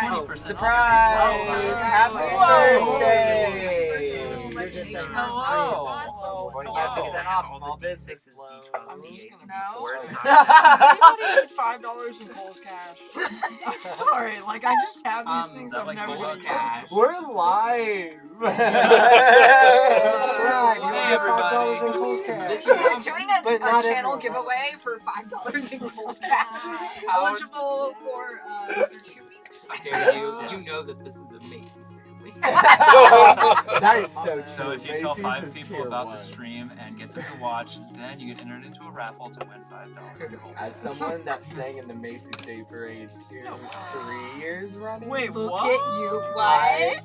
guys. 20% Surprise! off. Happy birthday! You're just saying hello. Hello. Yeah, because I have all the D6s, D6s, D12s, D8s, and No. D4s. Does anybody need $5 in Cole's cash? I'm sorry, like I just have these things. Is that I'm like never Cole's gonna cash? We're live! Subscribe. You Hey, get $5 in everybody. Cole's cash. This We're is doing But a not channel everyone. giveaway for $5 in Cole's cash. Eligible for another 2 weeks. Dude, you know that this is a Macy's family. That is so true. So if you tell Macy's 5 is people tier about one. the stream and get them to watch, then you get entered into a raffle to win $5 in gold. As someone that sang in the Macy's Day Parade 3 years running. Wait, Look what? at you. I-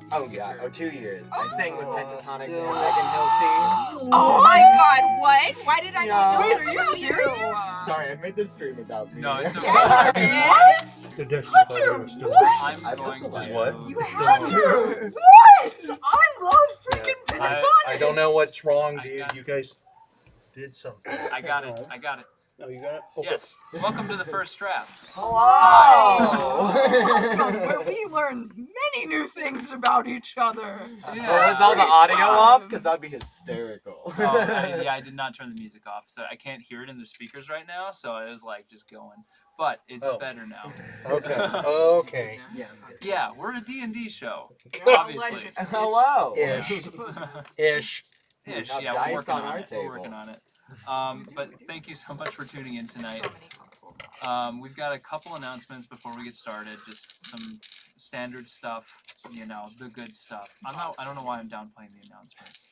What? Oh yeah, 2 years. I sang with Pentatonics still. and Megan Hill teams. Oh my god, what? Why did I Yeah. not know Wait, this are you about serious? Sorry, I made this stream about me. No, it's okay. Yes, What? The Destiny Hunter, Fighter was still what? I'm I going booked to... the what? you have to. What? I love freaking Pentatonics. I don't know what's wrong, I dude. got- You guys did something. I got it. Oh, you got it? Okay. Yes. Welcome to the first draft. Welcome, where we learn many new things about each other. Well, was all the audio off? Because that'd be hysterical. I did not turn the music off, so I can't hear it in the speakers right now, so I was like just going. But it's Oh. better now. Okay. Okay. Yeah. Yeah, we're a D&D show, You're a obviously. legend. Hello. Ish. Ish. Ish, have yeah, dice we're working on on our it. table. We're working on it. But thank you so much for tuning in tonight. So many colorful. We've got a couple announcements before we get started. Just some standard stuff, you know, the good stuff. I don't know why I'm downplaying the announcements.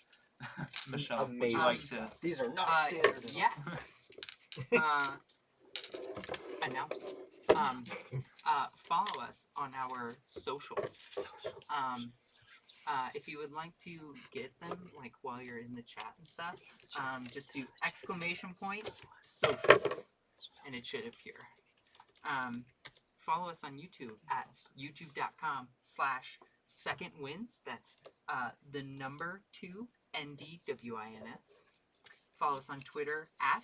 Michelle, would you like to? These are not standard. Yes. Announcements. Follow us on our socials. If you would like to get them, like while you're in the chat and stuff, just do ! Socials, and it should appear. Follow us on YouTube at youtube.com/secondwins. That's the number 2 NDWINS. Follow us on Twitter at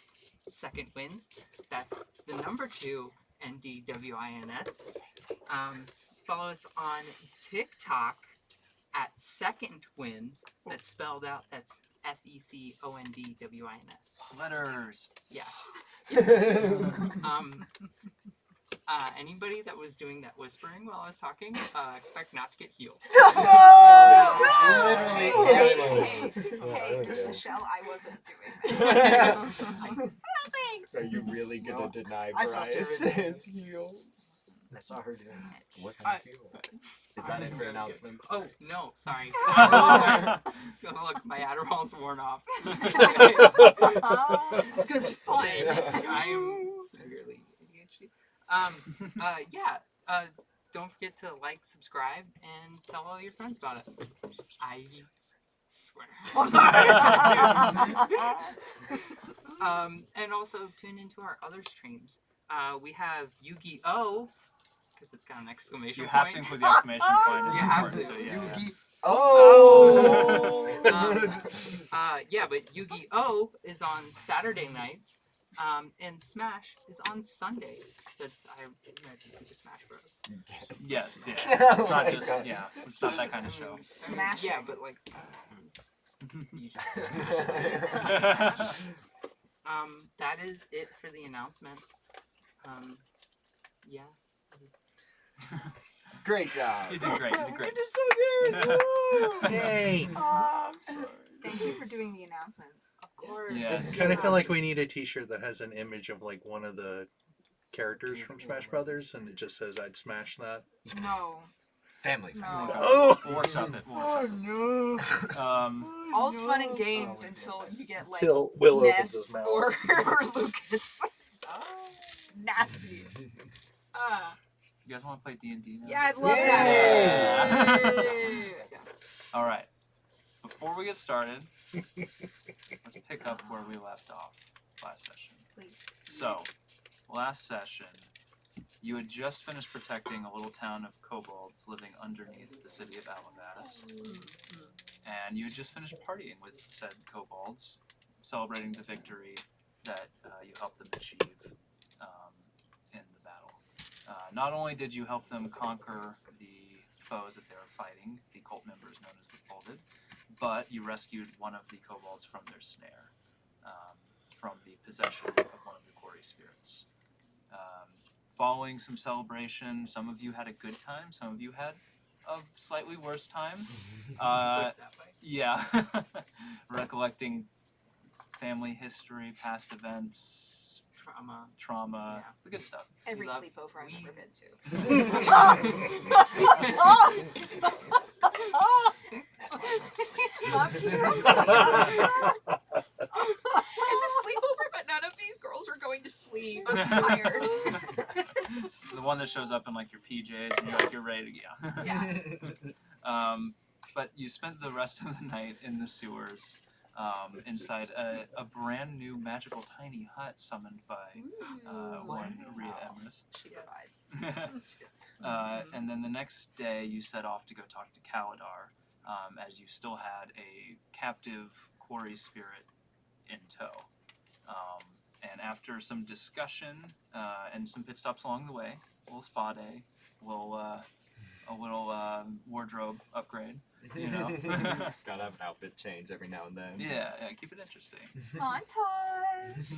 secondwins. That's the number 2 NDWINS. Follow us on TikTok at secondwins. That's spelled out. That's SECONDWINS. Letters. Yes. Anybody that was doing that whispering while I was talking, expect not to get healed. Literally. Hey, Michelle, I wasn't doing that. Are you really gonna deny I saw Bryce Sarah. his heels? I saw her doing it. What kind of heels? Is that it for announcements? Oh no, sorry. Look, my Adderall's worn off. It's gonna be fun. I am severely ADHD. Don't forget to like, subscribe, and tell all your friends about us. I swear. I'm sorry. And also tune into our other streams. We have Yu-Gi-Oh! Because it's got an exclamation You point. have to include the exclamation point. It's You have important, to. so yeah. Yu-Gi- Oh! But Yu-Gi-Oh! Is on Saturday nights, and Smash is on Sundays. That's I imagine Super Smash Bros. Yes, yeah. Oh It's not my just, God. yeah, it's not that kind of show. Smash Yeah, it. but like. You just- that is it for the announcements. Yeah. Great job. You did great, you did great. It is so good. Yay! I'm sorry. Thank you for doing the announcements. Of course. Yes. Kind of feel like we need a T-shirt that has an image of like one of the characters from Smash Brothers, and it just says, "I'd smash that." No. Family. No. Oh! We'll workshop it. We'll Oh workshop no. it. All's fun and games until you get like Till Will opens his Ness mouth. or Lucas. Nasty. You guys want to play D&D now? Yeah, I'd love Yay! that. All right. Before we get started, let's pick up where we left off last session. Please. So, last session, you had just finished protecting a little town of kobolds living underneath the city of Alamatis. And you had just finished partying with said kobolds, celebrating the victory that you helped them achieve in the battle. Not only did you help them conquer the foes that they were fighting, the cult members known as the Folded, but you rescued one of the kobolds from their snare, from the possession of one of the quarry spirits. Following some celebration, some of you had a good time, some of you had a slightly worse time. Put it that way. Yeah. Recollecting family history, past events, trauma, Yeah. the good stuff. Every Love- sleepover I've we- ever been to. It's a sleepover, but none of these girls are going to sleep. I'm tired. The one that shows up in like your PJs and you're like, you're ready to go. Yeah. But you spent the rest of the night in the sewers, inside a brand new magical tiny hut summoned by one Rhea Emrys. She provides. And then the next day you set off to go talk to Kaladar, as you still had a captive quarry spirit in tow. And after some discussion and some pit stops along the way, a little spa day, a little wardrobe upgrade, you know. Gotta have an outfit change every now and then. yeah, keep it interesting. Montage.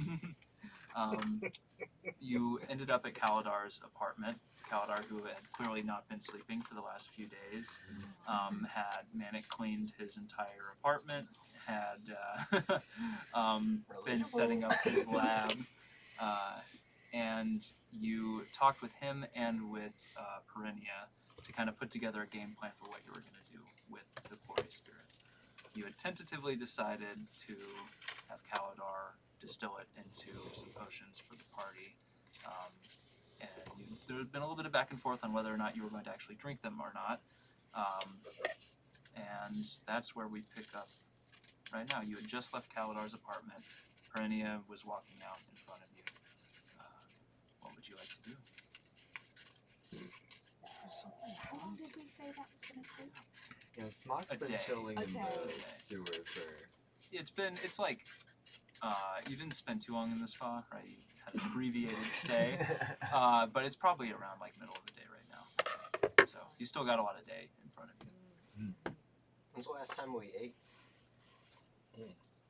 You ended up at Kaladar's apartment. Kaladar, who had clearly not been sleeping for the last few days, had Manic cleaned his entire apartment, had been setting up his lab, and you talked with him and with Perinia to kind of put together a game plan for what you were going to do with the quarry spirit. You had tentatively decided to have Kaladar distill it into some potions for the party. There had been a little bit of back and forth on whether or not you were going to actually drink them or not. And that's where we pick up right now. You had just left Kaladar's apartment. Perinia was walking out in front of you. What would you like to do? How long did we say that was going to take? Yeah, Smock's A been day. chilling A in day. the sewer for... It's like, you didn't spend too long in the spa, right? You had an abbreviated stay. But it's probably around like middle of the day right now. So you still got a lot of day in front of you. When's the last time we ate?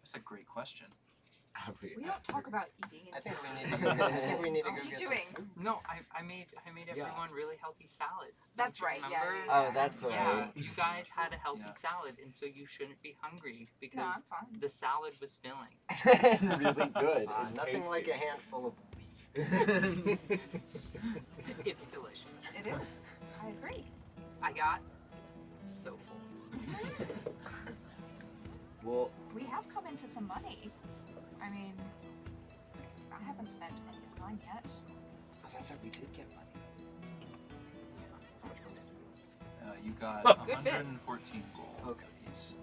That's a great question. We don't talk about eating. I think we need to What go are you get doing? some food. No, I made everyone really healthy salads. That's Don't you right, yeah, remember? yeah. Oh, that's right. Yeah, you guys had a healthy Yeah. salad, and so you shouldn't be hungry No, because I'm fine. the salad was filling. Really good. and Nothing like tasty. a handful of leaf. It's delicious. It is. I agree. I got so full. Well, We have come into some money. I mean, I haven't spent any of mine yet. oh, that's right. We did get money. You got Good bit. 114 gold apiece.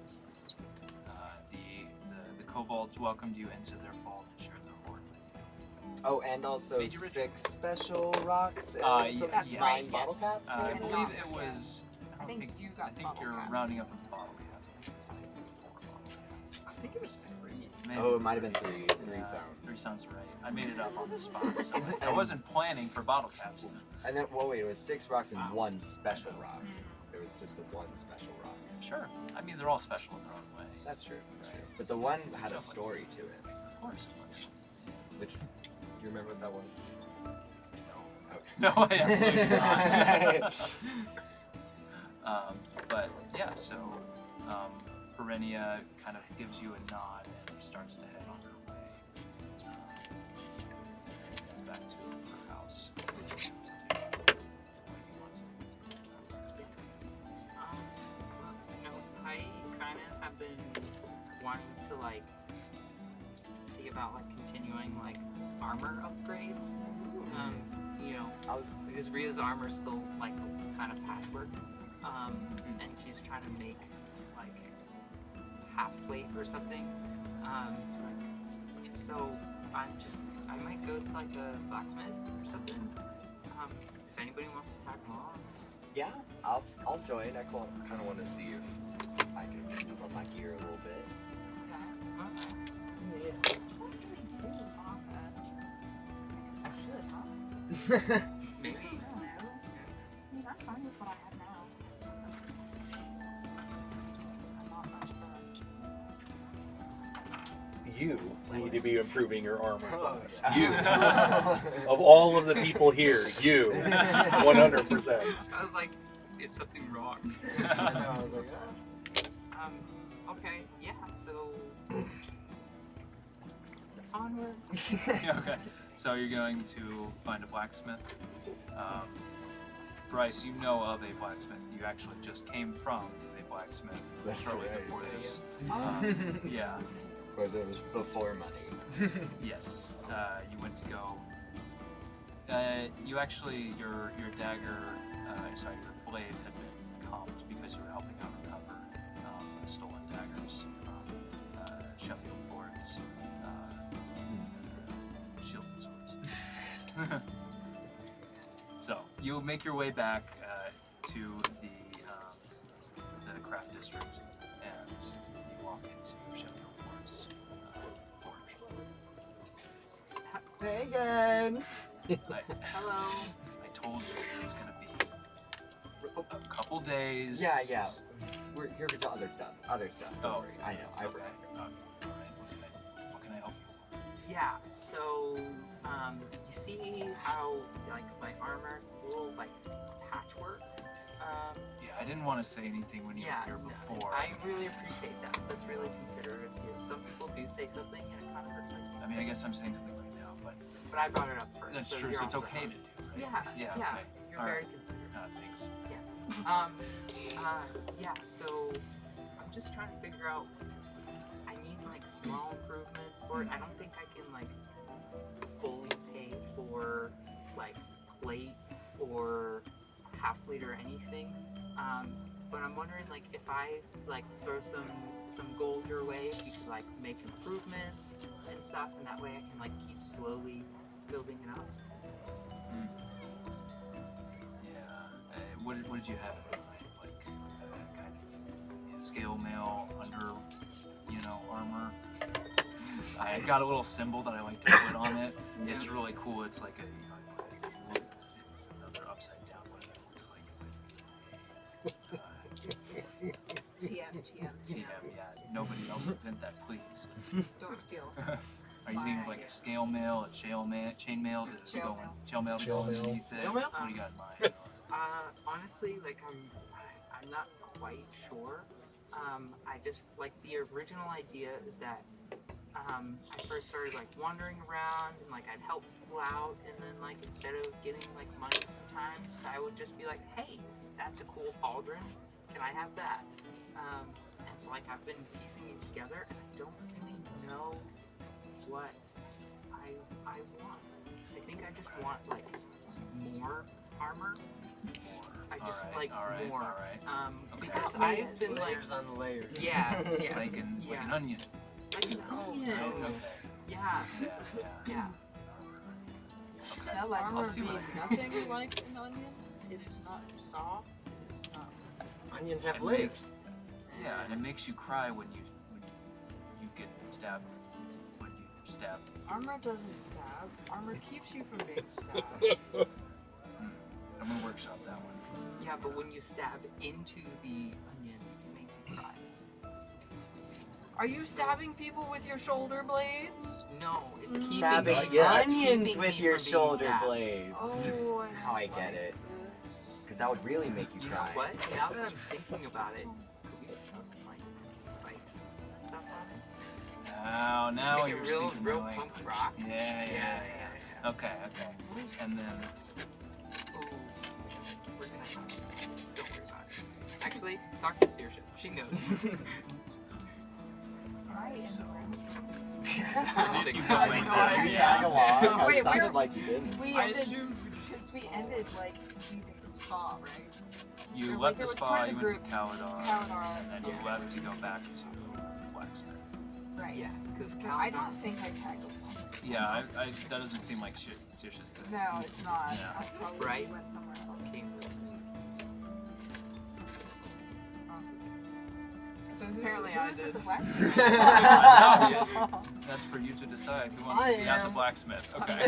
The kobolds welcomed you into their fold and shared their hoard with you. Oh, and also Made you rich. 6 special rocks and some That's yes. right, 9 bottle yes. caps. I and believe not- it was. I think you got I think bottle you're caps. rounding up in the bottle caps. I think it's like 4 bottle caps. I think it was 3. Maybe. Oh, it might have been 3. 3 Yeah, sounds. 3 sounds right. I made it up on the spot. So I wasn't planning for bottle caps. You know? And then, well, wait, it was 6 rocks and 1 special rock. There was just the 1 special rock. Sure. I mean, they're all special in their own way. That's true. But the one had a Definitely. story to it. Of course. Which, do you remember what that was? No, I absolutely not. But yeah, so Perinia kind of gives you a nod and starts to head on her way. Back to her house. I kind of have been wanting to like see about like continuing like armor upgrades. You know, because Rhea's armor is still like kind of patchwork, and she's trying to make like half plate or something. So I might go to like a blacksmith or something. If anybody wants to tag along. Yeah, I'll join. I kind of want to see if I can keep up my gear a little bit. What do we do on that? I guess I should, huh? Maybe. you need to be improving your armor class. yeah. You. Of all of the people here, you. 100%. I was like, is something wrong? I know, I was like, Okay, yeah, so onward. Okay. So you're going to find a blacksmith. Bryce, you know of a blacksmith. You actually just came from a blacksmith That's shortly right. before this. Yeah. Where there was before money. Yes. You went to go. You actually, your dagger, sorry, your blade had been comped because you were helping out recover the stolen daggers from Sheffield Ford's shields and swords. So you make your way back to the craft district, and you walk into Sheffield Ford's forge. Hey again. Hello. I told you it's gonna be a couple days. Yeah, yeah. Just- We're here for other stuff. Other stuff. Don't Oh. worry. I know. I Okay. forgot. Alright. What can I help you Yeah, so you see how like my armor, it's a little like patchwork. with? Yeah, I didn't want to say anything when you Yeah, were here before. I really appreciate that. That's really considerate of you. Some people do say something and it kind of hurts my I mean, I guess I'm saying something right now, but but I brought it up first. that's so true. you're So it's on the okay to hook. do, right? Yeah, Yeah. yeah. Okay. You're All very right. considerate. Thanks. Yeah, so I'm just trying to figure out. I need like small improvements for it. I don't think I can like fully pay for like plate or half plate or anything. But I'm wondering like if I like throw some gold your way, if you could like make improvements and stuff, and that way I can like keep slowly building it up. Yeah. What did you have in mind? Like kind of scale mail under, armor. I got a little symbol that I like to put on it. It's really cool. It's like another upside down what it looks like. TM. TM, yeah. Nobody else invent that, please. Don't steal. Are you thinking of like a scale mail, a chain mail to Chain go mail. to go underneath it? Chain mail? What do you got in mind? Honestly, like I'm not quite sure. I just like the original idea is that I first started like wandering around and like I'd help people out, and then like instead of getting like money sometimes, I would just be like, hey, that's a cool pauldron. Can I have that? And so like I've been piecing it together, and I don't really know what I want. I think I just want like more armor. I just Alright, like alright, more. alright. Okay. Because I've been like, layers on layers. yeah, Like an yeah. onion. Like an onion. Oh, okay. Yeah, Yeah. yeah. Okay. That like I'll armor see what being I can nothing like an onion. It is not soft. It's not. Onions have It layers. makes- Yeah, and it makes you cry when you get stabbed. When you stab. Armor doesn't stab. Armor keeps you from being stabbed. I'm gonna workshop that one. Yeah, but when you stab into the onion, it makes you cry. Are you stabbing people with your shoulder blades? No, it's keeping Stabbing me, yeah, it's onions keeping with me your from being shoulder stabbed. blades. Oh, How I get it. Because that would really make you You know cry. what? Now that I'm thinking about it, could we throw some like spikes and stuff on it? Now Make you're it real, speaking real my punk language. rock. Yeah. Okay. And then Ooh, we're gonna have to. Don't worry about it. Actually, talk to Saoirse. She knows. so Did you it go come like in that? order? Tag along. Wait, It sounded we're- like you didn't. We I ended assumed. because we ended like leaving the spa, right? you Or, left like, the it was spa, part of you the went to Caladar, Caladar. and then you Yeah. left to go back to Blacksmith. Right. Yeah, because But I don't think I tagged along. Yeah, I that doesn't seem like Saoirse's thing. No, it's not. Yeah. I probably Bryce went somewhere else. came with me. So who, Apparently who I was did. at the blacksmith? That's for you to decide who wants I to be at the am. blacksmith. Okay.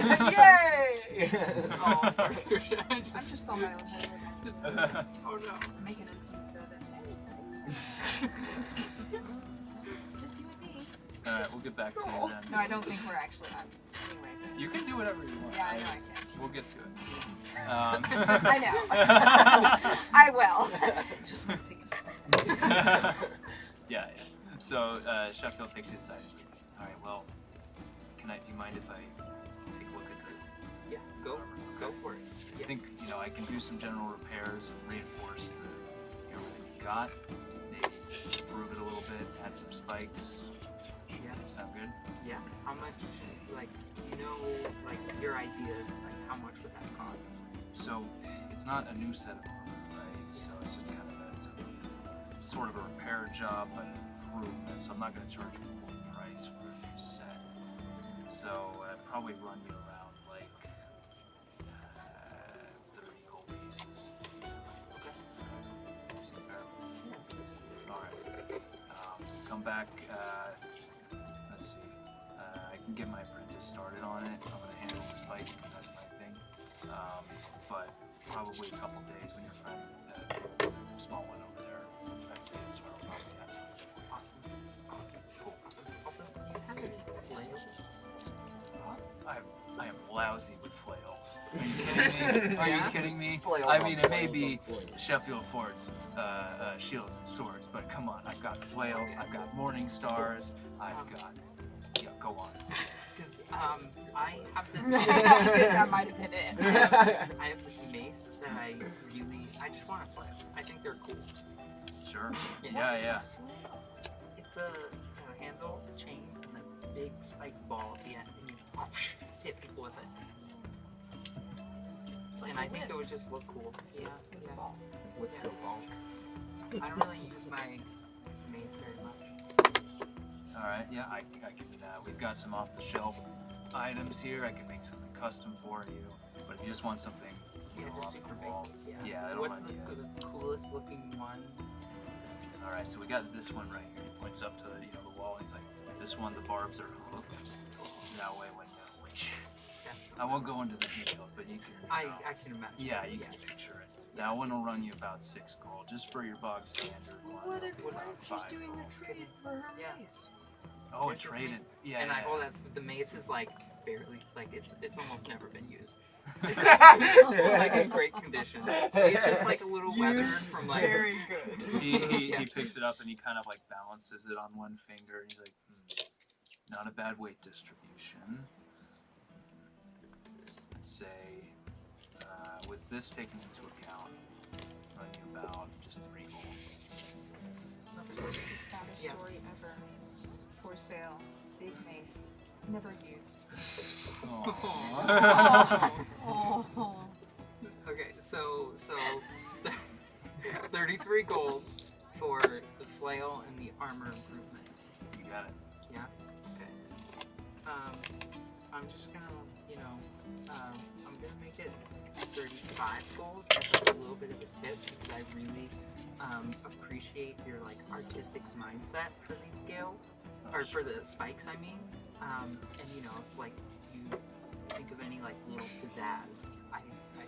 Yay! Oh, poor Saoirse. I'm just on my own head. Oh no. Making instance of it. It's just you and me. Alright, we'll get back to you then. No, I don't think we're actually on. Anyway. You can do whatever you want. Yeah, I know I can. We'll get to it. I know. I will. Just let me think of something. Yeah. So Sheffield takes you inside. He's like, all right, well, do you mind if I take a look at the? Yeah, go for it. I think I can do some general repairs and reinforce the everything you got. Maybe improve it a little bit, add some spikes. Yeah. Sound good? Yeah. How much, like your ideas, like how much would that cost? So it's not a new set of armor, right? So it's just kind of it's a sort of a repair job, but an improvement. So I'm not going to charge you full price for a new set. So I'd probably run you around like 30 gold pieces. Okay. Seem fair? All right. Come back. Let's see. I can get my apprentice started on it. I'm going to handle the spikes because that's my thing. But probably a couple days when your friend, the small one over there, affected, so I'll probably have something. Awesome. Cool. Also, do you have any flails? I am lousy with flails. Are you kidding me? Are you kidding me? Flails I on mean, it may flails be on flails. Sheffield Ford's shields and swords, but come on, I've got flails, I've got morning stars, I've got. Yeah, go on. Because I have this. That might have been it. I have this mace that I just want to flail. I think they're cool. Sure. Yeah. Yeah. It's a handle, a chain, and a big spike ball at the end, and you whoosh, hit people with it. And I think it would just look cool. Yeah. With the ball. I don't really use my mace very much. All right. Yeah, I can. We've got some off-the-shelf items here. I can make something custom for you. But if you just want something, Yeah, just off super the wall. basic. Yeah, I don't What's mind, the coolest looking one? All right. So we got this one right here. He points up to the wall. He's like, this one, the barbs are hooked. That way, when That's I won't go into the details, but you can. I can imagine. Yeah, you can Yes. picture it. That one will run you about 6 gold, just for your bog standard one. What if it'll be around she's 5 doing gold. a trade for her Yeah. mace? Oh, it It's just traded. mace. Yeah, And yeah. I hold that the mace is like barely like it's almost never been used. It's like in great condition. It's just like a little weathered from like. Very good. He picks it up and he kind of like balances it on one finger. And he's like, not a bad weight distribution. Let's say, with this taken into account, run you about just 3 gold. The saddest Yeah. story ever. For sale. Big mace. Never used. Aww. Oh. Okay, so 33 gold for the flail and the armor improvements. You got it. Yeah. Okay. I'm just gonna, I'm gonna make it 35 gold as like a little bit of a tip because I really appreciate your like artistic mindset for these scales or for the spikes. I mean, and if like you think of any like little pizzazz, I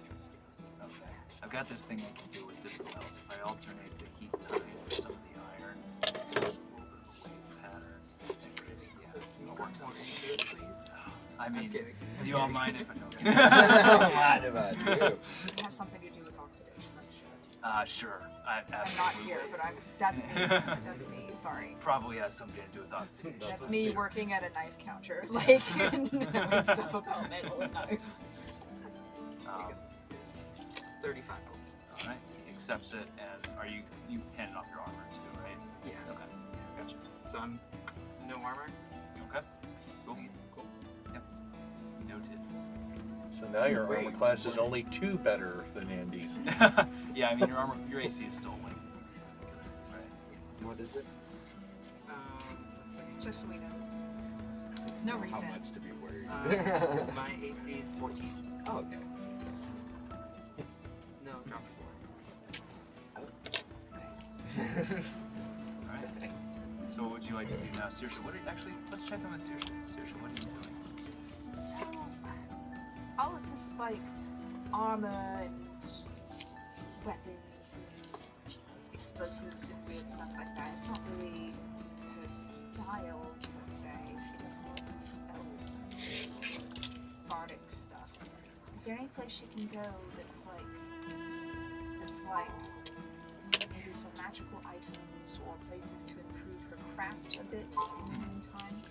trust you. Okay. I've got this thing I can do with dispels. If I alternate the heat time with some of the iron, it has a little bit of a wave pattern. It works out. Into it, please. I mean, I'm kidding. do you all mind if I don't? Mind if I do? It has something to do with oxidation, I'm sure. Sure. I'm not Absolutely. here, but that's me. That's me. Sorry. Probably has something to do with oxidation. That's me working at a knife counter, like knowing stuff about metal and knives. It's 35 gold. All right. He accepts it, and are you handing off your armor too, right? Yeah. Okay. Gotcha. So I'm no armor. Okay. Cool. Cool. Noted. So now your armor class is only 2 better than Andy's. Yeah, I mean your AC is still like right. What is it? Just so we know. No How reason. much to be worried? My AC is 14. Oh, okay. No, drop 4. Alright. So what would you like to do now? Saoirse, actually, let's check in with Saoirse. Saoirse, what are you doing? So, all of this, like, armor and weapons and explosives and weird stuff like that, it's not really her style, per se. She bardic stuff. Is there any place she can go that's like maybe some magical items or places to improve her craft a bit in the meantime?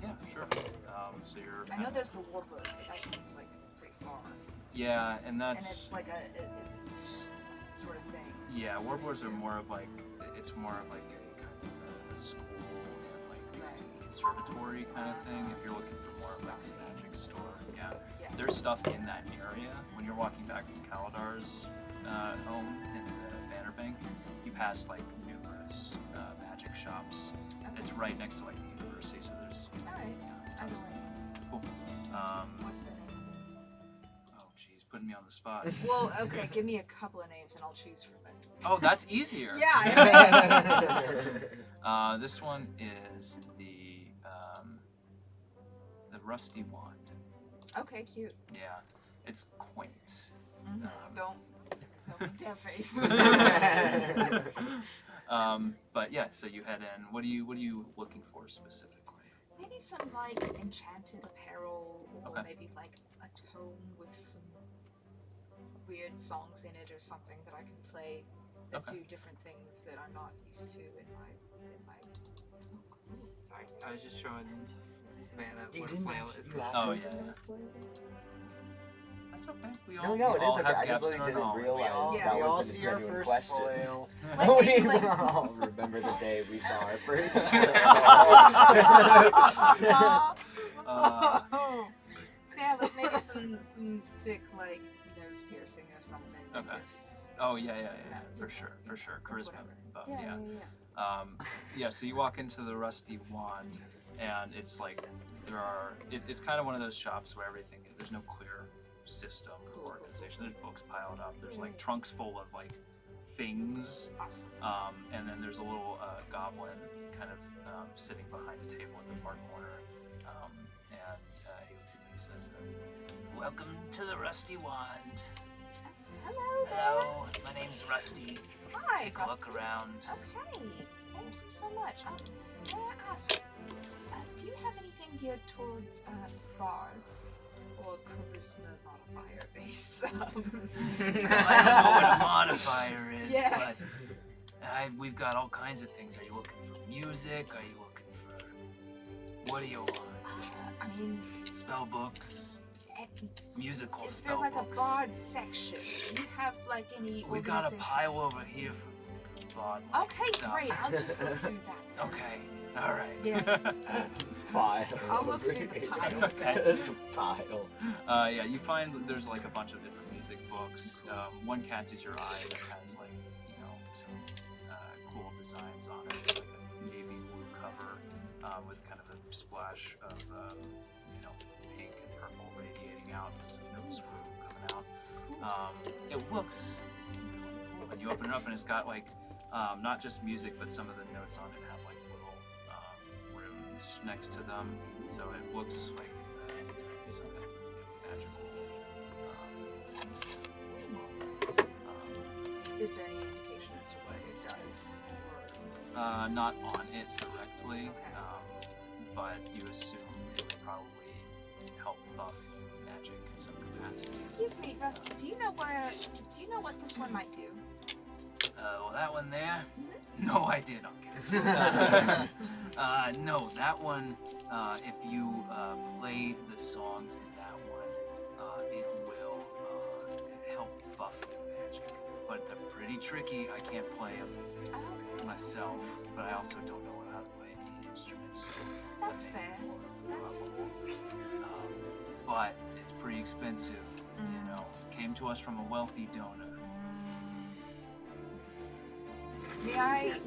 Yeah, sure. So you're. I know there's the wardrobe, but that seems like pretty far. Yeah, and And that's. it's like a sort of thing. Yeah, warblers are more of like. It's more of like a kind of a school and like conservatory kind of thing. If you're looking for more of like a magic store, yeah. There's stuff in that area. When you're walking back from Kaladar's home in the Banner Bank, you pass like numerous magic shops. Okay. It's right next to like the university, so there's. Alright. Yeah, I'm tons. going. Cool. What's the name? Oh, geez, putting me on the spot. Well, okay, give me a couple of names and I'll choose from it. Oh, that's easier. Yeah. This one is the Rusty Wand. Okay, cute. Yeah, it's quaint. Don't make that face. But yeah, so you head in. What are you looking for specifically? Maybe some like enchanted apparel, or Okay. maybe like a tome with some weird songs in it or something that I can play that Okay. do different things that I'm not used to in my. Sorry, I was just showing Savannah You what a didn't flail actually- is. you Oh actually- yeah. That's okay. We No, all no, it we all is okay. have I just gaps in literally our didn't knowledge. realize Yeah. that We all wasn't a see our genuine first question. flail. Like, we maybe, like- all remember the day we saw our first. Yeah, like maybe some sick like nose piercing or something. that Okay. gives- Oh yeah, for sure. Charisma buff, yeah. Yeah, so you walk into the Rusty Wand, and it's like it's kind of one of those shops where there's no clear system or organization. There's books piled up. There's like trunks full of like things, Awesome. and then there's a little goblin kind of sitting behind a table at the far corner, and he looks at me and says, "Welcome to the Rusty Wand. Hello there. Hello, my name's Rusty. Hi. Take a look around." Okay. Thank you so much. May I ask, do you have anything geared towards bards or charisma modifier based? I don't know what a modifier is, Yeah. but we've got all kinds of things. Are you looking for music? Are you looking for... What do you want? I mean, Spell books? Musical is there spell like books? a bard section? Do you have like any We got a organization? pile over here for bard Okay, stuff. great. I'll just look through that. Okay, alright. Yeah. Pile. I'll look through the pile. Okay. It's a pile. Yeah, you find that there's like a bunch of different music books. One catches your eye that has like, some cool designs on it. It's like a navy blue cover with kind of a splash of, pink and purple radiating out. Some notes coming out. It looks really cool. And you open it up and it's got like, not just music, but some of the notes on it have like little runes next to them. So it looks like some kind of magical. Is there any indication as to what it does? Not on it directly, Okay. but you assume it would probably help buff magic in some capacity. Excuse me, Rusty. Do you know what this one might do? Well, that one there? No idea. No, I'm kidding. No, that one, if you play the songs in that one, it will help buff your magic. But they're pretty tricky. I can't play them Oh, okay. myself, but I also don't know how to play any instruments. So That's fair. That's fair. but it's pretty expensive, Came to us from a wealthy donor. May I,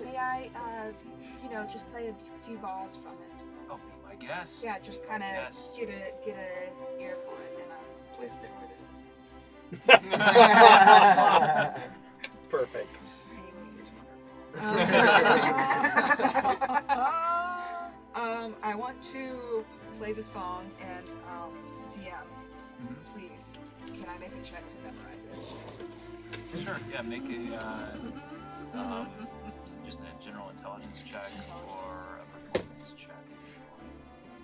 just play a few bars from it? Oh, be my guest. Yeah, just kind of Yes. get a ear for it, and Please stick with it. Perfect. I want to play the song and DM. Please, can I make a check to memorize it? Sure. Yeah, make a just a general intelligence check or a performance check.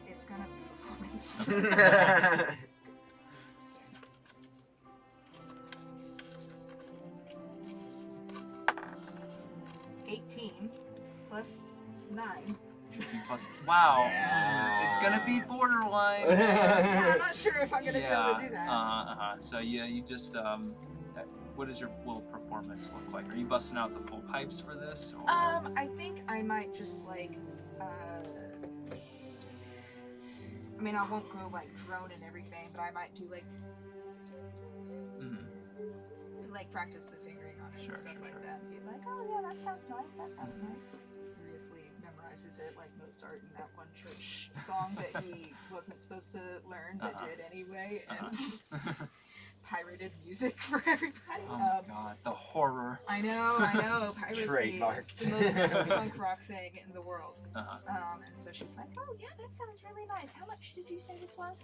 It's gonna be performance. 18 plus 9. 15 plus. Wow. Yeah. It's gonna be borderline. Yeah, I'm not sure if I'm gonna be able to do that. So you just what does your will performance look like? Are you busting out the full pipes for this? Or? I think I might just like, I mean, I won't go like drone and everything, but I might do like, like practice the fingering on it and stuff like that. And be like, oh yeah, that sounds nice. That sounds nice. Curiously memorizes it like Mozart in that one church song that he wasn't supposed to learn but did anyway, and pirated music for everybody. Oh my god, the horror. I know. Piracy is the most punk rock thing in the world. And so she's like, oh yeah, that sounds really nice. How much did you say this was?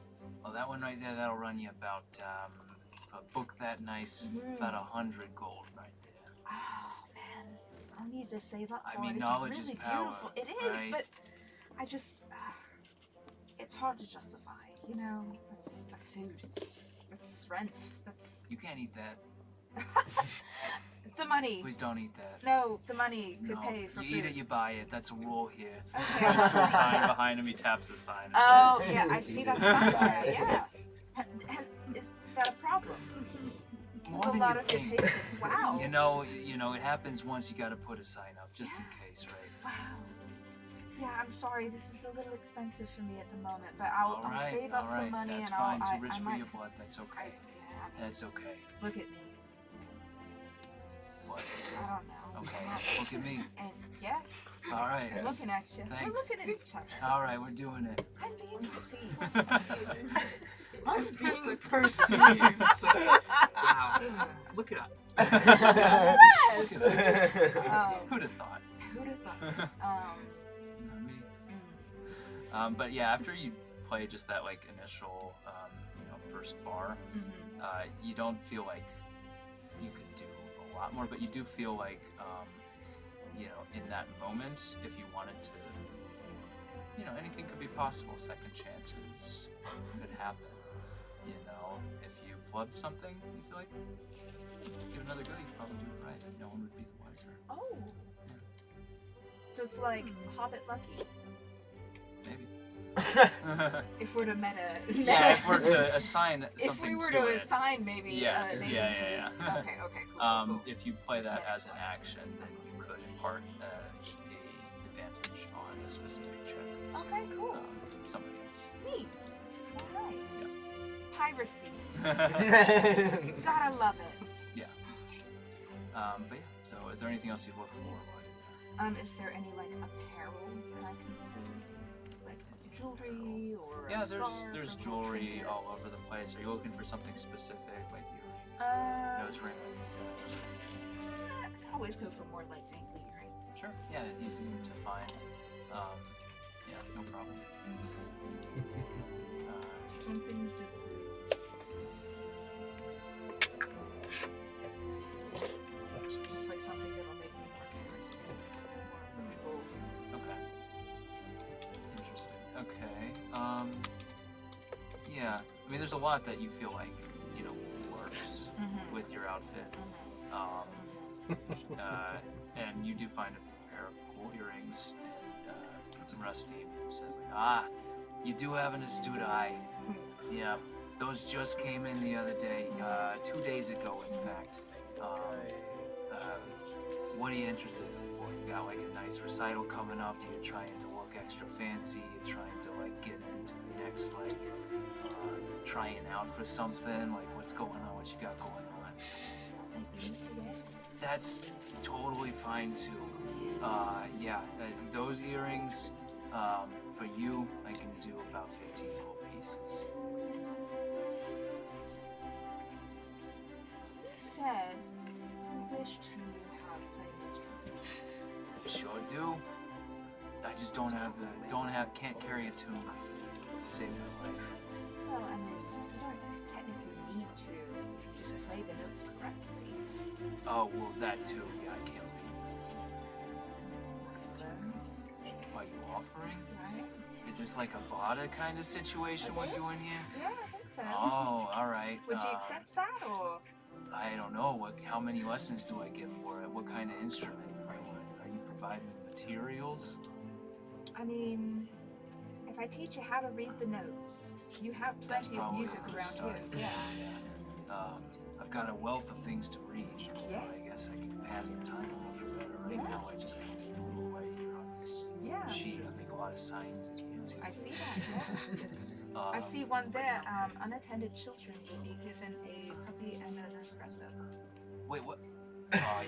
Well, that one right there, that'll run you about, a book that nice, about 100 gold right there. Oh man, I'll need to save up for I mean, it. knowledge It's is really power. beautiful. It is, right? but I just, it's hard to justify. You know, that's food. That's rent. That's You can't eat that. the money. Please don't eat that. No, the money could No. pay for You food. eat it, you buy it. That's a rule here. Okay. Points to a sign behind him, he taps the sign. Oh yeah, I see that sign there. Yeah. Is that a problem? More a than lot you of think. impatience. Wow. You know, it happens once. You got to put a sign up just in case, right? Wow. Yeah, I'm sorry. This is a little expensive for me at the moment, but I'll save up some money That's and fine. I'll. Too rich I for might. your blood. That's okay. That's okay. Look at me. What? I don't know. Okay. Look at me. And yeah, All right. I'm looking at you. Thanks. We're looking at each other. All right, we're doing it. I'm being perceived. I'm being perceived. Wow. Look at us. Yes. Who'd have thought? Who'd have thought? Not me. But yeah, after you play just that like initial, first bar, you don't feel like you could do a lot more, but you do feel like, in that moment, if you wanted to, anything could be possible. Second chances could happen. If you flubbed something, you feel like give another go. You probably do it right. No one would be the wiser. Oh. So it's like Hobbit lucky. Maybe. If we're to meta. Yeah, if we're to assign If something we were to to it. assign maybe Yes, name yeah, to yeah, this. yeah. Okay, cool. If you play that as an action, then you could impart a advantage on a specific check. to, Okay, cool. Somebody else. Neat. Alright. Yeah. Piracy. Gotta love it. But yeah, so is there anything else you look for while you're there? Is there any like apparel that I can see? Like jewelry or a Yeah, scarf there's or jewelry all trinkets? over the place. Are you looking for something specific, like earrings, nose ring, like you said? I always go for more like dangly earrings. Sure. Yeah, easy to find. Yeah, no problem. Something to just like something that'll make me more charismatic, more approachable. Okay. Interesting. Okay. Yeah. I mean, there's a lot that you feel like, works with your outfit. And you do find a pair of cool earrings, and Rusty says, you do have an astute eye. Yeah, those just came in the other day, 2 days ago, in fact. What are you interested in for? You got like a nice recital coming up, you're trying to look extra fancy, you're trying to like get into the next trying out for something, like what's going on, what you got going on. That's totally fine too. Those earrings, for you, I can do about 15 gold pieces. You said you wish to know how to play an instrument. Sure do. I just can't carry a tune to save your life. Well, I mean, you don't technically need to just play the notes correctly. Oh, well, that too. Yeah, I can't leave. Are you offering? Right? Is this like a barter kind of situation we're doing here? Yeah, I think so. Oh, all right. Would you accept that, or? I don't know. How many lessons do I get for it? What kind of instrument? Are you providing materials? I mean, if I teach you how to read the notes, you have That's plenty of probably music a good around start. here. Yeah. I've got a wealth of things to read. Yeah. I guess I can pass the time a little better. Right Yeah. now, I just kind of noodle away here on this Yeah. sheet. I make a lot of signs. It's fancy. I see that. Yeah. I Um, see one there. Unattended children will be given a puppy and an espresso. Wait, what? Oh,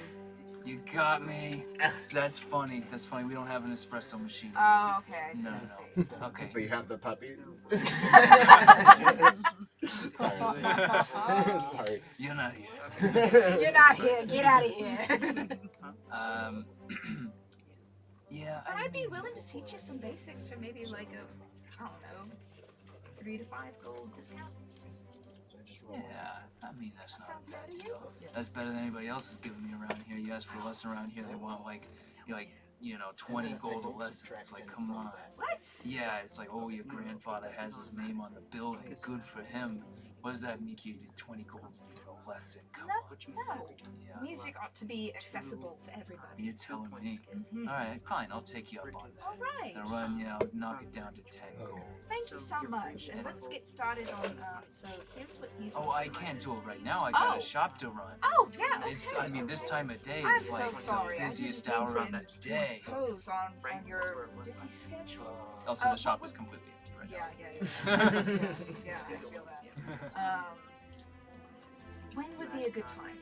you got me. That's funny. That's funny. We don't have an espresso machine. Oh, okay. I see. No, I no. see. Okay. But you have the puppies? Sorry. You're not here. You're not here. Get out of here. Yeah. But I'd be willing to teach you some basics for maybe like a, I don't know, 3 to 5 gold discount. Yeah. I mean, that's not Sound a fair bad to you? deal. That's better than anybody else is giving me around here. You ask for a lesson around here, they want like 20 gold a lesson. It's like, come on. What? Yeah, it's like, oh, your grandfather has his name on the building. Good for him. What does that make you? 20 gold for a lesson? Come on. No. Yeah. Music ought to be accessible to everybody. You're telling me. Mhm. All right, fine. I'll take you up on that. All right. I'll run, knock it down to 10 gold. Thank you so much. And let's get started on. So here's what he's. Oh, I can't do it right now. I got Oh. a shop to run. Oh yeah. Okay. It's, I mean, this time of day I'm is so like sorry. the I busiest didn't hour of mean the to day. impose on your busy schedule. Also, the shop what is completely empty right Yeah, now. yeah, I feel that. When would be a good time?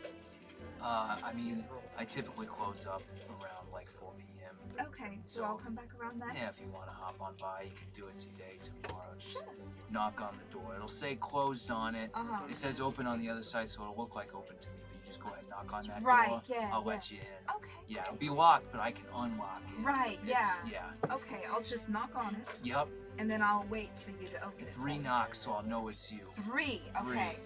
I mean, I typically close up around like 4 p.m. Okay, so I'll come back around then. Yeah, if you want to hop on by, you can do it today, tomorrow. Just knock on the door. It'll say closed on it. Uh-huh. It says open on the other side, so it'll look like open to me. But you just go ahead and knock on that Right, door. yeah, I'll yeah. let you in. Okay. Yeah, it'll be locked, but I can unlock it. Right, It's- yeah. Yeah. Okay, I'll just knock on it, Yep. and then I'll wait for you to open it. 3 knocks, so I'll know it's you. 3. Okay.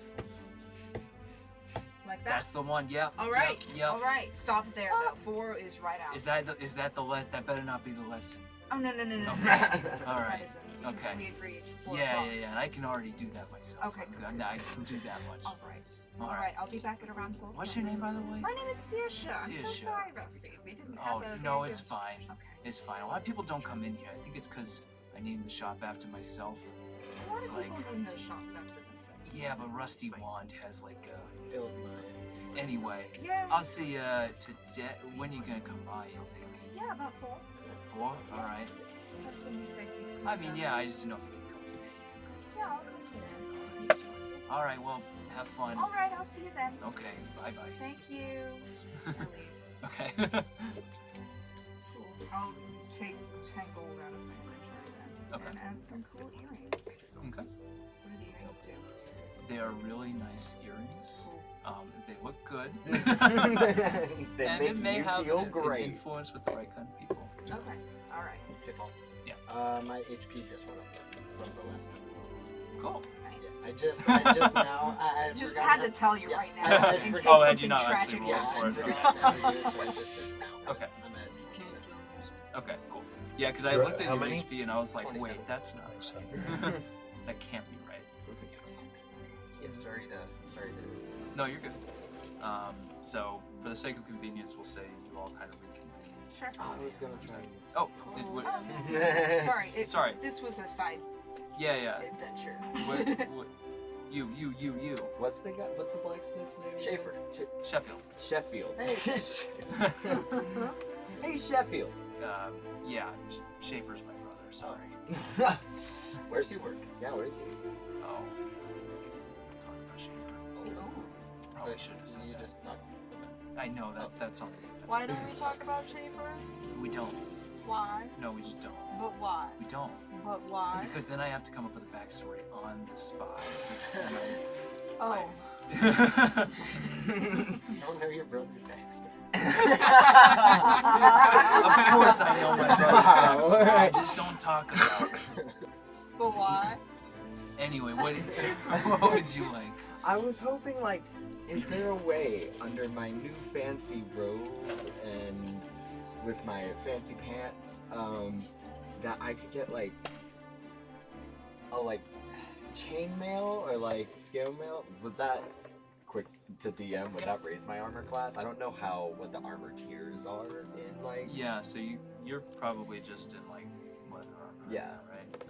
Like that. That's the one. Yep. All right. Yep. All right. Stop there. About 4 is right out. Is that the lesson? That better not be the lesson. Oh no. Okay. All That right. isn't. Okay. We agreed. 4 Yeah, o'clock. yeah, yeah. And I can already do that myself. Okay. I can do that much. All right. All All right. right. I'll be back at around 4. What's your name, by the way? My name is Saoirse. I'm so Saoirse. sorry, Rusty. We didn't Oh, have a. no, very it's good- fine. Okay. It's fine. A lot of people don't come in here. I think it's because I named the shop after myself. A lot It's of like, people name those shops after themselves. yeah, but Rusty Wand has like a. Build mine. Anyway, Yeah. I'll see you today. When are you gonna come by? You think? Yeah, about 4. 4? All right. So that's when you said you could I come mean, down. yeah. I just didn't know if you could come today. Yeah, I'll come to them. All right. Well, have fun. All right, I'll see you then. Okay. Bye bye. Thank you. I'll leave. Okay. Cool. I'll take 10 gold out of my inventory then. Okay. And add some cool earrings. Okay. What do the earrings do? They are really nice earrings. They look good. They and make it may you have feel an great. influence with the right kind of people. Okay. All right. My HP just went up from the last time. Cool. Nice. I just now. I Just forgot had to tell you right I now had in case forgotten. Oh, had you something not tragic actually rolled Yeah, I for it? happens. forgot how to do it, so I just did now. Okay. I'm at Okay, cool. Yeah, because I You're looked at how your many? HP and I was like, 27. wait, that's not right. That can't be right. Yeah, sorry to. No, you're good. So, for the sake of convenience, we'll say you all kind of reconvene. Sure. I was gonna try. Oh, it would. Oh, sorry. Sorry. This was a side Yeah, yeah. adventure. What, you. What's the blacksmith's name? Schaefer. Sheffield. Sheffield. Hey. Hey, Sheffield. Yeah, Schaefer's my brother, sorry. Where's he work? Yeah, where's he? Oh. Talk about Schaefer. Probably should have said You that. just not. I know that's something. Why don't we talk about Schaefer? We don't. Why? No, we just don't. But why? We don't. But why? Because then I have to come up with a backstory on the spy. Oh. You don't know your brother's backstory. Of course I know my brother's backstory. I just don't talk about it. But why? Anyway, what would you like? I was hoping, like, is there a way under my new fancy robe and with my fancy pants, that I could get like a chain mail or like scale mail? Would that quick to DM, would that raise my armor class? I don't know what the armor tiers are in like. Yeah, so you're probably just in like leather armor. Yeah. Right.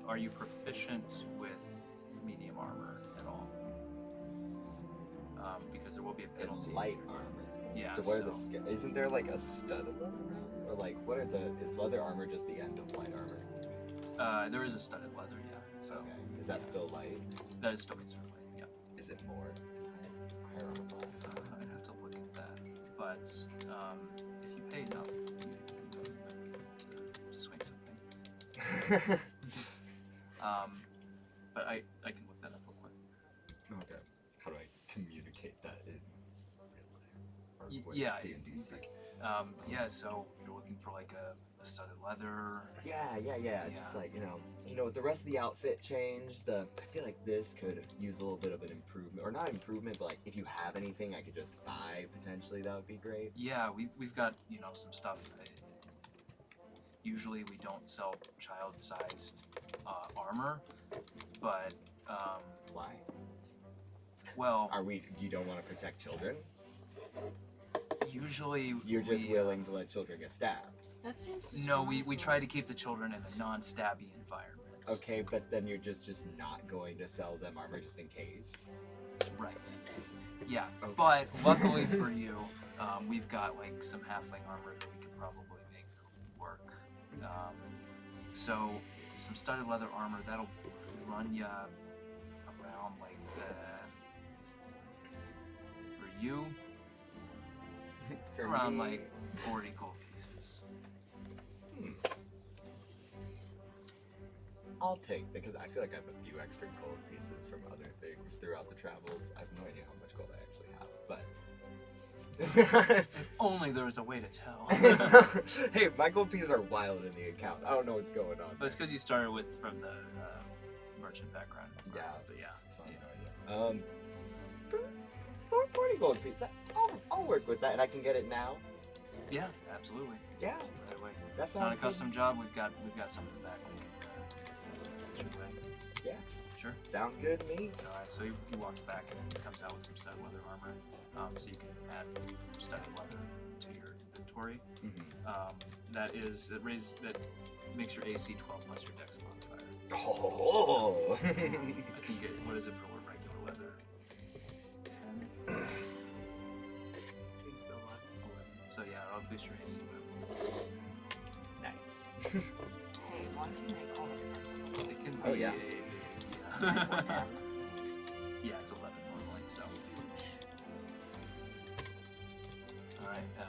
Are you proficient with medium armor at all? Because there will be a penalty. Light for- armor. Yeah. So what are the? Isn't there like a studded leather armor? Or like what are the? Is leather armor just the end of light armor? There is a studded leather. Yeah. So Okay. Is that still light? that is still considered light. Yeah. Is it more? Higher armor class. I'd have to look at that. But if you pay enough, you might be able to swing something. But I can look that up real quick. Okay. How do I communicate that in real life? Or what Yeah. D&D It's speak? yeah. So you're looking for like a studded leather. Yeah. Just Yeah. like the rest of the outfit changed. I feel like this could use a little bit of an improvement, or not improvement, but like if you have anything I could just buy potentially, that would be great. Yeah, we've got some stuff. Usually we don't sell child-sized armor, but Why? well, You don't want to protect children? usually You're just we, willing to let children get stabbed. That seems. No, we try to keep the children in a non-stabby environment. Okay, but then you're just not going to sell them armor just in case. Right. Yeah, Okay. but luckily for you, we've got like some halfling armor that we could probably make work. So some studded leather armor that'll run ya around like for you For around me, like 40 gold pieces. I'll take because I feel like I have a few extra gold pieces from other things throughout the travels. I have no idea how much gold I actually have, but If only there was a way to tell. hey, my gold pieces are wild in the account. I don't know what's going on. But it's because you started from the merchant background. Yeah. But yeah. So I have no idea. 40 gold pieces. I'll work with that, and I can get it now. Yeah, absolutely. Yeah, Right away. that's It's not a custom job. We've got something back. We can shoot back. Yeah. Sure. Sounds good to me. All right. So he walks back and comes out with some studded leather armor. So you can add studded leather to your inventory. That makes your AC 12 plus your Dex modifier. Oh. I think what is it for regular leather? 10. So yeah, I'll boost your AC by 1. Nice. Hey, one can make all the difference. It can be. Oh, yes. Yeah. Yeah, it's 11 normally. So. All right. Can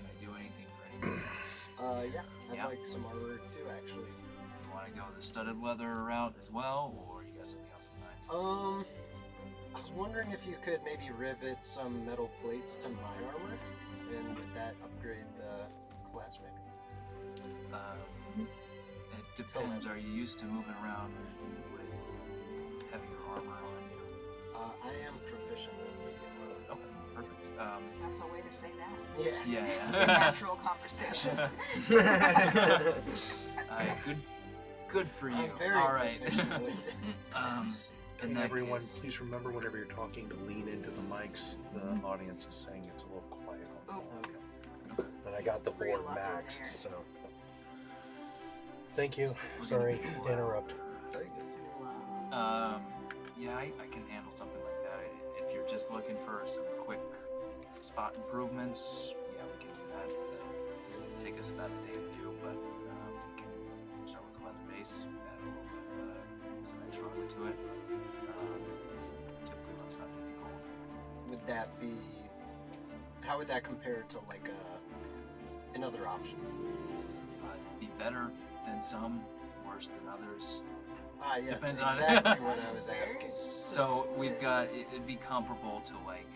I do anything for anything else? Yeah, I'd Yeah. like some armor too, actually. You want to go the studded leather route as well, or you got something else in mind? I was wondering if you could maybe rivet some metal plates to my armor, and would that upgrade the class maybe? It depends. Are you used to moving around with heavier armor on you? I am proficient in medium armor. Okay, perfect. That's a way to say that. Yeah. In Yeah. natural conversation. Good for you. I'm very All right. proficient with In And that everyone, case- please remember whenever you're talking to lean into the mics. The audience is saying it's a little quiet. Oh, Okay. And I got the Real board up in maxed, there. so. Thank you. We're Sorry gonna do, to interrupt. Yeah, I can handle something like that. If you're just looking for some quick spot improvements, yeah, we can do that. It'll take us about a day to do, but we can start with a leather base, add a little bit some extra armor to it. Typically runs about 50 gold. Would that be? How would that compare to like another option? Be better than some, worse than others. Yes, Depends on- exactly what I was asking. So we've got it'd be comparable to like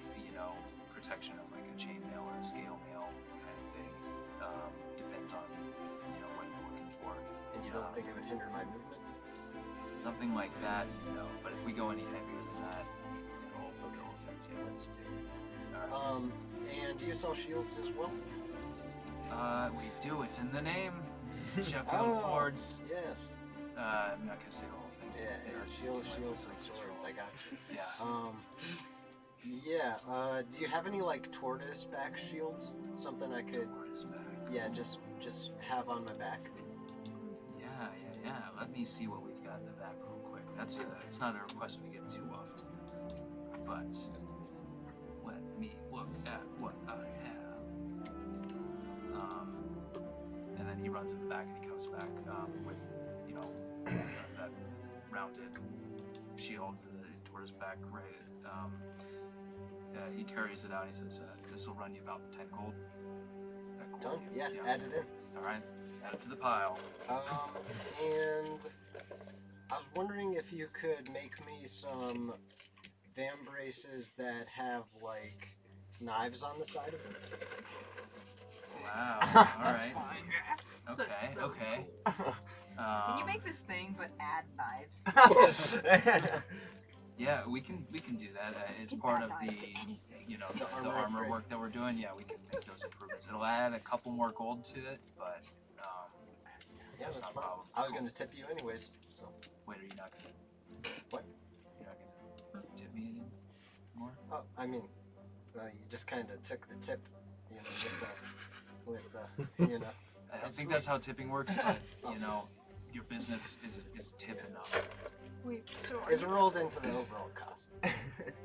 protection of like a chainmail or a scale mail kind of thing. Depends on what you're looking for. And you don't think it would hinder my movement? Something like that, But if we go any heavier than that, it'll affect you. Let's do. All right. And do you sell shields as well? We do. It's in the name. Sheffield Fords. Yes. I'm not gonna say the whole thing. Yeah, There's shields like and this swords. roll. I got you. Yeah. Yeah. Do you have any like tortoise back shields? Something I could, yeah, just have on my back. Yeah. Let me see what we've got in the back real quick. It's not a request we get too often, but let me look at what I have. And then he runs in the back and he comes back with, that rounded shield for the tortoise back, right? He carries it out. He says, "This will run you about 10 gold." Is that cool? Done. Yeah, add it in. All right, add it to the pile. And I was wondering if you could make me some vambraces that have like knives on the side of them. Wow. All That's right. fine. Yes. Okay. That's so Okay. cool. Can you make this thing but add knives? Yeah, we can do that. It's You can part add of knives the to anything. the armor upgrade. work that we're doing. Yeah, we can make those improvements. It'll add a couple more gold to it, but Yeah, that's that's not a fine. problem. I was gonna tip you anyways, so. Wait, are you not gonna? What? You're not gonna tip me anymore? Oh, I mean, you just kind of took the tip, with I think that's how tipping works, but your business is tip enough. Wait, so are It's you, rolled into the overall cost.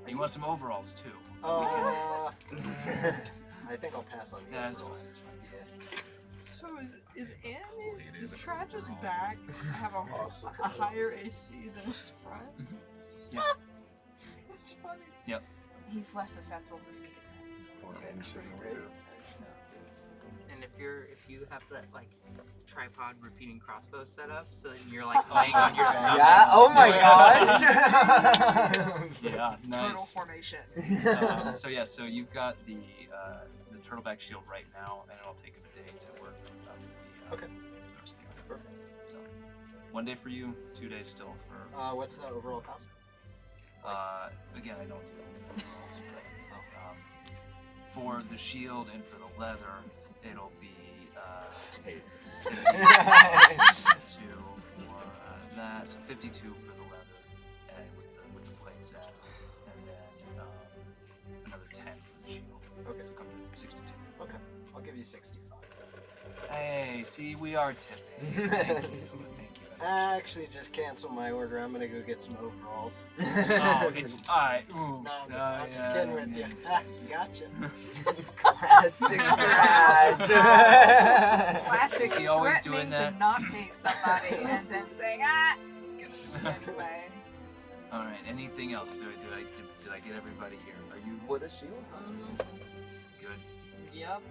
You want some overalls too? I think I'll pass on the Yeah, it's fine. overalls. It's fine. so is Tradj's back have a higher AC than his front? Yeah. That's funny. Yep. He's less susceptible to sneak attacks. And if you have that like tripod repeating crossbow set up, so then you're like laying on your stomach. Yeah. Oh my gosh. Yeah. Turtle Nice. formation. So you've got the turtleback shield right now, and it'll take a day to work. Okay. The rest of the other. So 1 day for you, 2 days still for. What's the overall cost? Again, I don't do overalls, but for the shield and for the leather, it'll be 52 for that, so 52 for the leather, and with the plates added, and then another 10 for the shield. Okay. So come to 62. Okay. I'll give you 65. Hey, see, we are tipping. Thank you. Actually, just cancel my order. I'm gonna go get some overalls. Oh, it's alright. No, I'm just kidding with you. Gotcha. Classic Tradj. Classic Is he always threatening doing that? to not pay somebody and then saying, anyway. All right. Anything else? Did I get everybody here? Are you Would a shield? good? Yep.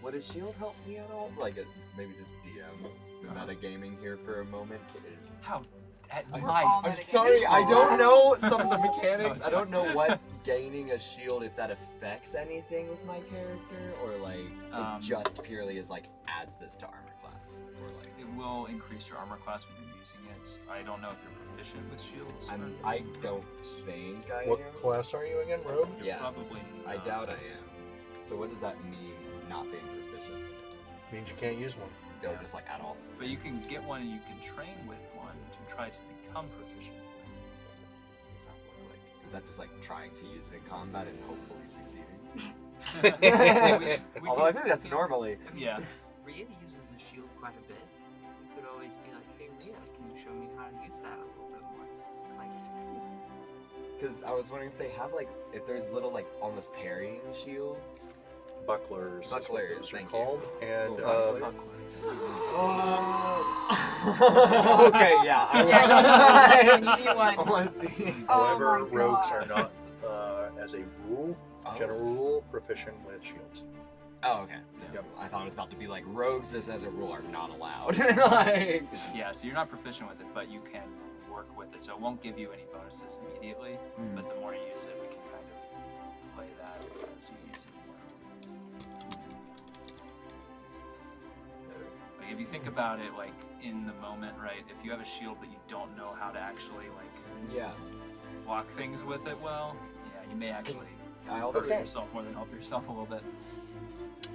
Would a shield help me at all? Like maybe the DM metagaming here for a moment is. How? At We're night. all I'm metagaming. sorry, I don't know some of the mechanics. I don't know what gaining a shield, if that affects anything with my character, or like it just purely is like adds this to armor class, or like. It will increase your armor class when you're using it. I don't know if you're proficient with shields. I don't think I What am. class are you again, Rogue? You're Yeah. probably. I not. doubt I am. So what does that mean? Not being proficient? Means you can't use one. Or just like at all? But you can get one and you can train with one to try to become proficient. What does that look like? Is that just like trying to use it in combat and hopefully succeeding? We Although I can- think that's normally. Yeah. Rhea uses the shield quite a bit. You could always be like, hey Rhea, can you show me how to use that a little bit more? Like, Because I was wondering if they have like, if there's little like almost parrying shields. Bucklers. is what Bucklers, those are thank you. called. And Oh, okay, yeah. I want to see. however, Oh my rogues God. are not, as a rule, general rule, proficient with shields. Oh, okay. Yep. I thought it was about to be like rogues, just as a rule, are not allowed. Like, Yeah. So you're not proficient with it, but you can work with it. So it won't give you any bonuses immediately. But the more you use it, we can kind of play that as you use it more. Like if you think about it, like in the moment, right? If you have a shield but you don't know how to actually like yeah. block things with it well, yeah, you may actually I also. hurt yourself more than help yourself a little bit.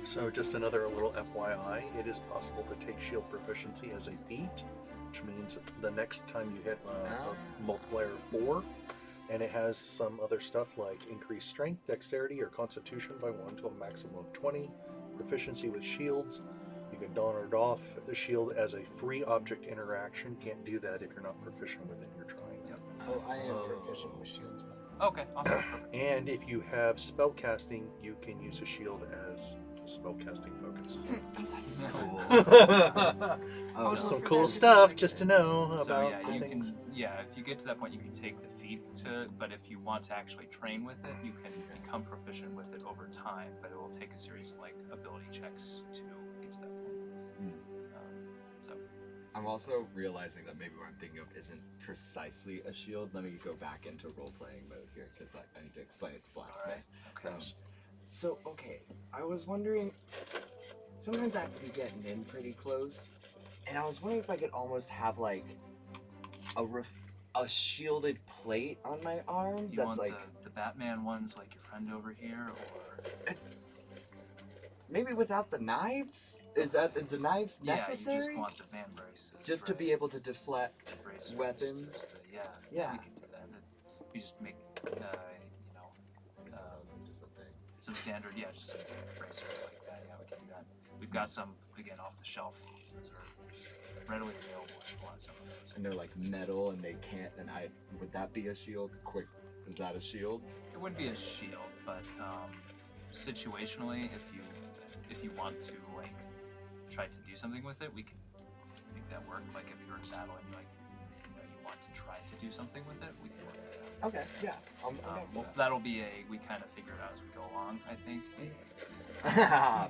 So just another little FYI, it is possible to take shield proficiency as a feat, which means the next time you hit a multiplier of 4, And it has some other stuff like increased strength, dexterity, or constitution by 1 to a maximum of 20. Proficiency with shields. You can don or doff the shield as a free object interaction. Can't do that if you're not proficient with it. You're trying. Yep. Oh, I am proficient with shields. Okay, awesome. Perfect. And if you have spellcasting, you can use a shield as a spellcasting focus. That's Oh, cool. some cool stuff just to know about So yeah, you things. can. Yeah, if you get to that point, you can take the feat to. But if you want to actually train with it, you can become proficient with it over time. But it will take a series of like ability checks to get to that point. So I'm also realizing that maybe what I'm thinking of isn't precisely a shield. Let me go back into role-playing mode here, because I need to explain it to Blacksmith. okay. So, okay, I was wondering, sometimes I have to be getting in pretty close, and I was wondering if I could almost have, like, a shielded plate on my arm do you that's, want like, the Batman ones like your friend over here, or maybe without the knives? Is the knife necessary? Yeah, you just want the van braces. Just to right? be able to deflect Bracers, weapons? just to- yeah. Yeah. You can do that. You just make, Just a thing. some standard, just some bracers like that. Yeah, we can do that. We've got some, again, off the shelf. Those are readily available if you want some of those. And they're like metal, and they can't. And would that be a shield? Quick, is that a shield? It wouldn't be a shield, but situationally, if you want to like try to do something with it, we can make that work. Like if you're in battle and you want to try to do something with it, we can work with that. Okay, yeah. Well, that'll be we kind of figure it out as we go along, I think.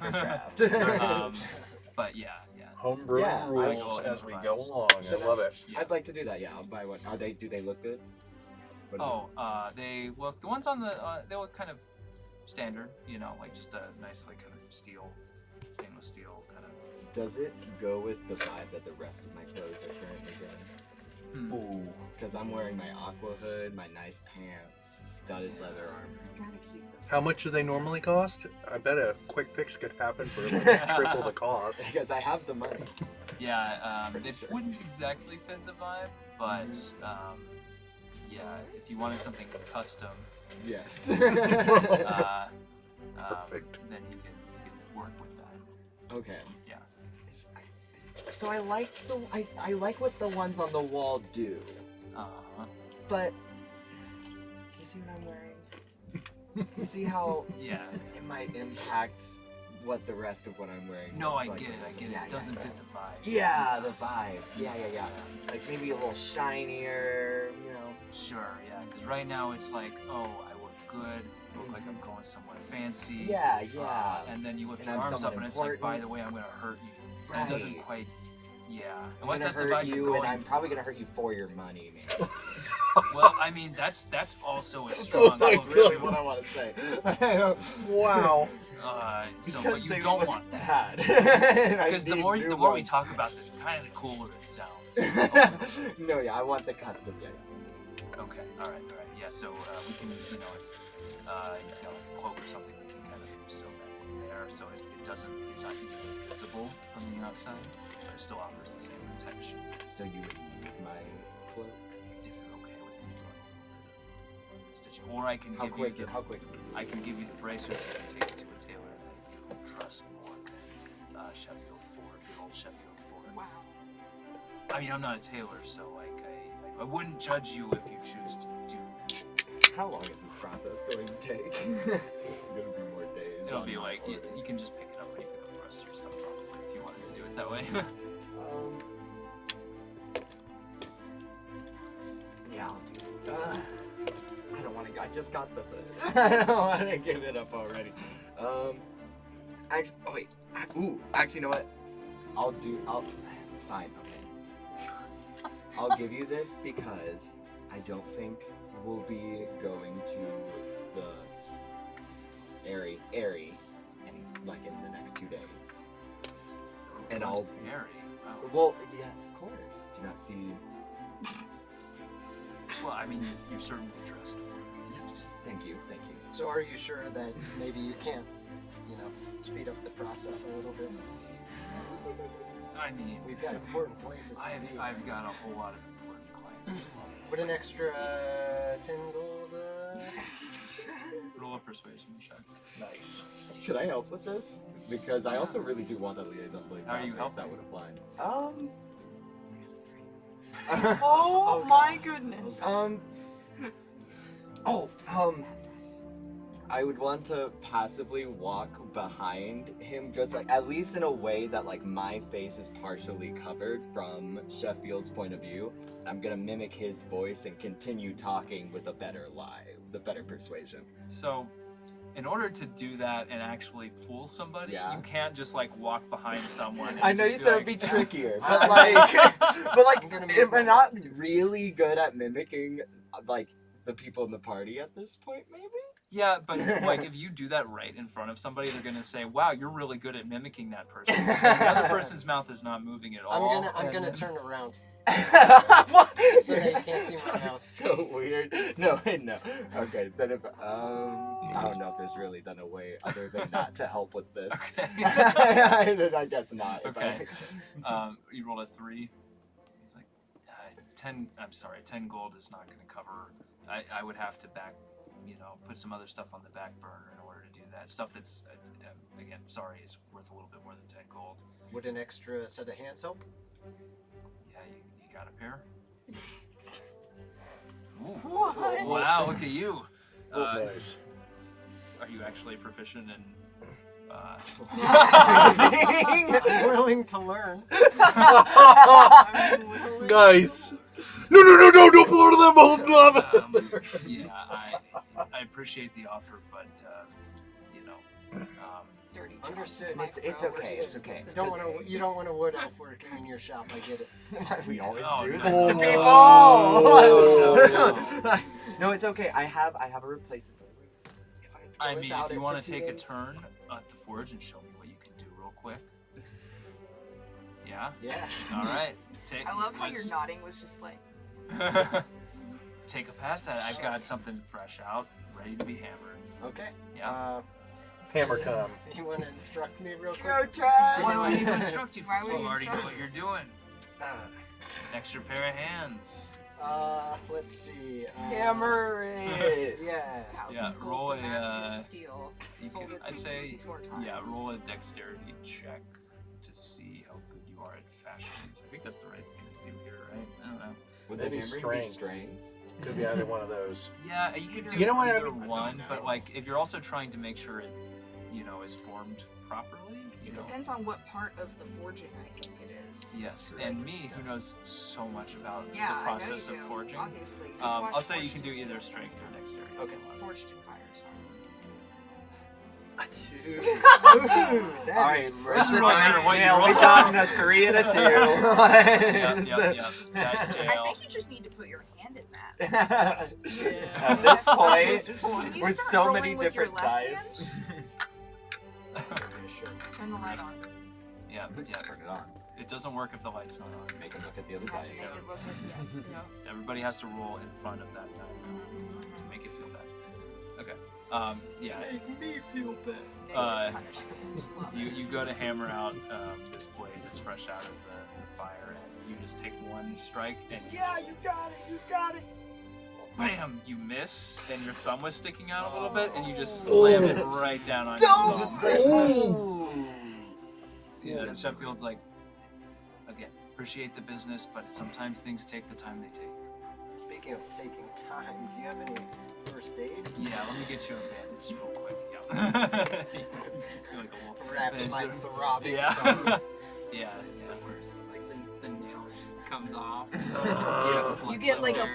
First draft. But yeah. Homebrew Yeah, rules I- as we go along. So I love it. Yeah. I'd like to do that. Yeah, I'll buy one. Do they look good? What do They look, the ones on the, they look kind of standard, like just a nice, like, kind of stainless steel kind of. Does it go with the vibe that the rest of my clothes are currently getting? Ooh, because I'm wearing my aqua hood, my nice pants, studded leather armor. Gotta keep this. How much do they normally cost? I bet a quick fix could happen for like triple the cost. Because I have the money. Yeah, Pretty they sure. wouldn't exactly fit the vibe, but, yeah, if you wanted something custom, Yes. Perfect. then you can work with that. Okay. Yeah. So I like I like what the ones on the wall do, but you see what I'm wearing? You see how Yeah. it might impact what the rest of what I'm wearing No, I looks get like. it. Yeah, It doesn't fit the vibe. Yeah, the vibes. Yeah. Like maybe a little shinier, Sure, yeah, because right now it's like, oh, I look good, I look like I'm going somewhere fancy. Yeah. And then you lift And your I'm arms up someone and it's like, by important. the way, I'm going to hurt you. Right. And it doesn't quite, I'm unless gonna that's the hurt vibe you're you, going and I'm probably gonna hurt you for your money, man. Well, I mean, that's also a strong That's motivation. really what I want to say. Wow. So, Because but you they don't look want that. bad. Because the more we talk about this, kind of the cooler it sounds. No, yeah, I want the custom. Yeah. Okay, all right. Yeah, so we can, if you've got like a cloak or something, we can kind of sew that in there, so it's not easily visible from the outside, but it still offers the same protection. So you would need my cloak? If you're okay with me doing stitching, or I can How give quick? you How quick? I can give you the bracers and take it to a tailor that you trust more than Sheffield Ford, the old Sheffield Ford. Wow. I mean, I'm not a tailor, so like I wouldn't judge you if you choose to do that. How long is this process going to take? It's gonna be more days. It'll I'm be not like you ordering. can just pick it up when you pick up the rest of your stuff, probably, if you wanted to do it that way. Yeah, I'll do it. I don't want to. I just got the hood. I don't want to give it up already. Actually, actually, you know what? Fine, okay. I'll give you this because I don't think we'll be going to the Airy in the next 2 days. And I'll. Mary. Wow. Well, yes, of course. Do you not see? Well, I mean, you're certainly dressed for it. Just Thank you. So are you sure that maybe you can't, speed up the process a little bit? I mean, We've got important places to be. I've got a whole lot of important clients as well. Would an extra 10 gold? Roll a persuasion check. Nice. Could I help with this? Because I also really do want that liaison blade. How are you if helping? that would apply. Oh my goodness. I would want to passively walk behind him, just like at least in a way that like my face is partially covered from Sheffield's point of view. I'm gonna mimic his voice and continue talking with a better lie, the better persuasion. So, in order to do that and actually fool somebody, Yeah. you can't just like walk behind someone. And I know you just said be it'd be like, trickier, but like, I'm gonna move if my I'm not really good at mimicking like the people in the party at this point, maybe. Yeah, but like if you do that right in front of somebody, they're gonna say, "Wow, you're really good at mimicking that person." The other person's mouth is not moving at all. I'm and gonna then- turn around What? so that you can't see my mouth. So weird. No, no. Okay, then if I don't know if there's really done a way other than that to help with this. Then I guess not. If Okay. You rolled a 3. He's like, 10. I'm sorry, 10 gold is not going to cover. I would have to put some other stuff on the back burner in order to do that. Stuff that's again, sorry, is worth a little bit more than 10 gold. Would an extra set of hands help? Yeah, you got a pair. Ooh. What? Wow, look at you. Nice. Are you actually proficient in? I'm willing to learn. Nice. No, don't blow to them, hold lava. Yeah, I appreciate the offer, but Dirty Understood. It's okay. It's okay. You don't want a wood elf working in your shop. I get it. We always Oh, do no. this to people. Oh, No, it's okay. I have a replacement. I mean, if you want to take a turn at the forge and show me what you can do real quick. Yeah? Yeah. All right. I love how your nodding was just like. Take a pass at it. I've got something fresh out, ready to be hammered. Okay. Yeah. Hammer time. You want to instruct me real Go quick? try. What do I need to instruct you for? Why would You you already know instruct what you're doing. Extra pair of hands. Let's see. Hammer it. Yeah. Yeah, roll a, Steel. You can, Folded I'd say, 64 times. yeah, roll a dexterity check to see how good you are at fashions. I think that's the right thing to do here, right? I don't know. Would Maybe the hammer strength. be strength? Could be either one of those. Yeah, you could do You know what, either I one, but like if you're also trying to make sure it, is formed properly, It depends on what part of the forging I think it is. Yes, Like, and me, stuff. who knows so much about Yeah, the I know process you of do, forging. Obviously. You've I'll watched say you can do Forged in either Steel. strength or dexterity. Okay. Forged in Fire, All right, where's the Roll dice your what you jail? roll. We got a 3 and a 2. Yep. Dice I jail. think you just need to put your hand in that. At this point, Can you with start so rolling many with your different left dice. Turn the light on. Yeah. Turn it on. It doesn't work if the light's not on. Make him look at the other You have to dice. make it look like yeah. Everybody has to roll in front of that die to make it feel bad. Okay. Yeah. Make me feel bad. You go to hammer out this blade that's fresh out of the fire, and you just take one strike, and you got it. bam, you miss, and your thumb was sticking out a little bit, and you just slam it right down on your thumb. Yeah, Sheffield's like, again, appreciate the business, but sometimes things take the time they take. Speaking of taking time, do you have any first aid? Yeah, let me get you a bandage real quick. Yeah. Feel like a little Wraps my bandage. throbbing Yeah. thumb. Yeah. It's the worst. Like the nail just comes off. You get like a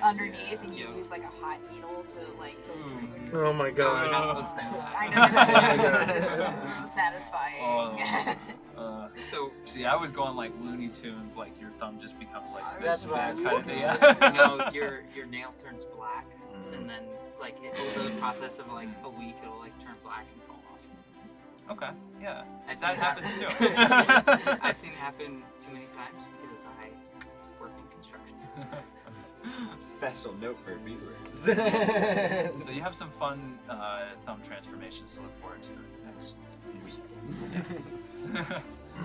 underneath, and you Yeah. use like a hot needle to like go Mm. through. Oh my No, we're not god. supposed to do I that. know it's so satisfying. So See, I was going like Looney Tunes, like your thumb just becomes like this. That's what I was kind of thinking. yeah. no, your nail turns black, and then like over the process of like a week, it'll like turn black and fall off. Okay, yeah, I've that seen happens too. I've seen it happen too many times because I work in construction. Special note for viewers. So you have some fun thumb transformations to look forward to next years.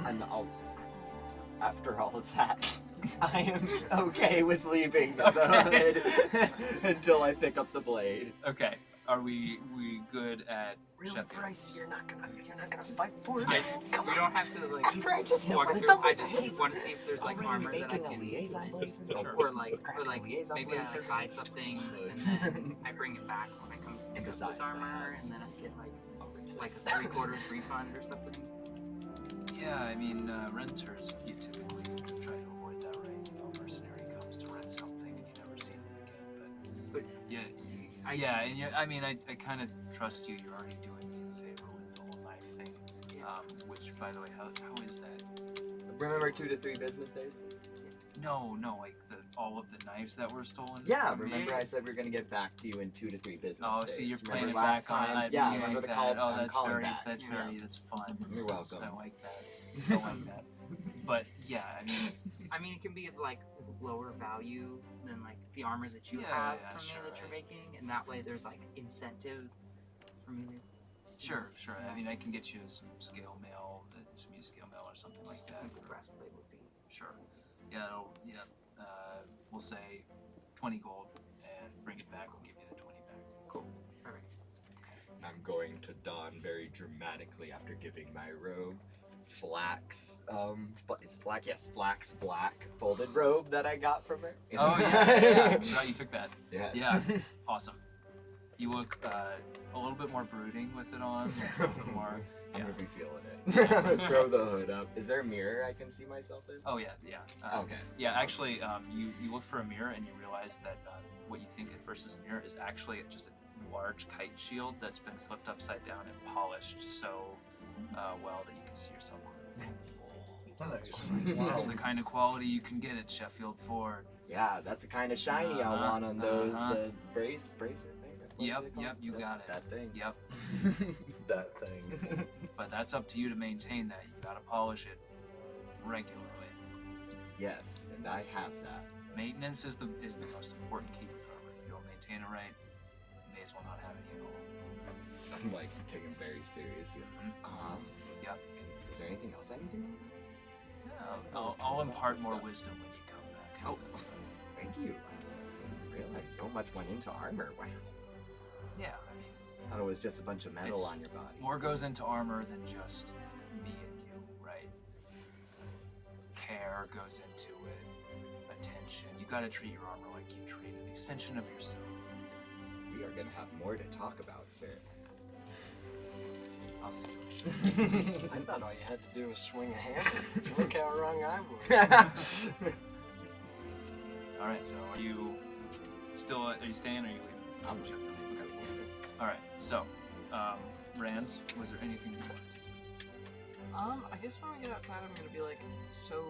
And after all of that, I am okay with leaving the hood until I pick up the blade. Okay. Are we good at Really, Sheffield? Bryce, you're not gonna fight for it. We don't have to like After I just walk hit through. someone, I just want to see if there's like armor that I can liaison blade for Sure. or like maybe I like buy something and then I bring it back when I come pick up Besides, this armor and then I get like a 3/4 refund or something. Yeah, I mean, renters, you typically try to avoid that, right? You know, a mercenary comes to rent something and you never see them again. But yeah, and I mean, I kind of trust you. You're already doing me a favor with the whole knife thing. Which, by the way, how is that? Remember 2 to 3 business days? No, like all of the knives that were stolen. Yeah, from me? remember I said we were gonna get back to you in 2 to 3 business Oh, days. so you're Remember playing it last back on. time? I Yeah, like remember the that. call? Oh, I'm that's calling very, back. that's very, that's fun. You're welcome. I like that. I like that. But yeah, I mean, it can be of like lower value than like the armor that you Yeah, have yeah, from me sure, that you're right. making, and that way there's like incentive from you. sure. I mean, I can get you some scale mail, some used scale mail or something like Just a that. simple breastplate would be. Sure. Yeah, we'll say 20 gold and bring it back. We'll give you the 20 back. Cool. Perfect. I'm going to don very dramatically after giving my robe flax, is it flax? Yes, flax black folded robe that I got from her. Oh yeah. Right, you took that. Yes. Yeah. Awesome. You look a little bit more brooding with it on. A little bit more. I'm Yeah. gonna be feeling it. I'm gonna throw the hood up. Is there a mirror I can see myself in? Oh yeah. Okay. Yeah, actually, you look for a mirror and you realize that what you think at first is a mirror is actually just a large kite shield that's been flipped upside down and polished so well that you can see yourself on it. Nice. That's the kind of quality you can get at Sheffield Ford. Yeah, that's the kind of shiny I Uh-huh, want on those. uh-huh. The bracer thing. What Yep, do they call yep, you got it. That thing. Yep. That thing. But that's up to you to maintain that. You gotta polish it regularly. Yes, and I have that. Maintenance is the most important key with armor. If you don't maintain it right, you may as well not have any at all. I'm like taking it very seriously. Yep. Is there anything else I need to know? Yeah, I'll impart more wisdom when you come back. How's that sound? Thank you. I didn't realize so much went into armor. Wow. Yeah, I mean, I thought it was just a bunch of metal It's on your body. more goes into armor than just me and you, right? Care goes into it. Attention. You gotta treat your armor like you treat an extension of yourself. We are gonna have more to talk about, sir. I'll see. I thought all you had to do was swing a hammer. Look how wrong I was. All right. So, are you still? Are you staying? Or are you leaving? I'm sure. Okay. All right. So, Rand, was there anything you wanted? I guess when we get outside, I'm gonna be like, so,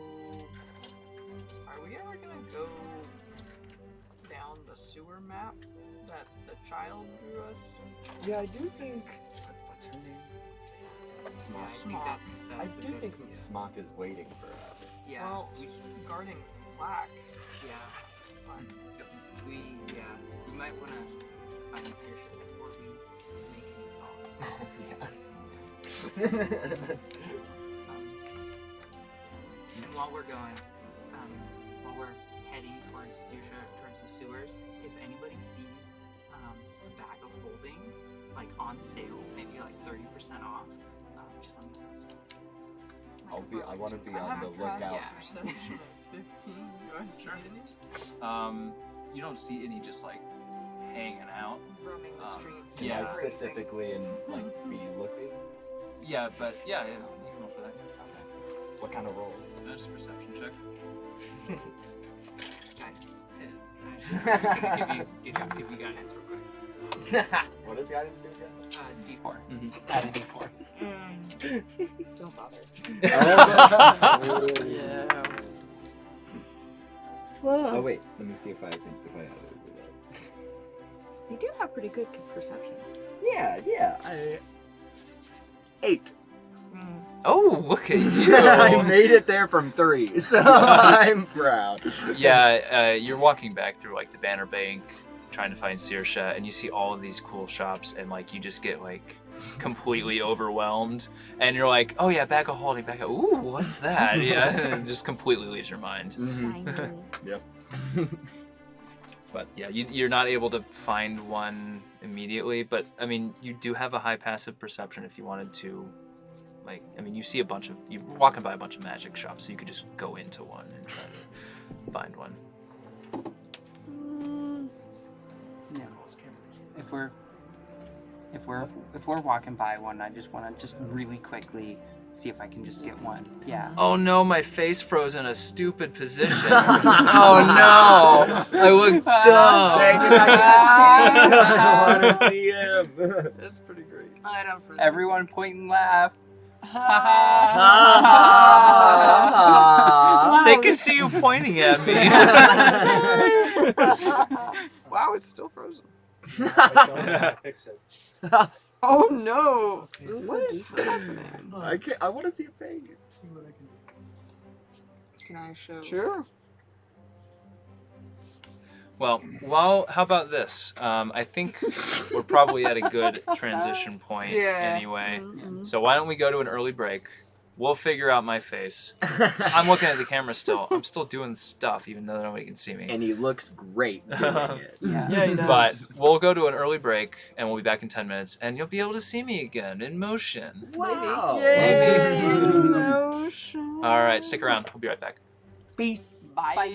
are we ever gonna go down the sewer map that the child drew us? Yeah, I do think. What's her name? Yeah, I Smock. think Smock. I that's a do good- think yeah. Smock is waiting for us. Yeah. Well, guarding black. Yeah. Fine. We might want to find Saoirse before we make any song. And while we're going, while we're heading towards Saoirse, towards the sewers, if anybody sees a bag of holding like on sale, maybe like 30% off, just let me know. I want to be I on have the a passive lookout. perception of 15. Do I start any? You don't see any just like hanging out. Roaming the streets. Can Yeah. I Racing. specifically and like be looking? Yeah, but yeah, you can roll for that. What kind of role? Just a perception check. Guidance is give you guidance real quick. What does guidance do again? D4. Add a D4. Don't bother. Yeah. Oh wait, let me see if I add it. You do have pretty good perception. Yeah. 8. Oh, look at you! I made it there from 3, so I'm proud. Yeah, you're walking back through like the Banner Bank trying to find Saoirse, and you see all of these cool shops, and like you just get like completely overwhelmed, and you're like, oh yeah, bag of holding, bag of, ooh, what's that? Yeah, and it just completely leaves your mind. Yep. But yeah, you're not able to find one immediately, but I mean, you do have a high passive perception if you wanted to. Like, I mean, you see you're walking by a bunch of magic shops, so you could just go into one and try to find one. No. If we're walking by one, I just want to just really quickly see if I can just get one. Yeah. Oh no, my face froze in a stupid position. Oh no, I look dumb. I want to see him. That's pretty great. Everyone point and laugh. They can see you pointing at me. Wow, it's still frozen. Fix it. Oh no! What is happening? I want to see a face. Can I show? Sure. Well, how about this? I think we're probably at a good transition point anyway. Mm-hmm. So why don't we go to an early break? We'll figure out my face. I'm looking at the camera still. I'm still doing stuff, even though nobody can see me. And he looks great doing it. Yeah, he does. But we'll go to an early break, and we'll be back in 10 minutes, and you'll be able to see me again in motion. Wow. Maybe. Motion. All right, stick around. We'll be right back. Peace. Bye.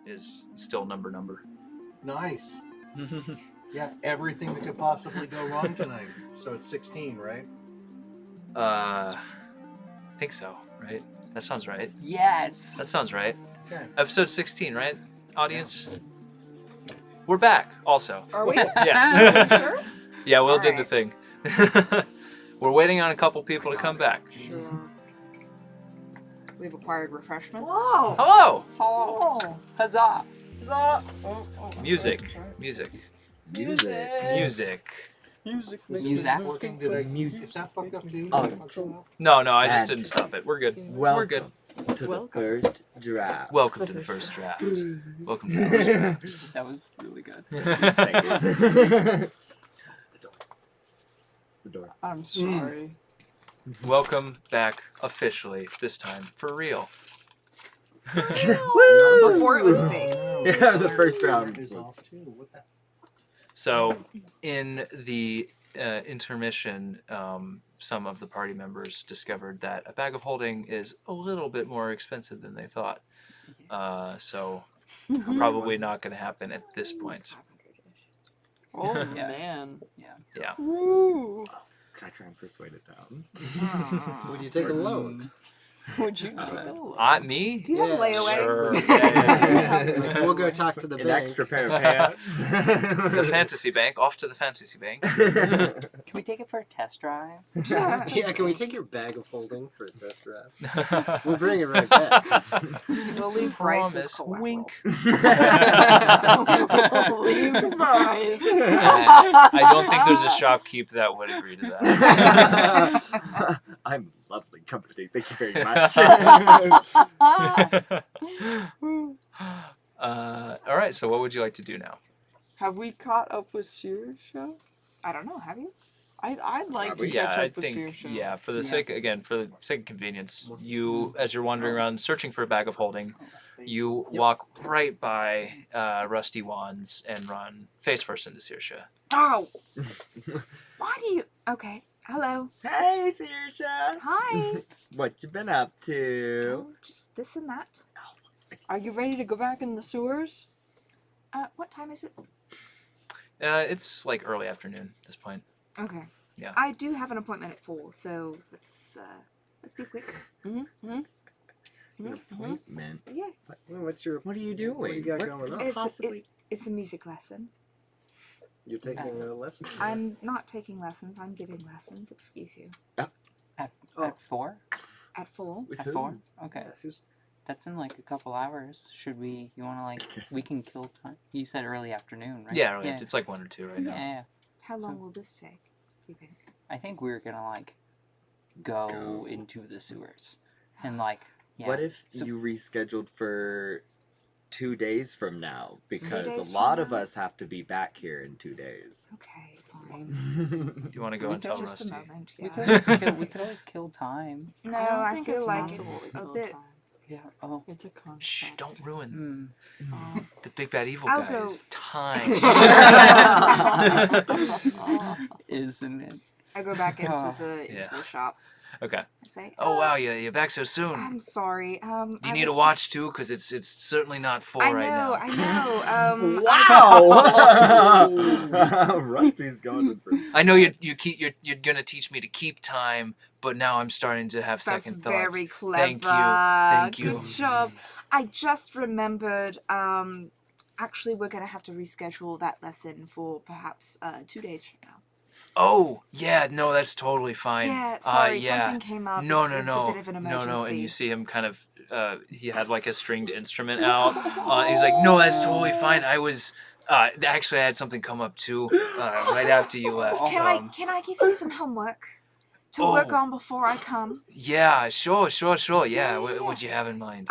is still number. Nice. Yeah, everything that could possibly go wrong tonight. So it's 16, right? I think so, right? That sounds right. Yes. That sounds right. Okay. Episode 16, right? Audience? We're back, also. Are we? Yes. Sure? Yeah, Will All did the right. thing. We're waiting on a couple people to come back. Sure. We've acquired refreshments. Whoa! Hello! Oh. Huzzah. Music. Music. Music. Music. Working, did I music that fucked up too? Oh. No, I just didn't stop it. We're good. We're good. Welcome to the first draft. Welcome to the first draft. Welcome to the first draft. That was really good. The door. I'm sorry. Welcome back officially, this time for real. Before it was fake. Yeah, the first round is was- off too. What the? So, in the intermission, some of the party members discovered that a bag of holding is a little bit more expensive than they thought. So, probably not going to happen at this point. Oh Yeah. man. Yeah. Woo. Can I try and persuade it down? Would you take a loan? Would you take a look? Me? Do you have Yeah, layaway? Sure. Like, we'll go talk to the An bank. extra pair of pants. The fantasy bank. Off to the fantasy bank. Can we take it for a test drive? Yeah, can we take your bag of holding for a test drive? We'll bring it right back. We'll leave Bryce's Promise. collateral. Wink. Leave Bryce. I don't think there's a shopkeep that would agree to that. I'm lovely company. Thank you very much. All right. So, what would you like to do now? Have we caught up with Saoirse? I don't know, have you? I'd like to Yeah, catch I up with think. Saoirse. Yeah, for the Yeah. sake of convenience, you, as you're wandering around searching for a bag of holding, you walk right by Rusty Wands and run face first into Saoirse. Oh! Why do you... Okay. Hello. Hey, Saoirse. Hi. What you been up to? Oh, just this and that. Are you ready to go back in the sewers? What time is it? It's like early afternoon at this point. Okay. Yeah. I do have an appointment at 4, so let's be quick. Mm-hmm. Your appointment. Yeah. What's your? What are you doing? What do you got What- going on? It's a music lesson. You're taking a lesson. I'm not taking lessons, I'm giving lessons, excuse you. At 4? At 4. With At who? 4? Okay. Who's? That's in like a couple hours. Should we? You want to like? We can kill time. You said early afternoon, right? Yeah, early. It's like 1 or 2 right now. Yeah. How long So- will this take, do you think? I think we're gonna like go into the sewers and like. Yeah. What if So- you rescheduled for 2 days from now? Because days a from lot of now? us have to be back here in 2 days. Okay, fine. Do you want to go We and could tell Just Rusty? a moment, We yeah. could always kill. We could always kill time. No, I don't I think feel it's like possible it's to a kill bit... time. Yeah. Oh. It's a concept. Shh! Don't ruin Hmm. the big bad evil I'll guy. go. Is time. Isn't it? I go back into Oh, the yeah. shop. Okay. I say, Oh wow, you're back so soon. I'm sorry. Do I you need a was watch too? Because it's certainly not full I right now. know. Rusty's going for I know you're gonna teach me to keep time, but now I'm starting to have That's second thoughts. very clever. Thank you. Good job. I just remembered. Actually, we're gonna have to reschedule that lesson for perhaps 2 days from now. Oh yeah, no, that's totally fine. Yeah, sorry, yeah. something came up. No, it's, no, it's no, a bit of an emergency. no, and you see him kind of. He had like a stringed instrument out. He's like, no, that's totally fine. I was. Actually, I had something come up too. Right after you left. Can I give you some homework to work Oh. on before I come? Yeah, sure. Yeah. What'd you have in mind?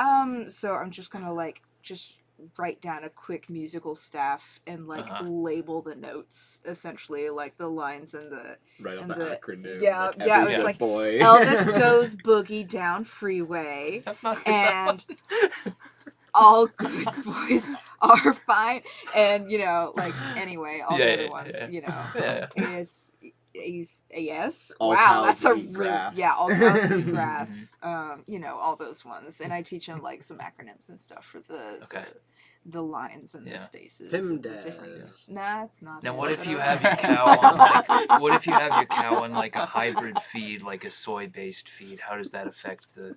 So I'm just gonna just write down a quick musical staff and Uh-huh. label the notes, essentially, like the lines and the right off And the the- acronym. yeah, like yeah, every it was good like, boy. Elvis goes boogie down freeway, and all good boys are fine, and anyway, all Yeah, the other yeah, ones, yeah. yes. All Wow, cows that's a eat real grass. all cows eat grass. All those ones, and I teach them like some acronyms and stuff for the Okay. the lines and Yeah. the spaces. Pim and the does. different. Nah, it's not. Now, it, what if but you okay. have your cow on like? What if you have your cow on like a hybrid feed, like a soy-based feed? How does that affect the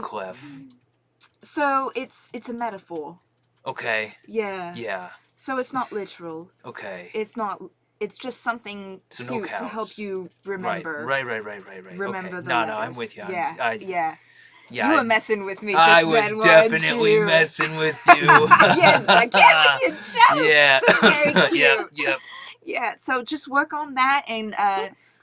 clef? So it's a metaphor. Okay. Yeah. Yeah. So it's not literal. Okay. It's not. It's just something So no cute to cows. help you remember. Right. Remember Okay. the No, letters. I'm with you. Yeah. Yeah. You I- were messing with me. Just I was then, definitely weren't you? messing with you. Yes, again with your jokes. Yeah. Very cute. Yep. Yeah. So just work on that and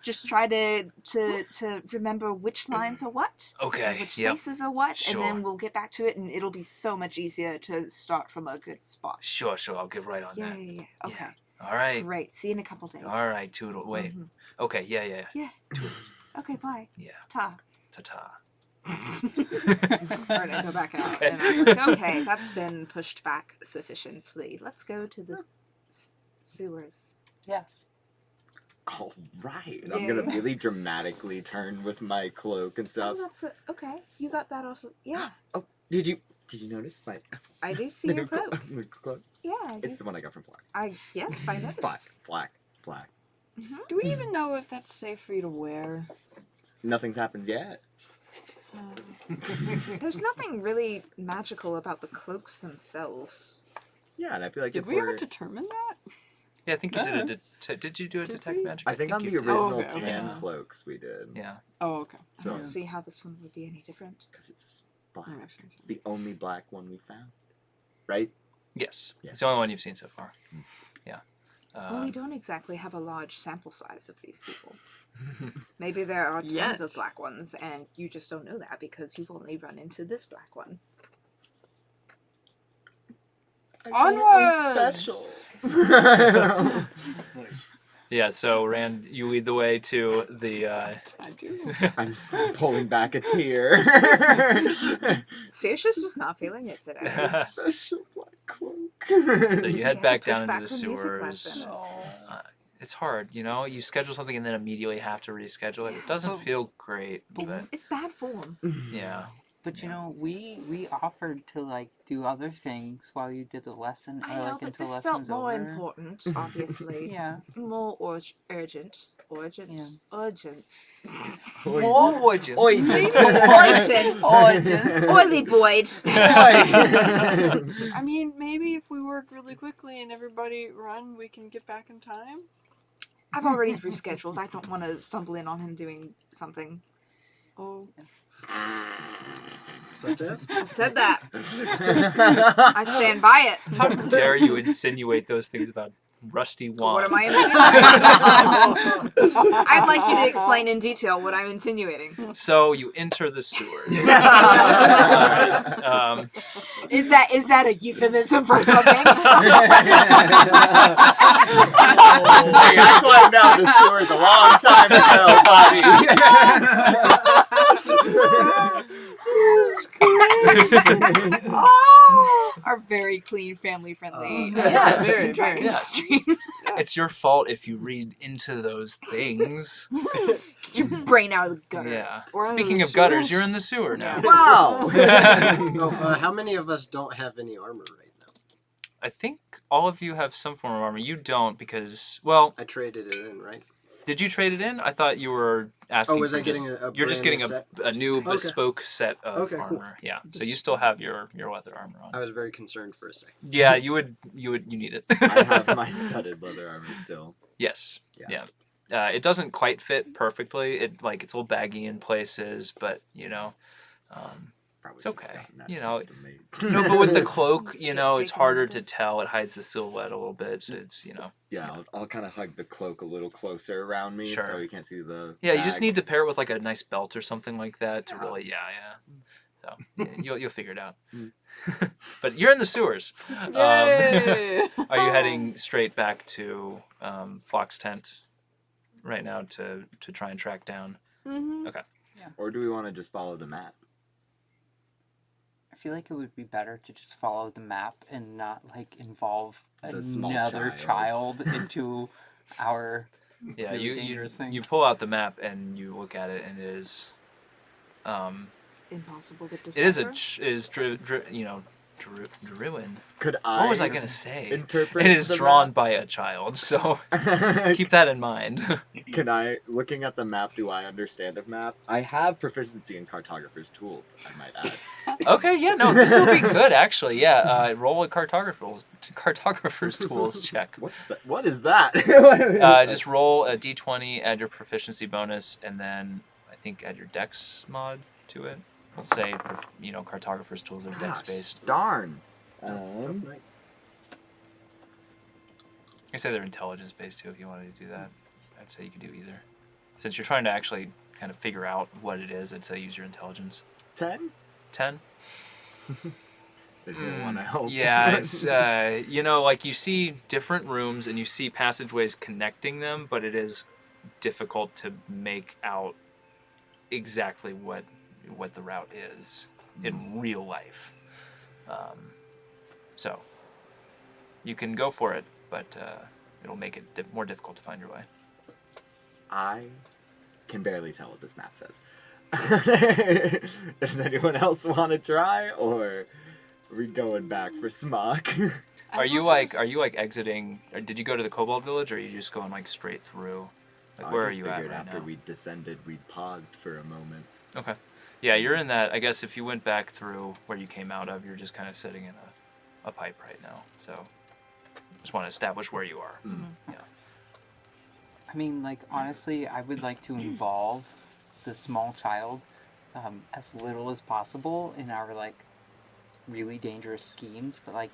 just try to remember which lines are what. Okay, Which yep. spaces are what, Sure. and then we'll get back to it, and it'll be so much easier to start from a good spot. Sure. I'll get right on Yeah. that. Okay. All right. Great. See you in a couple days. All right. Toodle. Wait. Mhm. Okay. Yeah. Yeah. Toodles. Okay. Bye. Yeah. Ta. Ta-ta. Alright, I go back out. And I'm like, okay, that's been pushed back sufficiently. Let's go to the sewers. Yes. All right. I'm gonna Yeah. really dramatically turn with my cloak and Oh, stuff. that's it. Okay, you got that off of. Yeah, Did you notice my I do see your cloak. my cloak? Yeah, I do. It's the one I got from Black. Yes, I noticed. Black. Do we even know if that's safe for you to wear? Nothing's happened yet. There's nothing really magical about the cloaks themselves. Yeah, and I feel like Did if we we're, ever determine that? Yeah, I think you No. did did you do a Did detect we? magic? I think on you the did. original okay, tan okay. cloaks we did. Yeah. Oh, okay. I So don't see how this one would be any different. because it's black. That makes sense. It's the only black one we found. Right? Yes. Yeah. It's the only one you've seen so far. Mm. Yeah. Well, we don't exactly have a large sample size of these people. Maybe there are tons Yet. of black ones, and you just don't know that because you've only run into this black one. Onwards! Yeah, so Rand, you lead the way to the I do. I'm pulling back a tear. Saoirse's just not feeling it today. Special black cloak. So you Yeah, head back push down back into the from music sewers. lessons. It's hard, you know? You schedule something and then immediately have to reschedule it. It doesn't feel great, but It's bad form. yeah. But you know, we offered to like do other things while you did the lesson, I or know, like but until this lesson felt was more over. important, obviously. Yeah. More urgent. Urgent. Yeah. Urgent. More urgent. Urgent. Oily Boyd. I mean, maybe if we work really quickly and everybody run, we can get back in time. I've already rescheduled. I don't want to stumble in on him doing something. Oh, Such as? I said that. I stand by it. How dare you insinuate those things about rusty wands? What am I insinuating? I'd like you to explain in detail what I'm insinuating. So you enter the sewers. Alright, Is that a euphemism for something? Hey, I climbed out the sewers a long time ago, buddy. Our very clean, family friendly. Yes. very, very. Yes. Stream. It's your fault if you read into those things. Get your brain out of the gutter. Yeah. We're in Speaking the of gutters, sewers. you're in the sewer now. Wow. How many of us don't have any armor right now? I think all of you have some form of armor. You don't because, well, I traded it in, right? did you trade it in? I thought you were asking Oh, was for I just, getting a you're just brand getting new set? a new Okay. bespoke set of Okay, cool. armor. Yeah. So you still have your leather armor on. I was very concerned for a second. Yeah, you need it. I have my studded leather armor still. Yes. Yeah. Yeah. It doesn't quite fit perfectly. It's a little baggy in places, but Probably It's should've okay. gotten that You know, custom made. no, but with the cloak, It's it's taken harder over. to tell. It hides the silhouette a little bit. So it's Yeah, I'll kind of hug the cloak a little closer around me Sure. so you can't see the. Yeah, you just bag. need to pair it with a nice belt or something like that to really, So you'll figure it out. Mm. But you're in the sewers. yay! Are you heading straight back to Flock's tent right now to try and track down? Mm-hmm. Or do we want to just follow the map? I feel like it would be better to just follow the map and not involve The small another child. child into our Yeah, really you dangerous thing. you pull out the map and you look at it and it is Impossible to decipher. it is Druin. Could I? What was I gonna say? Interpret It is the drawn map? by a child, so keep that in mind. Can I, looking at the map, do I understand the map? I have proficiency in cartographer's tools, I might add. Okay, yeah, no, this will be good actually. Yeah, roll a cartographer's tools check. What is that? Just roll a d20, add your proficiency bonus, and then I think add your dex mod to it. We'll say, cartographer's tools are dex based. Darn. I say they're intelligence based too. If you wanted to do that, I'd say you could do either. Since you're trying to actually kind of figure out what it is, I'd say use your intelligence. 10? 10. They didn't want to help. Yeah, it's like you see different rooms and you see passageways connecting them, but it is difficult to make out exactly what the route is in real life. So you can go for it, but it'll make it more difficult to find your way. I can barely tell what this map says. Does anyone else want to try, or are we going back for Smock? Are you exiting? Or did you go to the Kobold Village, or are you just going like straight through? Like where are you at right after now? we descended, we paused for a moment. Okay. Yeah, you're in that. I guess if you went back through where you came out of, you're just kind of sitting in a pipe right now. So just want to establish where you are. Mm. Yeah. I mean, like, honestly, I would like to involve the small child as little as possible in our, like, really dangerous schemes. But, like,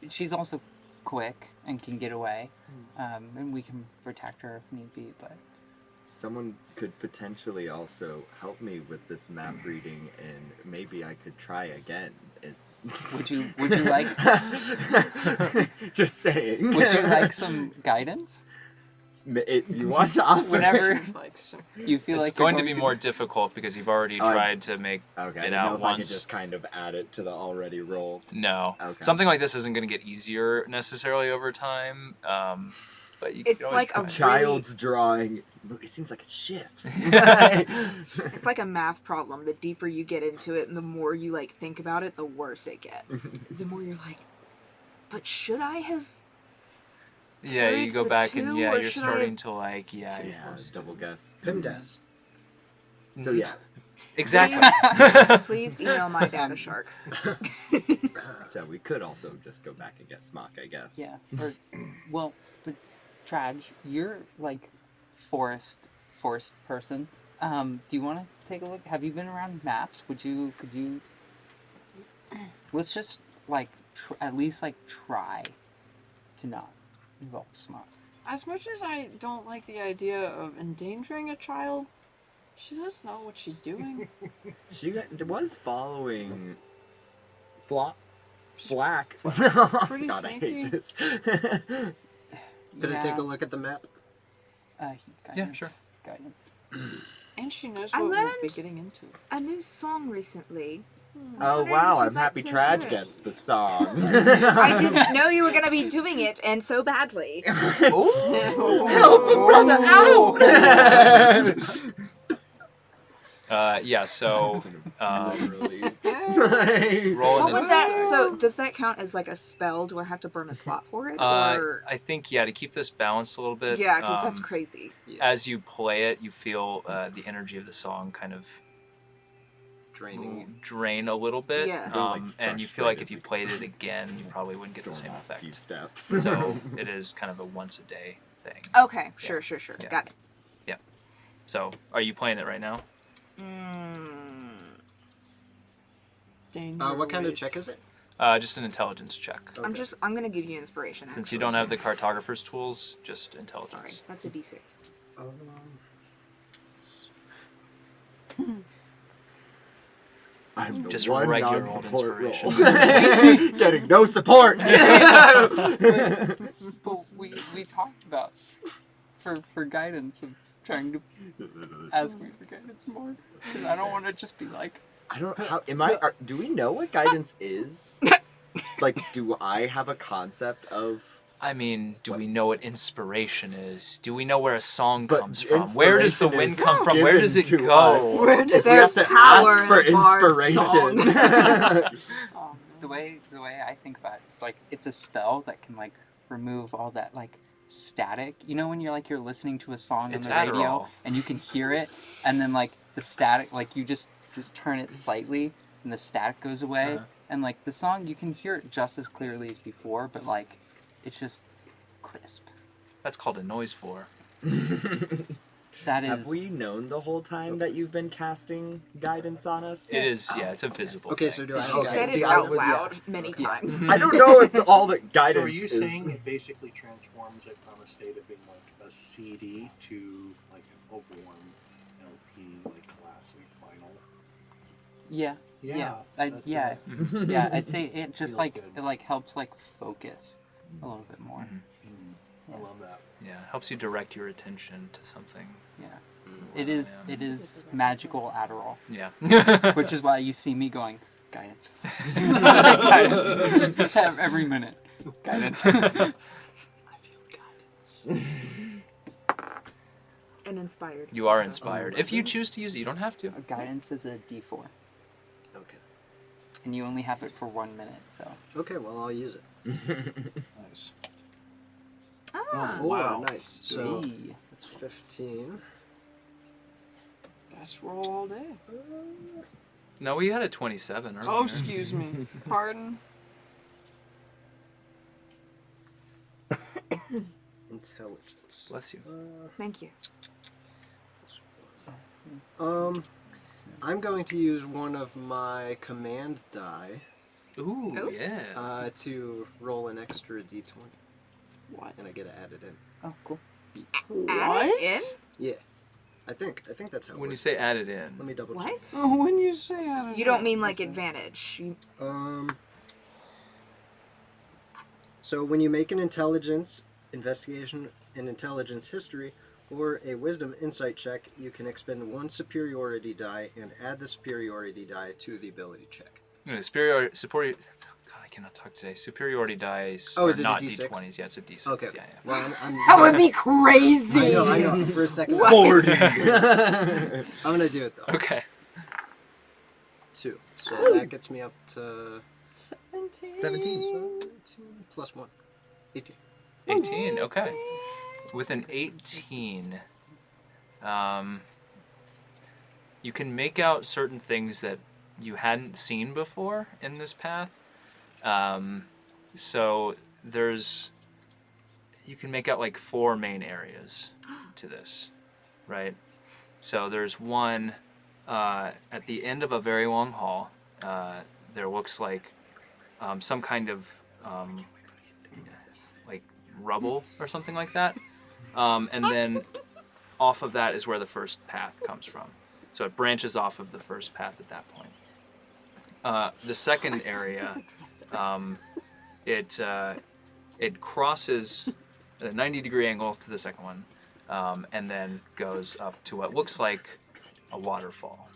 she's also quick and can get away. And we can protect her if need be, but... Someone could potentially also help me with this map reading, and maybe I could try again. Would you like... Just saying. Would you like some guidance? You want to offer Whenever you feel like it's going to be more difficult because you've already tried to make it out once. I could once. just kind of add it to the already roll. No. Okay. Something like this isn't going to get easier necessarily over time. But you It's can always like a try. Child's drawing. It seems like it shifts. It's like a math problem. The deeper you get into it and the more you like think about it, the worse it gets. The more you're like, but should I have? Yeah, you go the back two, and or you're should starting I- to like double guess. PIMDAS. So yeah. Exactly. Please email my data shark. So we could also just go back and get Smock, I guess. Yeah. Or, well, but Tradj, you're like forest person. Do you want to take a look? Have you been around maps? Could you? Let's just like at least like try to not involve Smock. As much as I don't like the idea of endangering a child, she does know what she's doing. She was following Black. Pretty God, I sneaky. hate this. Did I take a look at the map? Guidance, sure. Guidance. And she knows I what we'll be learned- getting into. A new song recently. Oh wondering wow, if I'm you'd happy like to Tradj hear it. gets the song. I didn't know you were going to be doing it, and so badly. Help a brother out! Yeah, so Literally. roll What an would that? So does that count as like a spell? Do I have to burn a slot for it? Or I think, yeah, to keep this balanced a little bit. yeah, because that's crazy. As you play it, you feel the energy of the song kind of drain a little bit. Yeah. And you feel like if you played it again, you probably wouldn't get the same effect. Few steps. So it is kind of a once a day thing. Okay, sure. Yeah. Got it. Yeah. So are you playing it right now? Danger What kind of waits. check is it? Just an intelligence check. I'm gonna give you inspiration. Since you actually. don't have the cartographer's tools, just Sorry, intelligence. that's a d6. I'm the Just one regular old non-support role. inspiration. Getting no support. But we talked about for guidance of trying to ask me for guidance more because I don't want to just be like. I don't. How am I? Do we know what guidance is? Like, do I have a concept of? I mean, do we know what inspiration is? Do we know where a song But comes from? Where does the inspiration wind is come from? Where given does it to go? us. Where If we there's have to power ask for in a bard's inspiration. Oh the way I think about it, it's like it's a spell that can like remove all that like static. You know when you're listening to a song It's on the radio Adderall. and you can hear it, and then like the static, like you just turn it slightly and the static goes away, and like the song you can hear it just as clearly as before, but like it's just crisp. That's called a noise floor. That is. Have we known the whole time that you've been casting guidance on us? It is, yeah, it's a visible Okay, thing. so do I She have said guidance? it See, out I was- loud many times. I don't know if all the So guidance are you is... saying it basically transforms it from a state of being like a CD to like a warm LP, like classic vinyl? Yeah. Yeah. Yeah. Yeah, I'd say it just Feels like good. it like helps like focus a little bit more. I love that. Yeah, helps you direct your attention to something. Yeah. It is magical Adderall, Yeah. which is why you see me going guidance. Guidance. Every minute. Guidance. I feel guidance. And inspired. You are so. inspired. If you choose to use it, you don't have to. Guidance is a D4, Okay. and you only have it for 1 minute. So Okay, well I'll use it. Nice. Ah. Oh, wow. nice. So Hey. that's 15. Best roll all day. No, we had a 27 earlier. Oh, excuse me. Pardon. Intelligence. Bless you. Thank you. I'm going to use one of my command die Ooh, Oh. yeah. to roll an extra d20, What? and I get to add it in. Oh, cool. Add it in? Yeah, I think that's how. It When you works. say add it in, Let me double check. What? Oh, when you say I don't You know, don't mean like what's that? advantage. You... So when you make an intelligence investigation, an intelligence history, or a wisdom insight check, you can expend one superiority die and add the superiority die to the ability check. superiority. God, I cannot talk today. Superiority dice Oh, are is it a not D6? D20s. Yeah, it's a D6. Okay. Yeah, yeah. Well, I'm That would be crazy. I know. For a second. What? 40. I'm gonna do it though. Okay. 2. So that gets me up to 17. 17. plus 1. 18. 18. Okay. With an 18, you can make out certain things that you hadn't seen before in this path. So you can make out like 4 main areas to this, right? So there's one at the end of a very long hall. There looks like some kind of like rubble or something like that. And then off of that is where the first path comes from. So it branches off of the first path at that point. The second area, it crosses at a 90-degree angle to the second one, and then goes up to what looks like a waterfall.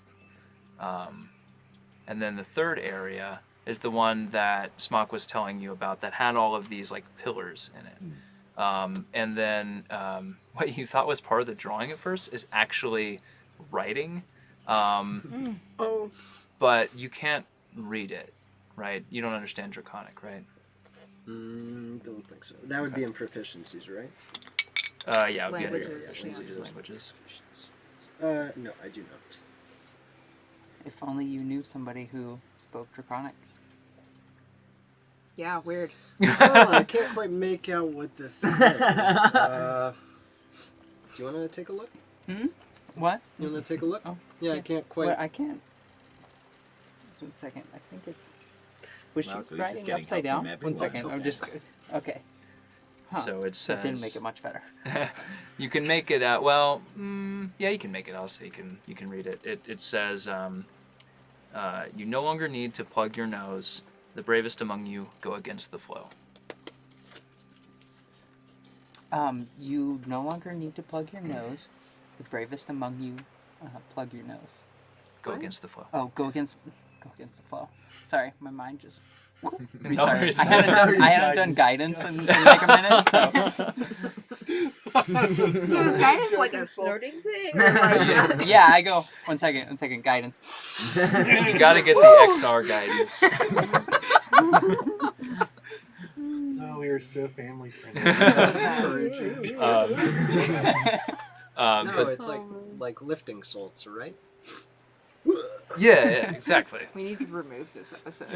And then the third area is the one that Smock was telling you about that had all of these like pillars in it. And then what you thought was part of the drawing at first is actually writing. Oh. But you can't read it, right? You don't understand Draconic, right? Don't think so. That would be in proficiencies, right? Yeah, it would be under your Languages, proficiencies, yeah. languages. No, I do not. If only you knew somebody who spoke Draconic. Yeah, weird. Oh, I can't quite make out what this says. Do you want to take a look? What? You want to take a look? Oh, yeah, I can't quite. Well, I can't. 1 second. I think it's. Was Wow, she so he's just writing getting upside help down? from 1 second. everyone. I'm just. Okay. Huh. So it says. That didn't make it much better. You can make it out. Well, yeah, you can make it out so you can read it. It says, you no longer need to plug your nose. The bravest among you go against the flow. You no longer need to plug your nose. The bravest among you plug your nose. Go against the flow. Oh, go against the flow. Sorry, my mind just. No Sorry, worries. I haven't done guidance in like a minute, so. So is guidance like a snorting thing? Or like... Yeah, I go. 1 second, guidance. You gotta get the XR guidance. Oh, we are so family friendly. No, But it's like lifting salts, right? yeah, exactly. We need to remove this episode.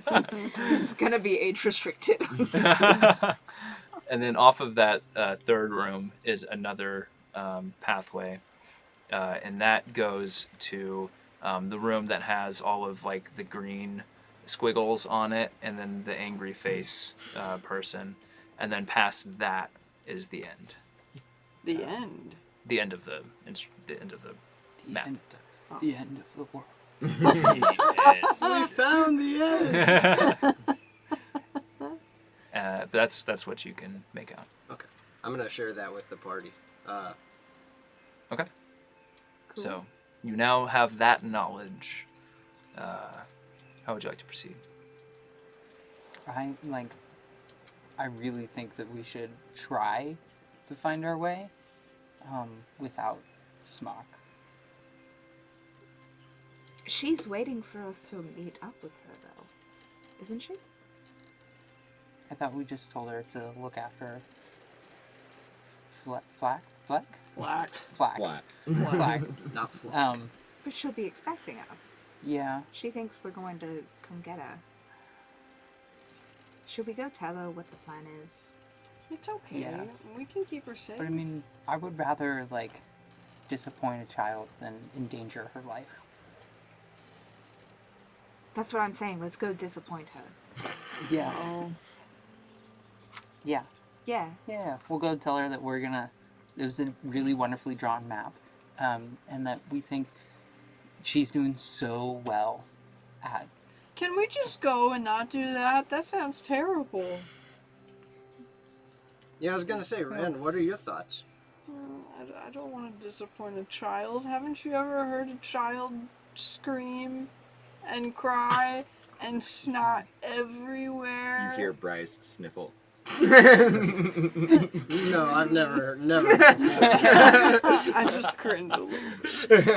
This is gonna be age restricted. And then off of that third room is another pathway, and that goes to the room that has all of like the green squiggles on it, and then the angry face person, and then past that is the end. The end. The end of the map. The end of the world. We found the end. But that's what you can make out. Okay, I'm gonna share that with the party. Okay. Cool. So you now have that knowledge. How would you like to proceed? I really think that we should try to find our way without Smock. She's waiting for us to meet up with her, though, isn't she? I thought we just told her to look after Flack? Black. Flack. Flack. Not flat. But she'll be expecting us. Yeah. She thinks we're going to come get her. Should we go tell her what the plan is? It's okay. Yeah. We can keep her safe. But I mean, I would rather, disappoint a child than endanger her life. That's what I'm saying. Let's go disappoint her. Yeah. Yeah. Yeah. Yeah. We'll go tell her that it was a really wonderfully drawn map, and that we think she's doing so well at. Can we just go and not do that? That sounds terrible. Yeah, I was gonna say, Ren, what are your thoughts? I don't want to disappoint a child. Haven't you ever heard a child scream and cry and snot everywhere? You hear Bryce sniffle. No, I've never. I just cringed a little bit.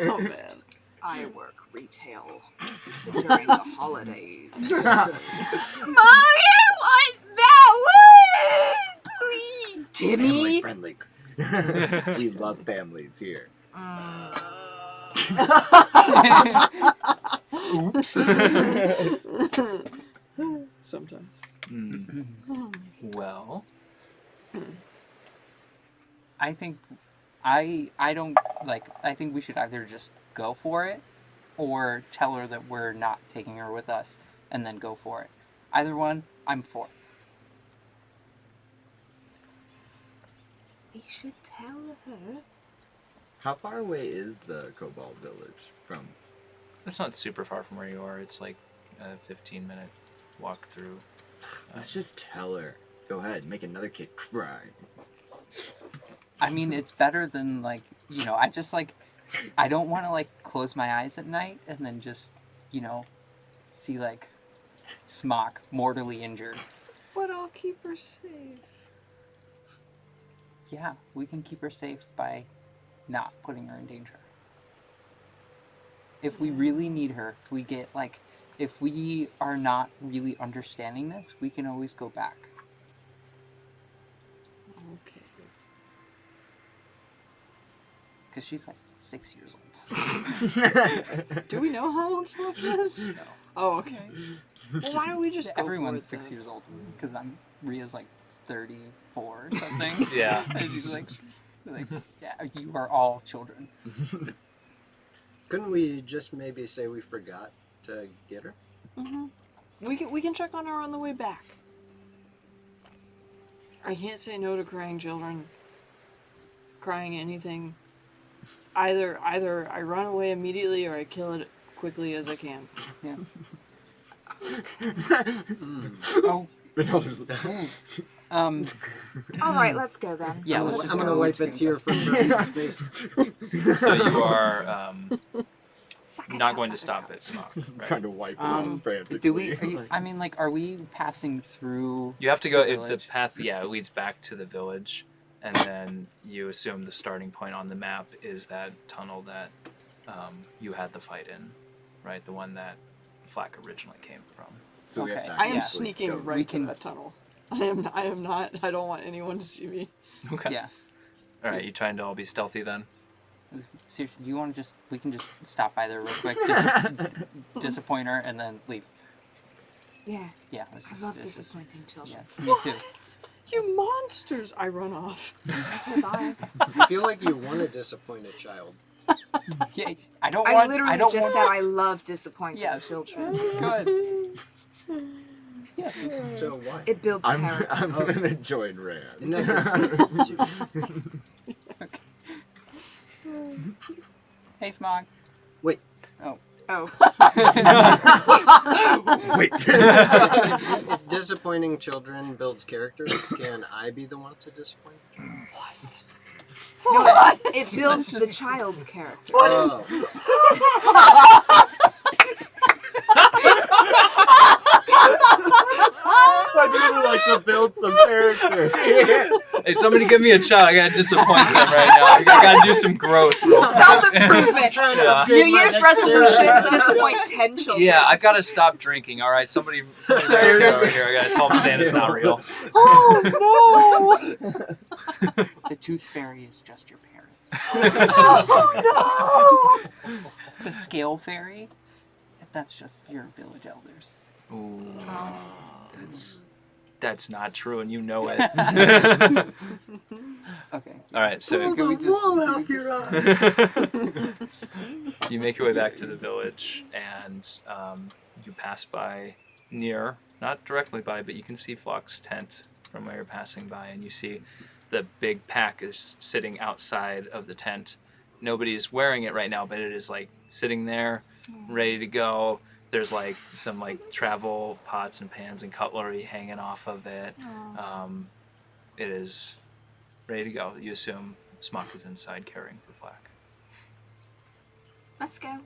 Oh man. I work retail during the holidays. Mommy, I want that one! Please! Timmy! Family friendly. We love families here. Oops. Sometimes. Well, I think I think we should either just go for it or tell her that we're not taking her with us and then go for it. Either one, I'm for. We should tell her. How far away is the Cobalt Village from? it's not super far from where you are. It's like a 15-minute walk through. Let's just tell her. Go ahead, make another kid cry. I mean, it's better than I don't want to close my eyes at night and then just, see Smock mortally injured. But I'll keep her safe. Yeah, we can keep her safe by not putting her in danger. If we really need her, if we are not really understanding this, we can always go back. Okay. Because she's 6 years old. Do we know how old Smoke is? No. Oh, okay. Well, why don't we just go Everyone's for it 6 then? years old. Because Ria's 34 or something. Yeah. And she's yeah, you are all children. Couldn't we just maybe say we forgot to get her? Mm-hmm. We can check on her on the way back. I can't say no to crying children. Crying anything. Either I run away immediately or I kill it quickly as I can. Yeah. Oh. Alright, let's go then. Yeah, I'm let's gonna- just I'm gonna go. wipe a tear from Bryce's face. So you are Suck it not up, going to suck it stop up. it, Smock. Trying Right? to wipe it Um, frantically. Do we? Are we passing through? You have to go. The The village? path, leads back to the village, and then you assume the starting point on the map is that tunnel that you had the fight in, right? The one that Flak originally came from. So we have Okay. to I am Yeah. sneaking go. right We to can- that tunnel. I am not. I don't want anyone to see me. Okay. Yeah. All right, you trying to all be stealthy then? Seriously, do you want to just? We can just stop by there real quick, disappoint her, and then leave. Yeah, Yeah. I love disappointing children. Yes, me too. You monsters! I run off. Okay, bye. I feel like you want to disappoint a child. Yeah, I don't I want. literally I don't just want. said I love disappointing Yeah. children. Good. Yeah. So why? It builds character. I'm gonna join Rand. In that case, Hey, Smog. Wait. Oh. Oh. Wait. if disappointing children builds character, can I be the one to disappoint? No, it builds the child's character. Oh. I'd really like to build some character. Hey, somebody give me a child. I gotta disappoint them right now. I gotta do some growth. Self-improvement. Yeah. New Year's resolutions, disappoint 10 children. Yeah, I gotta stop drinking. All right, somebody back over here. I gotta tell them Santa's not real. Oh The tooth fairy is just your parents. Oh The scale fairy, that's just your village elders. Ooh, no! that's not true, and you know it. Okay. All right, so Pull Can we the just- wool off your eyes. you make your way back to the village, and you pass by near, not directly by, but you can see Flock's tent from where you're passing by, and you see the big pack is sitting outside of the tent. Nobody's wearing it right now, but it is like sitting there, ready to go. There's like some like travel pots and pans and cutlery hanging off of it. It is ready to go. You assume Smock is inside caring for Flack. Let's go.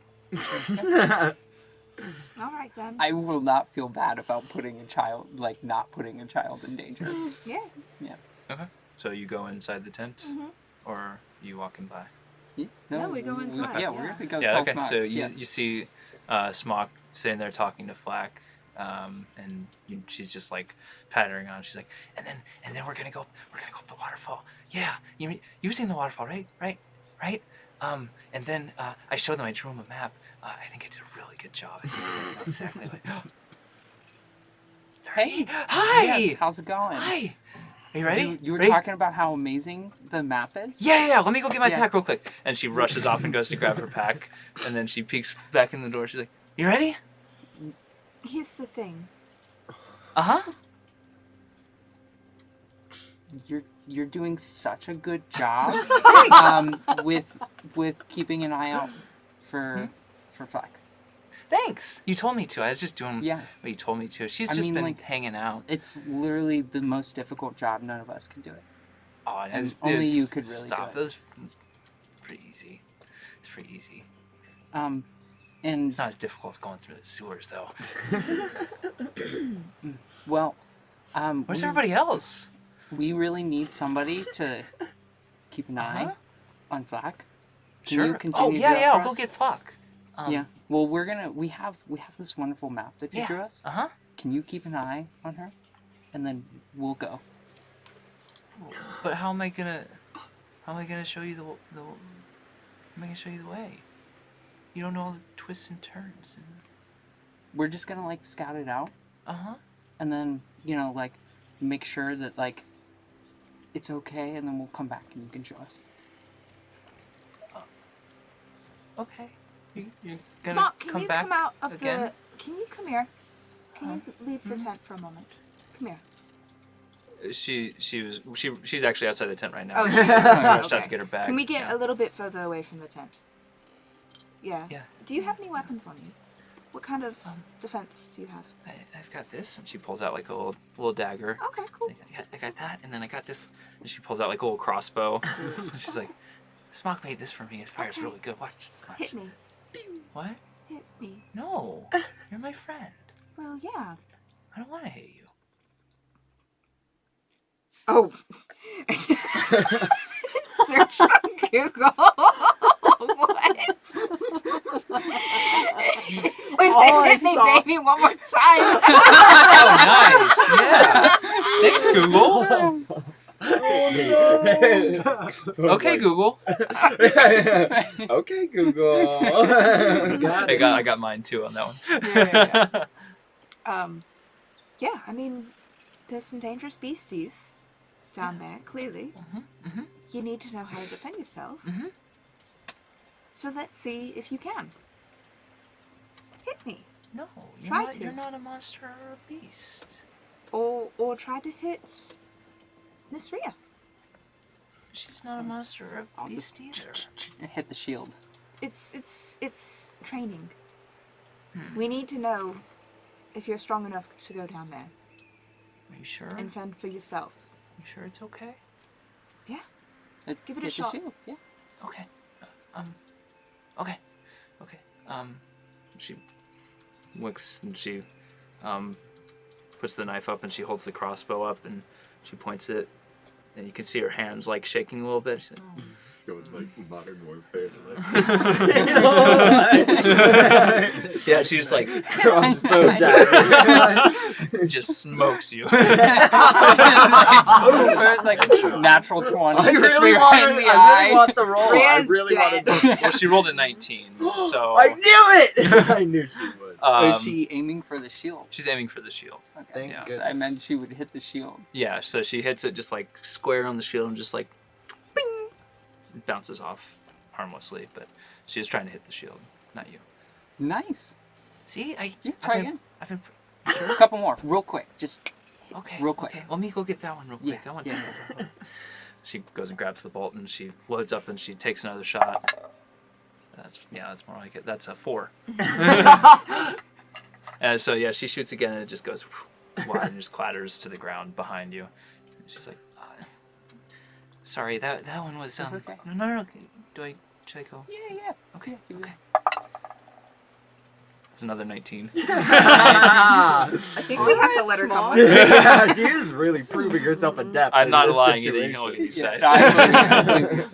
All right then. I will not feel bad about putting a child, like not putting a child in danger. Yeah. Okay. So you go inside the tent, or you walking by? No, we go inside, Yeah, yeah. we're gonna go Yeah. tell Okay. Smock. So you Yeah. you see Smock sitting there talking to Flack, and she's just like pattering on. She's like, and then we're gonna go up the waterfall. Yeah. You've seen the waterfall, right? Right. And then I showed them. I drew them a map. I think I did a really good job. I think I know exactly what. Hey, Hi. yes, how's it going? Hi. Are you ready? You were Ready? talking about how amazing the map is. Yeah. Let me go get my Yeah. pack real quick. And she rushes off and goes to grab her pack. And then she peeks back in the door. She's like, "You ready?" Here's the thing. Uh-huh. You're doing such a good job. With keeping an eye out for Flack. Thanks. You told me to. I was just doing Yeah. what you told me to. She's I just mean, been like- hanging out. It's literally the most difficult job. None of us can do it. Oh, And it's, only it's- you could really stop. do it. It's pretty easy. It's pretty easy. And It's not as difficult as going through the sewers, though. well, Where's everybody else? we really need somebody to keep an eye on Flack. Can you Sure. continue Oh, to yeah, do that yeah. for I'll go us? get Flock. Yeah. Well, we have this wonderful map that you Yeah. drew us. Uh-huh. Can you keep an eye on her, and then we'll go. But how am I gonna show you how am I gonna show you the way? You don't know all the twists and turns. And... We're just gonna like scout it out, Uh-huh. and then like make sure that like it's okay, and then we'll come back and you can show us. Okay. You're gonna Smock, can come you back come out of again? the... Can you come here? Can you leave the tent for a moment? Come here. She's actually outside the tent right now. Oh, She's she's rushed out okay. to get her bag. Can we get Yeah. a little bit further away from the tent? Yeah. Yeah. Do you have any weapons on you? What kind of defense do you have? I've got this, and she pulls out like a little dagger. Okay, cool. I got that, and then I got this, and she pulls out like a little crossbow. And she's like, "Smock made this for me. It fires Okay. really good. Watch." Hit me. What? Hit me. No, you're my friend. Well, yeah. I don't want to hit you. Oh. Search on Google. What? Wait, All I hit me, saw- baby, one more time. Oh, nice. Yeah. Thanks, Google. Okay, Google. Okay, Google. I got mine too on that one. Yeah, I mean, there's some dangerous beasties down there, clearly. You need to know how to defend yourself. So let's see if you can. Hit me. No, Try to. You're not a monster or a beast. Or try to hit Miss Rhea. She's not a monster or a beast either. Hit the shield. It's training. We need to know if you're strong enough to go down there Are you sure? and fend for yourself. You sure it's okay? Give it a Hit shot. The shield. Yeah. Okay. Okay. She winks and she puts the knife up and she holds the crossbow up and she points it and you can see her hands like shaking a little bit. She's like, Going like modern warfare. yeah, she just like Crossbow dagger. just smokes you. It's like natural 20. I Hits really me right in the eye. want the roll. I Rhea's really dead. wanted Well, she rolled a 19, so I knew it! I knew she would. Is she aiming for the shield? she's aiming for the shield. Okay. Thank Yeah. goodness. I meant she would hit the shield. Yeah, so she hits it just like square on the shield and just like bing, it bounces off harmlessly, but she was trying to hit the shield, not you. Nice. See, Yeah, try again. I've been A couple more, real quick. Just okay. Real quick. Okay, let me go get that one real quick. Yeah, I want yeah. to. She goes and grabs the bolt and she loads up and she takes another shot. That's more like it. That's a 4. And so yeah, she shoots again and it just goes wide and just clatters to the ground behind you. And she's like, "Sorry, that one was That's okay. No. Should I go? yeah. Okay. It's another 19. I think we have to let her come with us. Yeah, she is really proving herself adept. I'm in not this lying either. You can look at situation. these Yeah, dice. I believe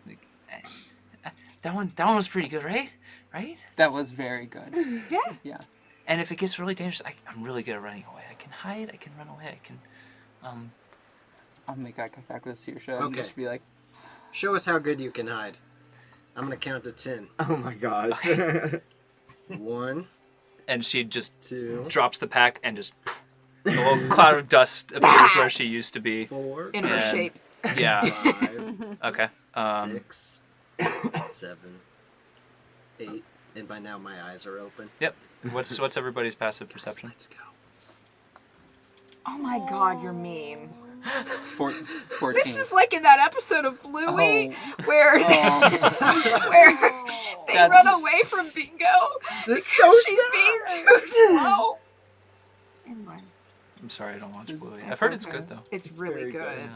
you. That one was pretty good, right? Right? That was very good. Yeah. And if it gets really dangerous, I'm really good at running away. I can hide. I can run away. I can. I'll make eye contact with Saoirse and Okay. just be like, Show us how good you can hide. I'm gonna count to 10. Oh my gosh. 1, And she just 2, drops the pack and just a little cloud of dust appears where she used to be. 4, In her And- shape. Yeah. 5, Okay. 6, 7, 8, and by now my eyes are open. Yep. What's everybody's passive perception? Let's go. Oh my god, you're mean. 14. This is like in that episode of Bluey where Oh. where they That- run away from Bingo This because is so she's sad. being too slow. And run. I'm sorry, I don't watch Bluey. I've heard it's good though. It's really good.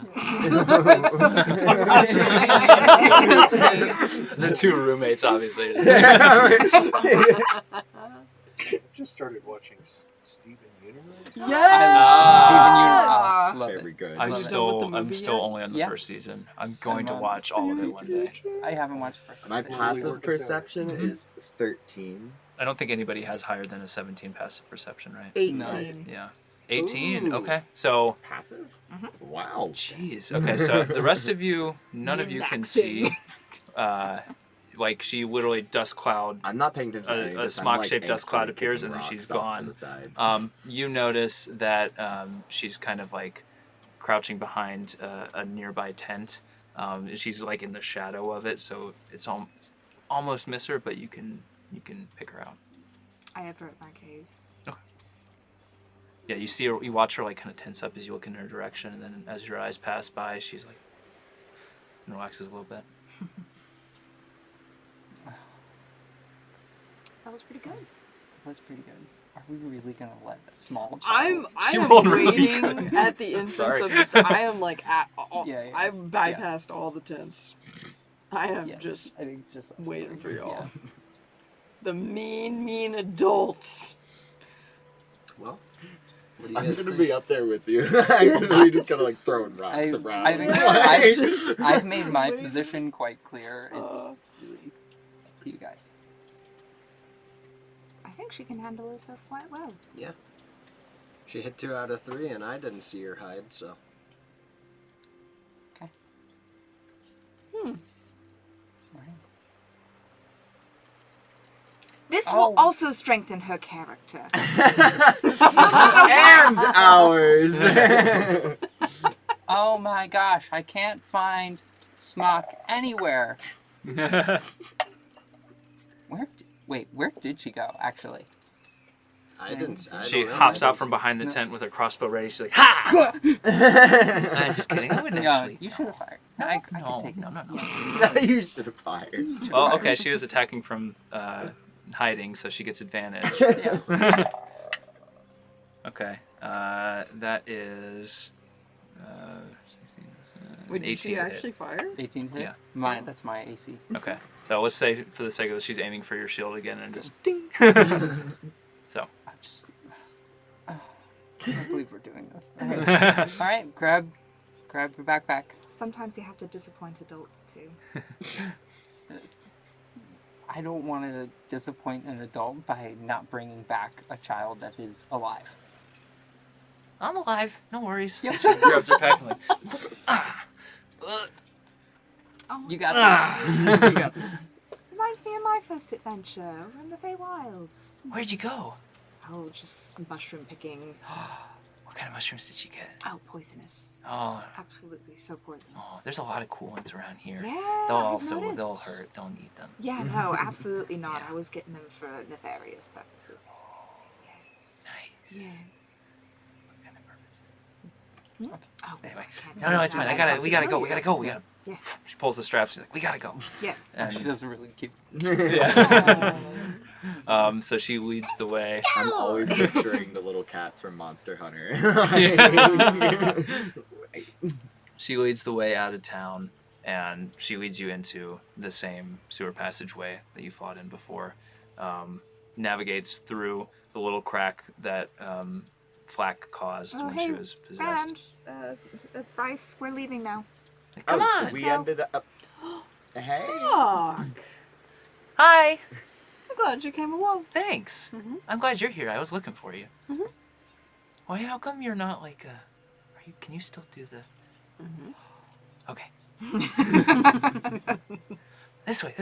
The two roommates, obviously. Just started watching Steven Universe. I love Steven Universe. Love Very it. good. I'm Are you still done with the movie still yet? only on the Yeah. first season. I'm going to on. watch all of it one day. I haven't watched the first My season. passive perception is 13. I don't think anybody has higher than a 17 passive perception, right? 18. Yeah. 18. Ooh. Okay. So, Passive? Wow. jeez. Okay. So the rest of you, none of you can see. Like she literally dust cloud. I'm not paying attention to any of A this. I'm, smock-shaped like, dust cloud aimlessly appears kicking and then she's rocks off to gone. the side. You notice that she's kind of like crouching behind a nearby tent. She's like in the shadow of it, so it's almost miss her, but you can pick her out. I avert my gaze. Yeah, you see her, you watch her like kind of tense up as you look in her direction, and then as your eyes pass by, she's like relaxes a little bit. That was pretty good. That was pretty good. Are we really gonna let a small I'm child? She I'm rolled really waiting good. at the instance Sorry. of this. I am like at all. Yeah, yeah. I've bypassed all the tents. I am Yeah. just I think it's just us waiting three. for y'all. Yeah. The mean adults. Well, what do you I'm guys gonna think? be up there with you. Actually, just kind of like throwing rocks I around. think Like, I've made my position quite clear. It's really you guys. I think she can handle herself quite well. Yeah. She hit 2 out of 3, and I didn't see her hide, so. Okay. Hmm. Alright. This will also strengthen her character. And ours. Oh my gosh, I can't find Smock anywhere. Where did she go, actually? I didn't. I She don't know. hops I out didn't from see- behind the tent with her crossbow ready. She's like, "Ha!" I'm just kidding. I wouldn't No, actually. you should have fired. No, I could no, take it. no. You should have fired. Well, okay, she was attacking from hiding, so she gets advantage. Yeah. Okay, that is 16, Wait, did 18 she to hit. actually fire? 18 hit? Yeah. That's my AC. Okay, so let's say for the sake of this, she's aiming for your shield again and just ding. So. I just... I can't believe we're doing this. Alright, grab your backpack. Sometimes you have to disappoint adults too. I don't want to disappoint an adult by not bringing back a child that is alive. I'm alive. No worries. Yep. She grabs her pack and like, Oh, You got this. You got this. reminds me of my first adventure over in the Feywilds. Where'd you go? Oh, just mushroom picking. What kind of mushrooms did you get? Oh, poisonous. Oh, Absolutely so poisonous. there's a lot of cool ones around here. Yeah, They'll I've they'll noticed. hurt. Don't eat them. Yeah, no, absolutely not. Yeah. I was getting them for nefarious purposes. Nice. Yeah. What kind of purpose? Oh, Anyway, can't no, say it's fine. that. We gotta go. We gotta. Yes. She pulls the straps. She's like, we gotta go. Yes. And She doesn't really keep... yeah. So she leads the way. I'm always picturing the little cats from Monster Hunter. She leads the way out of town, and she leads you into the same sewer passageway that you fought in before. Navigates through the little crack that Flack caused Oh, when hey, she was possessed. And, Bryce, we're leaving now. Come Oh, on. so we go. ended up. Hey. Fuck. Hi. I'm glad you came along. Thanks. Mhm. I'm glad you're here. I was looking for you. Mhm. Why? How come you're not like a? Are you? Can you still do the? Okay. This way.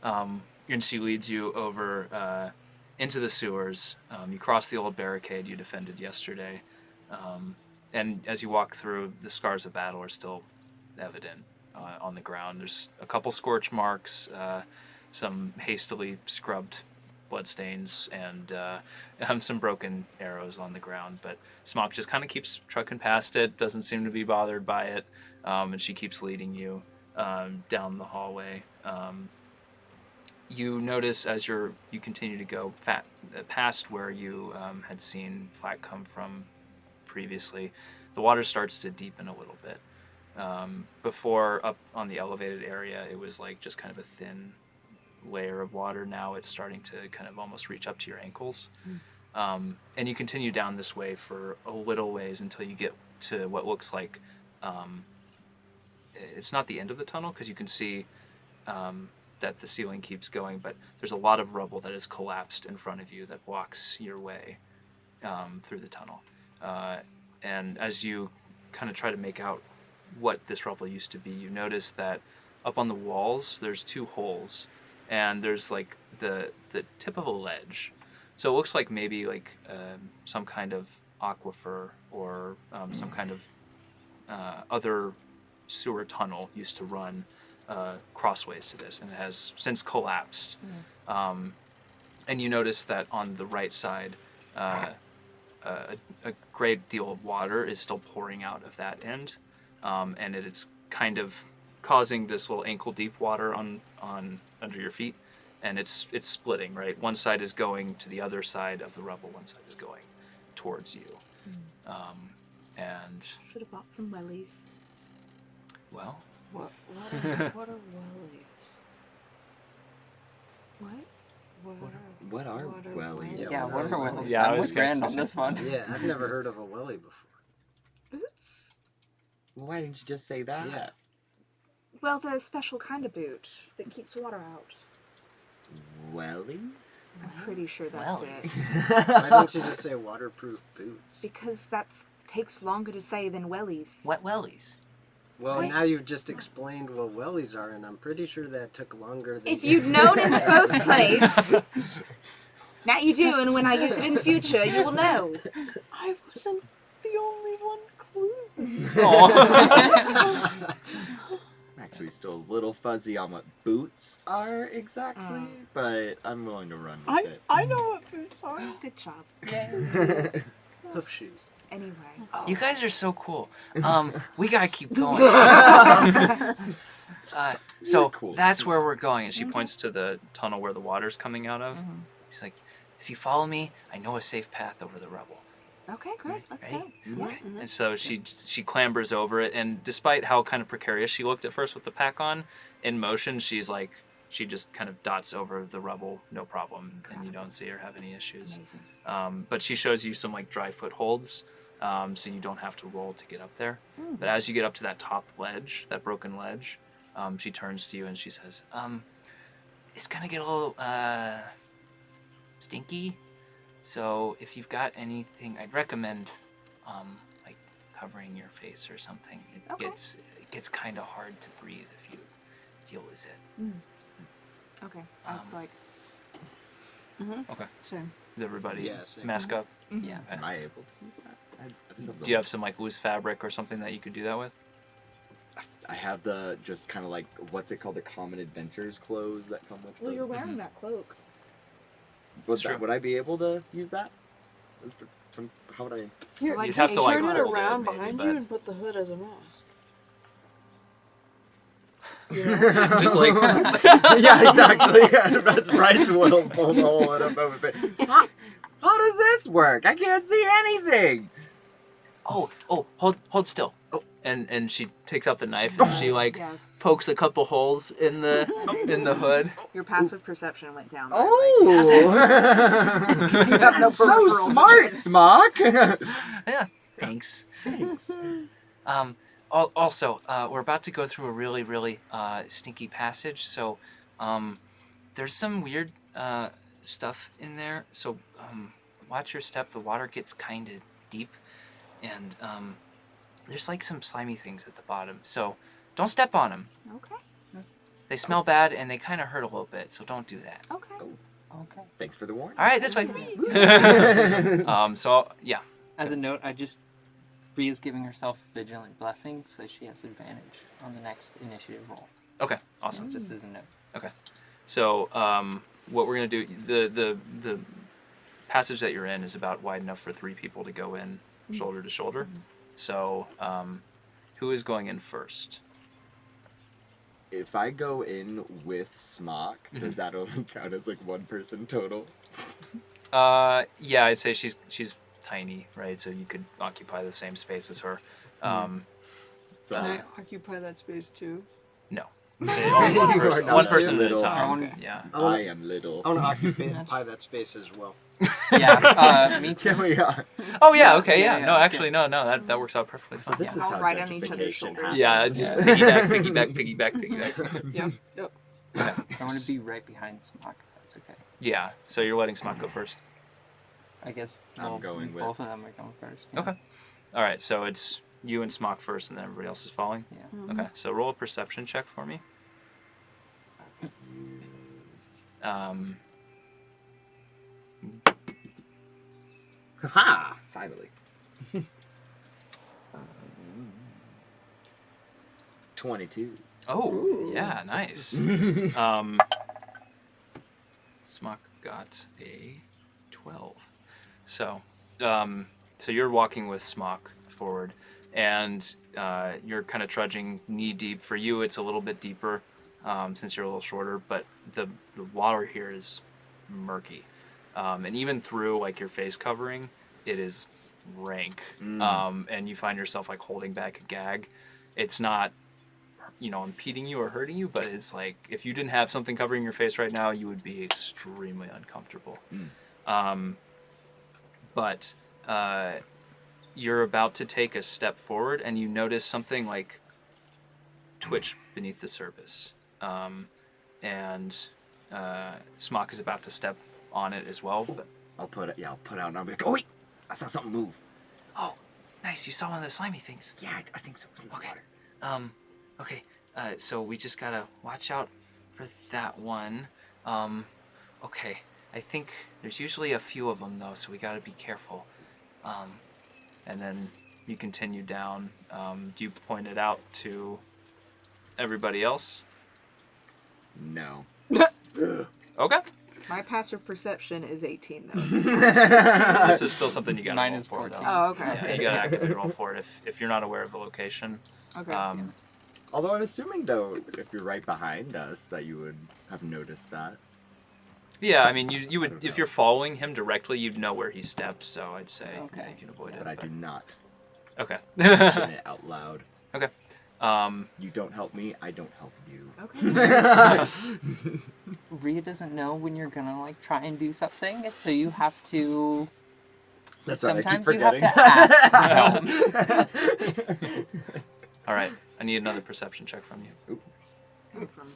And she leads you over into the sewers. You cross the old barricade you defended yesterday, and as you walk through, the scars of battle are still evident on the ground. There's a couple scorch marks, some hastily scrubbed bloodstains, and some broken arrows on the ground. But Smock just kind of keeps trucking past it, doesn't seem to be bothered by it, and she keeps leading you down the hallway. You notice as you continue to go past where you had seen Flack come from previously, the water starts to deepen a little bit. Before, up on the elevated area, it was like just kind of a thin layer of water. Now it's starting to kind of almost reach up to your ankles. And you continue down this way for a little ways until you get to what looks like it's not the end of the tunnel, because you can see that the ceiling keeps going, but there's a lot of rubble that has collapsed in front of you that blocks your way through the tunnel. And as you kind of try to make out what this rubble used to be, you notice that up on the walls there's two holes, and there's like the tip of a ledge. So it looks like maybe like some kind of aquifer or some kind of other sewer tunnel used to run crossways to this, and it has since collapsed. And you notice that on the right side, a great deal of water is still pouring out of that end, and it's kind of causing this little ankle-deep water on under your feet, and it's splitting. Right, one side is going to the other side of the rubble, one side is going towards you. And Should have bought some wellies. well, What are wellies? What? What are wellies? Yeah, what are wellies? Yeah, I I'm was with gonna Rand on say- this one. Yeah, I've never heard of a welly before. Boots? Why didn't you just say that? Yeah. Well, the special kind of boot that keeps water out. welly? I'm pretty sure that's Wellies. it. Why don't you just say waterproof boots? Because that takes longer to say than wellies. Wet wellies. Well, Wait. now you've just explained what wellies are, and I'm pretty sure that took longer than... If you'd known in the first place, now you do, and when I use it in future, you will know. I wasn't the only one clueless. I'm actually still a little fuzzy on what boots are exactly, but I'm willing to run with it. I know what boots are. Good job. Hoof shoes. Anyway. You guys are so cool. We gotta keep going. So Cool. That's where we're going. And she points to the tunnel where the water's coming out of. She's like, if you follow me, I know a safe path over the rubble. Okay, great. Let's Ready? go. Okay. And so she clambers over it, and despite how kind of precarious she looked at first with the pack on, in motion she's like, she just kind of dots over the rubble, no problem, and you don't see her have any issues. Amazing. But she shows you some like dry footholds, so you don't have to roll to get up there. But as you get up to that top ledge, that broken ledge, she turns to you and she says, it's gonna get a little stinky. So if you've got anything, I'd recommend like covering your face or something. It gets kind of hard to breathe if you lose it. Okay. I'm like, Okay. Same. Is everybody Yes. mask up? Yeah. Am I able to do that? I just have Do you have some like loose fabric or something that you could do that with? I have the just kind of like what's it called, the common adventures clothes that come with. well, the, you're wearing that cloak. True. Would I be able to use that? How would I? Here, Like, You'd have to like turn it hold around maybe, behind but- you and put the hood as a mask. Just like Yeah, exactly. That's Bryce will pull the hole in a moment. How does this work? I can't see anything. hold still. And she takes out the knife and she like Yes. pokes a couple holes in the hood. Your passive perception went down. Oh, have no so peripheral smart, Smock. Yeah. Thanks. Thanks. Also, we're about to go through a really, really stinky passage, so there's some weird stuff in there. So watch your step. The water gets kind of deep, and there's like some slimy things at the bottom. So don't step on them. Okay. They smell bad and they kind of hurt a little bit, so don't do that. Okay. Okay. Thanks for the warning. All right, this way. So yeah. As a note, Bria's giving herself vigilant blessing, so she has advantage on the next initiative roll. Okay. Awesome. Just as a note. So what we're gonna do, the passage that you're in is about wide enough for 3 people to go in shoulder to shoulder. So who is going in first? If I go in with Smock, does that only count as like one person total? Yeah, I'd say she's tiny, right? So you could occupy the same space as her. So Can I occupy that space too? No. You are not One too person at a little. time. Yeah. I am little. I want to occupy that space as well. Yeah, me too. Here we are. Oh yeah. Okay. Yeah. Yeah, No, yeah. actually, no. That works out perfectly So fine. this is All how right on each other's gentrification shoulders. happens. Yeah. It's just piggyback. Yep. I want to be right behind Smock, if that's okay. Yeah. So you're letting Smock go first. I guess I'm going with- both of them are going first. yeah. Okay. All right. So it's you and Smock first, and then everybody else is following. Yeah. Okay. So roll a perception check for me. Ha! Finally. 22. Oh, yeah, nice. Smock got a 12. So you're walking with Smock forward, and you're kind of trudging knee deep. For you, it's a little bit deeper since you're a little shorter, but the water here is murky, and even through like your face covering, it is rank. And you find yourself like holding back a gag. It's not, impeding you or hurting you, but it's like if you didn't have something covering your face right now, you would be extremely uncomfortable. But you're about to take a step forward, and you notice something like twitch beneath the surface, and Smock is about to step on it as well. But I'll put it out and I'll be like, oh wait, I saw something move. oh, nice! You saw one of the slimy things. Yeah, I think so. It was in the Okay. water. Okay. So we just gotta watch out for that one. Okay. I think there's usually a few of them though, so we gotta be careful. And then you continue down. Do you point it out to everybody else? No. Okay. My passive perception is 18 though. This is still something you gotta Mine roll is for 14. though. Oh, okay. Yeah, you gotta actively roll for it if you're not aware of the location. Okay. Although I'm assuming though, if you're right behind us, that you would have noticed that. Yeah, I mean, you would if you're following him directly, you'd know where he stepped. So I'd say Okay. you can avoid it. But I do not Okay. mention it out loud. Okay. You don't help me, I don't help you. Okay. Rhea doesn't know when you're gonna like try and do something, so you have to. That's right, I keep Sometimes you have forgetting. to ask for help. All right. I need another perception check from you. Come from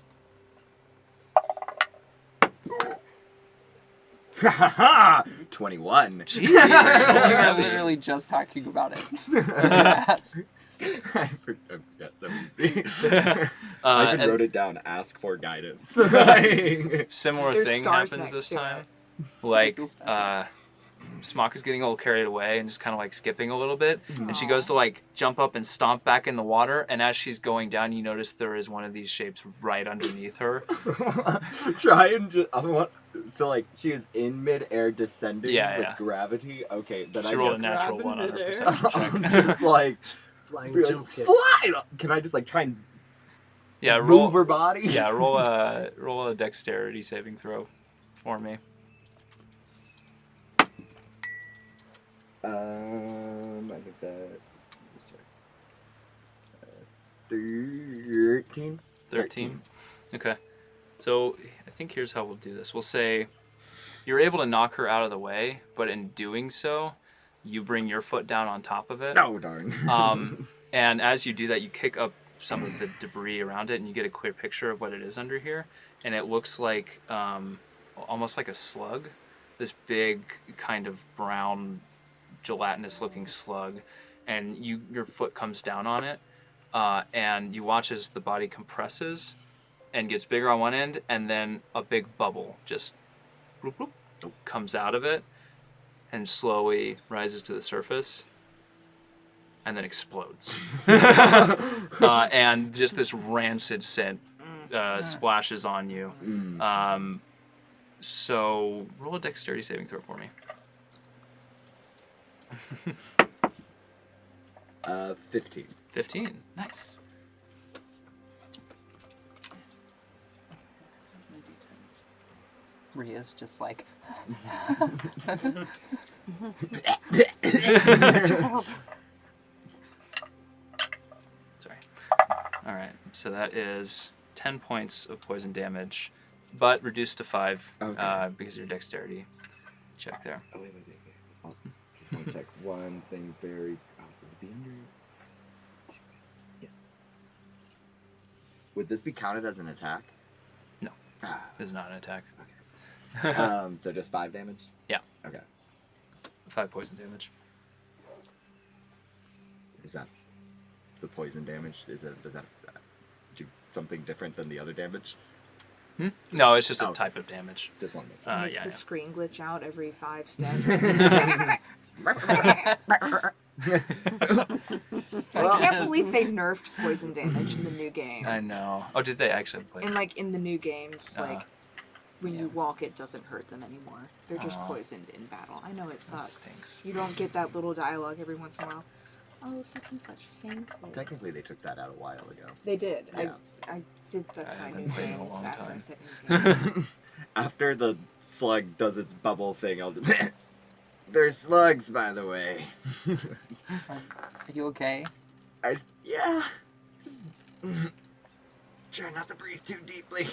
21. We are literally just talking about it. Yes. I forget so easy. Uh, I even and wrote it down. Ask for guidance. similar There's thing stars happens next this to time. it. Like, Smock is getting a little carried away and just kind of like skipping a little bit. And she goes to like jump up and stomp back in the water. And as she's going down, you notice there is one of these shapes right underneath her. Try and just. So like she was in midair descending Yeah, with yeah. gravity. Okay, then She I rolled a guess natural Grab in one on her midair. perception check. just like Flying be like, jump kicks. fly. Can I just like try and Yeah, move her body? Yeah, roll a dexterity saving throw for me. I think that's 13. 13. Okay. So I think here's how we'll do this. We'll say you're able to knock her out of the way, but in doing so, you bring your foot down on top of it. No, darn. And as you do that, you kick up some of the debris around it, and you get a clear picture of what it is under here. And it looks like almost like a slug, this big kind of brown, gelatinous-looking slug. And your foot comes down on it, and you watch as the body compresses and gets bigger on one end, and then a big bubble just bloop, bloop, comes out of it and slowly rises to the surface and then explodes. And just this rancid scent splashes on you. So roll a dexterity saving throw for me. 15. 15. Nice. Rhea's just like. Sorry. All right. So that is 10 points of poison damage, but reduced to 5 because of your dexterity check there. Oh, wait. I'll just want to check one thing very. Would it be under? Yes. Would this be counted as an attack? No. This is not an attack. So just 5 damage? Yeah. Okay. 5 poison damage. Is that the poison damage? Does that do something different than the other damage? No, it's just a type of damage. Just one. Makes the screen glitch out every 5 steps. I can't believe they nerfed poison damage in the new game. I know. Oh, did they actually play? And like in the new games, like when you walk, it doesn't hurt them anymore. They're just poisoned in battle. I know it sucks. Stinks. You don't get that little dialogue every once in a while. Oh, such and such fainted. Technically, they took that out a while ago. They did. Yeah. I did specify haven't new played in a games long after I time. said new games. After the slug does its bubble thing, I'll. There's slugs, by the way. Are you okay? Yeah. Try not to breathe too deeply.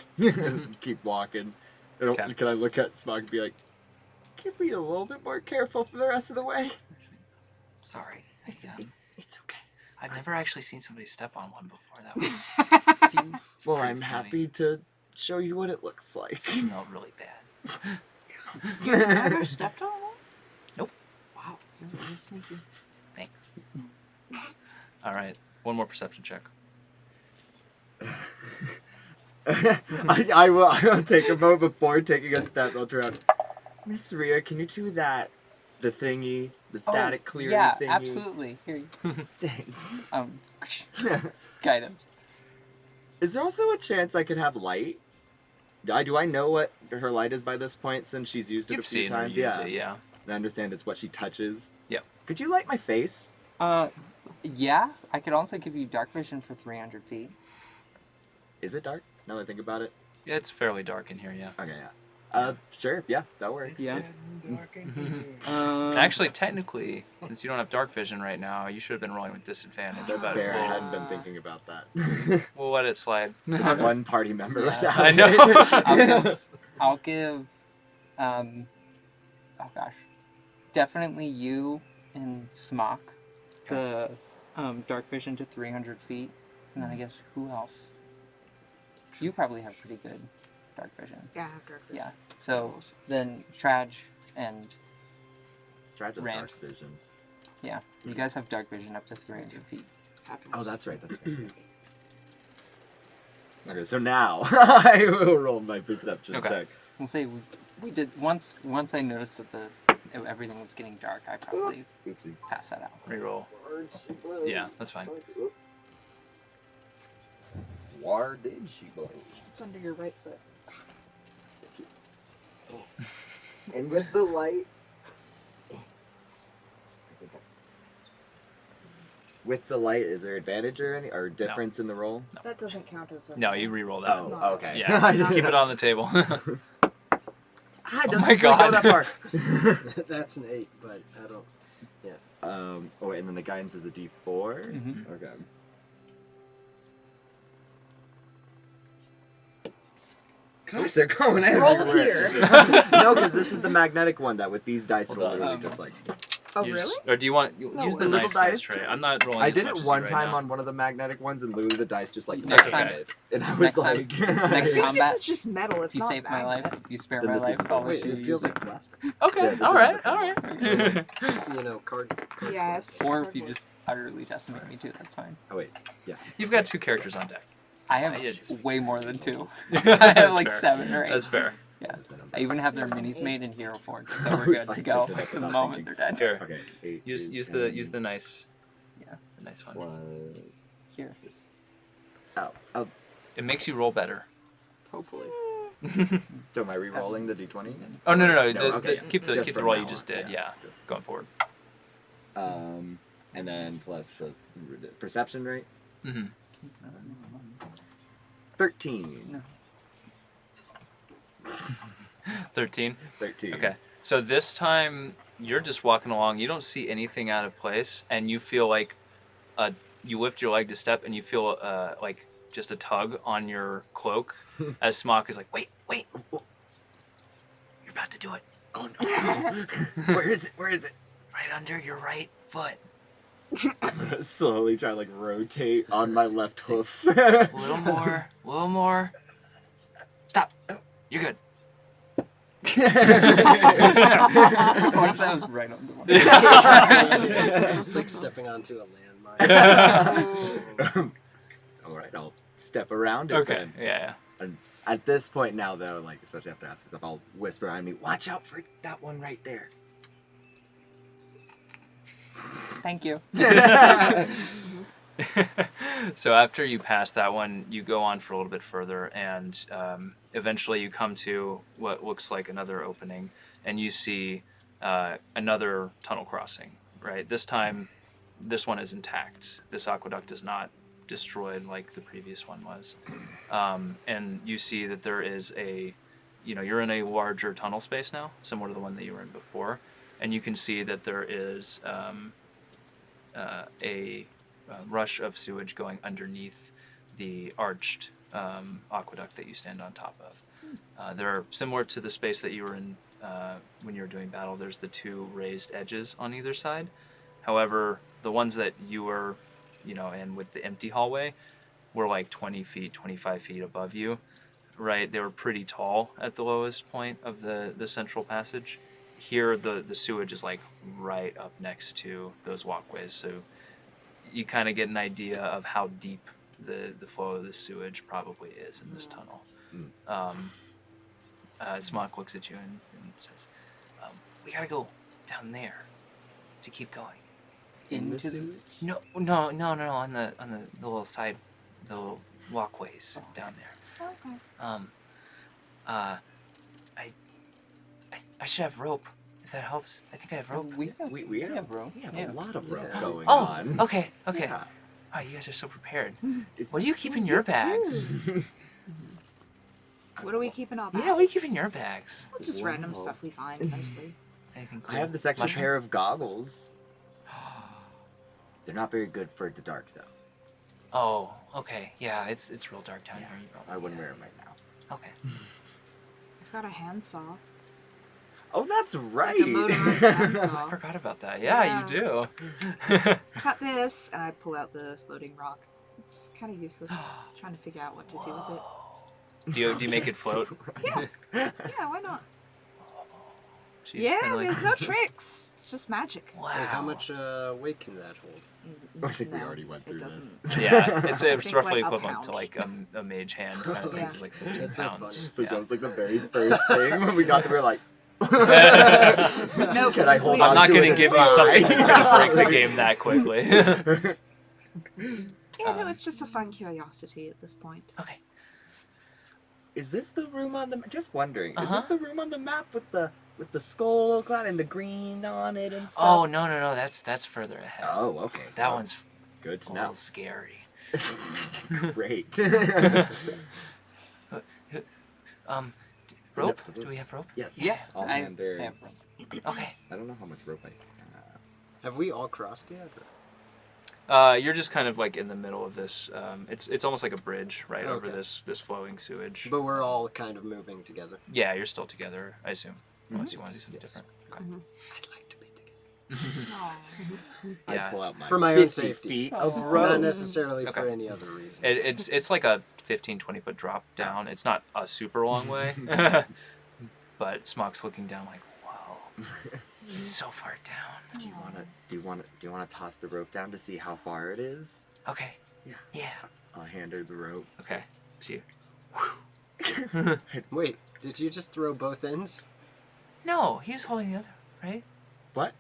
Keep walking. Okay. Can I look at Smug and be like, can we be a little bit more careful for the rest of the way? Sorry. It's okay. I've never actually seen somebody step on one before. That was. Well, pretty I'm funny. happy to show you what it looks like. It smelled really bad. You never stepped on one? Nope. Wow, you're really sneaky. Thanks. All right, one more perception check. I will take a moment before taking a step. I'll turn around. Miss Rhea, can you do that? The thingy, the static clearing yeah, thingy. absolutely. Here you Thanks. guidance. Is there also a chance I could have light? Do I know what her light is by this point since she's used it You've a few seen her times? use it, yeah. I understand it's what she touches. Yep. Could you light my face? Yeah, I could also give you dark vision for 300 feet. Is it dark? Now that I think about it. Yeah, it's fairly dark in here, yeah. Okay, yeah. Sure, yeah, that works. Yeah. Actually, technically, since you don't have dark vision right now, you should have been rolling with disadvantage. That's but fair. I we'll, hadn't been thinking about that. we'll let it slide. One party member without I know. I'll give oh gosh, definitely you and Smock the dark vision to 300 feet, and then I guess who else? You probably have pretty good dark vision. Yeah, I have dark vision. Yeah. So then Tradj and Tradj has Rand. dark vision. Yeah, you guys have dark vision up to 300 feet. Oh, that's right. That's right. Okay, so now I will roll my perception check. I'll say we did once I noticed that everything was getting dark. I probably passed that out. Reroll. Yeah, that's fine. Where did she go? It's under your right foot. And with the light. With the light, is there advantage or difference in the roll? No. That doesn't count as a... No, you reroll that. Oh, okay. Yeah, keep it on the table. Ah, Oh my God. Go that far. That's an 8, but I don't. Oh, wait, and then the guidance is a D4? Mhm. Okay. Gosh, they're going everywhere. No, because this is the magnetic one that with these dice it'll Hold on. literally just like... Oh, Use- really? Or do you want No, use the little nice dice. dice tray? I'm not rolling. I as did much it as one you time right now. on one of the magnetic ones and literally the dice just like... Next never time. hit. And I was Next like... time. Next Maybe combat. this is just metal. It's If you not save my life, magnet. if you spare Then my this life, is the I'll one. let Wait, you it use feels it. like plastic. Okay, Yeah, this all is right, the all right. You know, card. Yeah, it's just Or if you cardboard. just utterly decimate me too, that's fine. Oh, wait. Yeah. You've got 2 characters on deck. I have It's- way more than 2. I That's have like fair. 7 or 8. That's fair. Yeah. I even have their minis made in Hero Forge, so I we're was good to like, go picked it up for the without moment they're thinking. dead. Here, Okay. 8, use 8, the 10 use the nice. Yeah. The nice one. Was... Here. Oh, It makes you roll better. Hopefully. so am I re-rolling the D20? Oh no. No, The, okay, the, keep the Just keep the from roll now you just on, did. Yeah. Just- Going forward. And then plus the perception rate. Mm-hmm. 13. No. 13. 13. Okay. So this time you're just walking along. You don't see anything out of place, and you feel like you lift your leg to step, and you feel like just a tug on your cloak as Smock is like, wait, you're about to do it. Oh no. Where is it? Where is it? Right under your right foot. I'm gonna slowly try to like rotate on my left hoof. A little more. Stop. You're good. What if that was right on the one? It's like stepping onto a landmine. All right, I'll step around it Okay. then. Yeah. And at this point now, though, like especially after I ask for stuff, I'll whisper behind me, "Watch out for that one right there." Thank you. So after you pass that one, you go on for a little bit further, and eventually you come to what looks like another opening, and you see another tunnel crossing. Right, this time, this one is intact. This aqueduct is not destroyed like the previous one was, and you see that there is you're in a larger tunnel space now, similar to the one that you were in before, and you can see that there is a rush of sewage going underneath the arched aqueduct that you stand on top of. They're similar to the space that you were in when you were doing battle. There's the 2 raised edges on either side. However, the ones that you were, in with the empty hallway were like 20 feet, 25 feet above you. right, they were pretty tall at the lowest point of the central passage. Here, the sewage is like right up next to those walkways, so you kind of get an idea of how deep the flow of the sewage probably is in this tunnel. Smock looks at you and says, "We gotta go down there to keep going." In the sewage? No, on the little side, the little walkways down there. Okay. I should have rope, if that helps. I think I have rope. We We have rope. We have Yeah. a lot of rope Yeah. going Oh, on. okay. Yeah. Oh, you guys are so prepared. It's- What do you keep in your bags? What are we keeping our bags? Yeah, what do you keep in your bags? Well, just random Whoa. stuff we find mostly. Anything cool? I have this extra Mushrooms? pair of goggles. They're not very good for the dark, though. Oh, okay. Yeah, it's real dark down here. You probably, I wouldn't wear them right now. Okay. I've got a handsaw. Oh, that's right. Like a motorized I handsaw. forgot about that. Yeah, Yeah. you do. I got this, and I pull out the floating rock. It's kind of useless. Trying to figure out what to do with it. Do you make it float? Yeah, why not? She's Yeah, kinda like, there's no tricks. It's just magic. Wow. Wait, how much weight can that hold? I think we No, already went it through this. doesn't. Yeah, it's think roughly like a equivalent to pound. like a mage hand kind of thing. Yeah. It's like 15 That's so pounds. But Yeah. that was like the very first thing when we got there. We were like, No, can I hold I'm on not to going it to and give you fly? something that's going to break the game that quickly. Yeah, no, it's just a fun curiosity at this point. Okay. Is this the room on the? Just wondering. Is Uh-huh. this the room on the map with the skull cloud and the green on it and stuff? Oh, no. That's further ahead. Oh, okay. That Well, one's good a to little know. scary. Great. Rope? Do we have rope? Yes. Yeah, All I hander. have rope. Okay. I don't know how much rope I have. Have we all crossed yet? You're just kind of like in the middle of this. It's almost like a bridge right over Okay. this flowing sewage. But we're all kind of moving together. Yeah, you're still together, I assume. Unless you want to do something different. Okay. I'd like to be together. Yeah. I pull out my For my own 50 safety. feet of Oh. rope. Not necessarily for Okay. any other reason. It's like a 15-20 foot drop down. It's not a super long way. But Smock's looking down like, wow. It's so far down. Do you wanna toss the rope down to see how far it is? Okay. Yeah. I'll hand her the rope. Okay. She. Wait, did you just throw both ends? No, he was holding the other, right? What?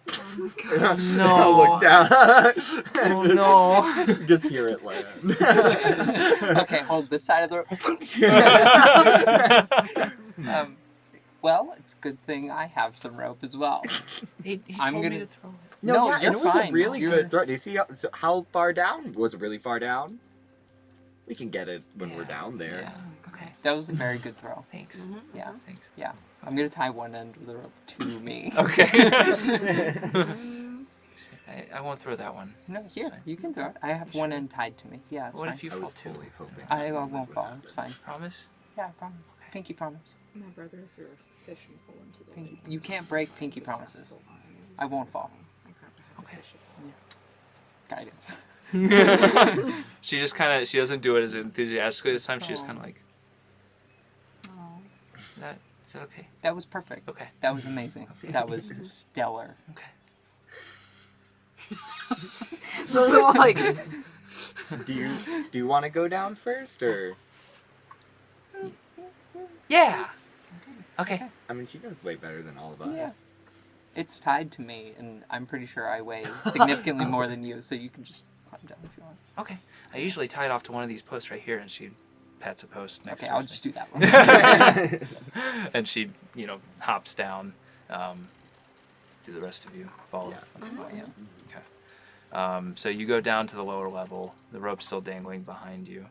Oh my No. I'll look down. Oh no. Just hear it land. Okay, hold this side of the rope. Well, it's a good thing I have some rope as well. He I'm told me gonna- to throw it. No, yeah, you're it was fine. a really You're- good throw. Do you see how far down? Was it really far down? We can get it when we're Yeah, down there. Yeah. Okay. That was a very good throw. Thanks. Yeah, Thanks. yeah. I'm gonna tie one end of the rope to me. Okay. I won't throw that one. No, here, Fine. you can throw it. I have You one sure? end tied to me. Yeah, it's What fine. if you I fall was too? fully hoping. I that won't would fall. happen. It's fine. Promise? Yeah, promise. Pinky promise. My brother threw a fish and pull into the Pinky. lake. You can't break pinky promises. I won't fall. Okay. Guidance. She just kind of, she doesn't do it as enthusiastically this time. She just kind of like, is that okay? That was perfect. Okay. That was amazing. That was stellar. Okay. The little like. Do you want to go down first, or? Yeah. Okay. I mean, she knows way better than all of us. Yeah. It's tied to me, and I'm pretty sure I weigh significantly more than you, so you can just climb down if you want. Okay. I usually tie it off to one of these posts right here, and she pats a post next Okay, to I'll her. just do that one. And she, hops down. Do the rest of you follow? Yeah. Okay. So you go down to the lower level. The rope's still dangling behind you,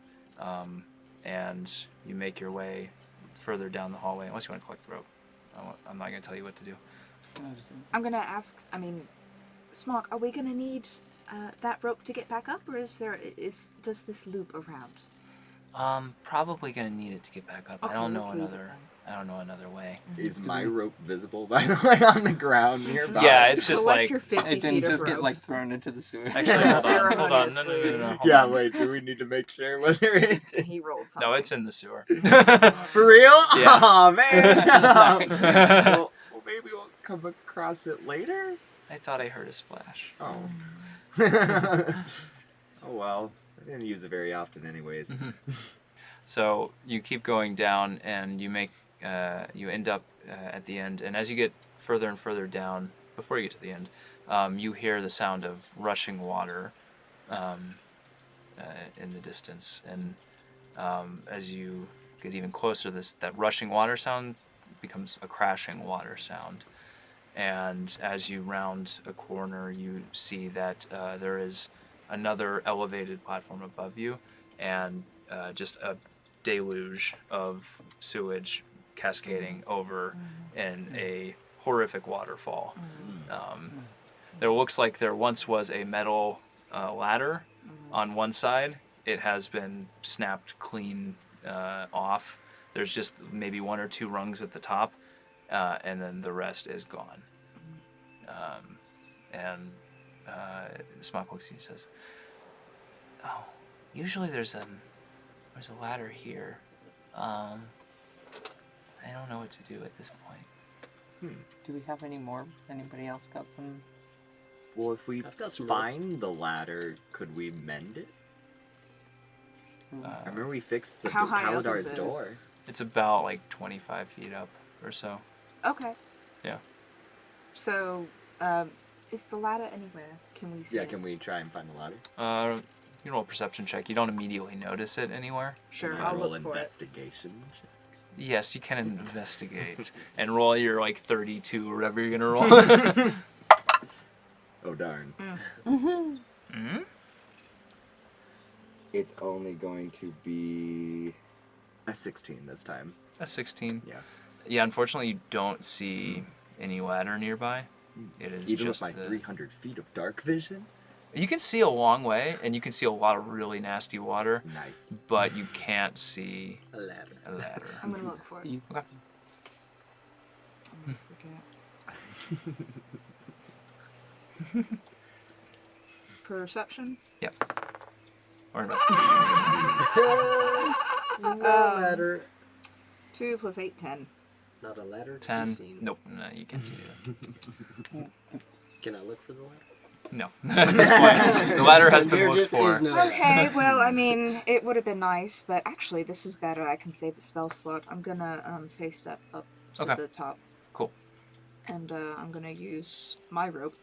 and you make your way further down the hallway. Unless you want to collect the rope, I'm not going to tell you what to do. I'm gonna ask. I mean, Smock, are we gonna need that rope to get back up, or does this loop around? Probably going to need it to get back up. I Okay, don't know let's leave it another. then. I don't know another way. Is my rope visible, by the way, on the ground nearby? Yeah, it's just Select like your 50 It didn't feet of just get rope. like thrown into the sewer. actually hold on. No. Hold Yeah, on. wait, do we need to make sure whether it's... He rolled something. No, it's in the sewer. For real? Yeah. Oh man! Sorry. well, maybe we'll come across it later? I thought I heard a splash. Oh. Oh well. I didn't use it very often anyways. So you keep going down, and you end up at the end. And as you get further and further down, before you get to the end, you hear the sound of rushing water in the distance. And as you get even closer, that rushing water sound becomes a crashing water sound. And as you round a corner, you see that there is another elevated platform above you, and just a deluge of sewage cascading over in a horrific waterfall. There looks like there once was a metal ladder on one side. It has been snapped clean off. There's just maybe 1 or 2 rungs at the top, and then the rest is gone. Smock looks at you and says, "Oh, usually there's a ladder here. I don't know what to do at this point." Do we have any more? Anybody else got some? Well, if we I've got some find the ladder, could we mend it? I remember we fixed the How high up Kaladar's is it? door. It's about like 25 feet up or so. Okay. Yeah. So, is the ladder anywhere? Can we see Yeah, it? can we try and find the ladder? You roll a perception check. You don't immediately notice it anywhere. Sure, Can I I'll roll look for it. investigation check? Yes, you can investigate and roll your like 32 or whatever you're gonna roll. Oh darn. Mm-hmm. It's only going to be a 16 this time. A 16. Yeah. Yeah, unfortunately, you don't see any ladder nearby. It is Even just with my the... 300 feet of dark vision? You can see a long way, and you can see a lot of really nasty water, Nice. but you can't see A ladder. a ladder. I'm gonna look for it. Okay. Perception? Or investigation. No ladder. 2 plus 8, 10. Not a ladder to be 10. seen. Nope, no, you can't see it. Can I look for the ladder? No. At this point, the ladder has been There looked just for. is no ladder. Okay, well, I mean, it would have been nice, but actually, this is better. I can save a spell slot. I'm gonna face step up to Okay. the top. Cool. And I'm gonna use my rope.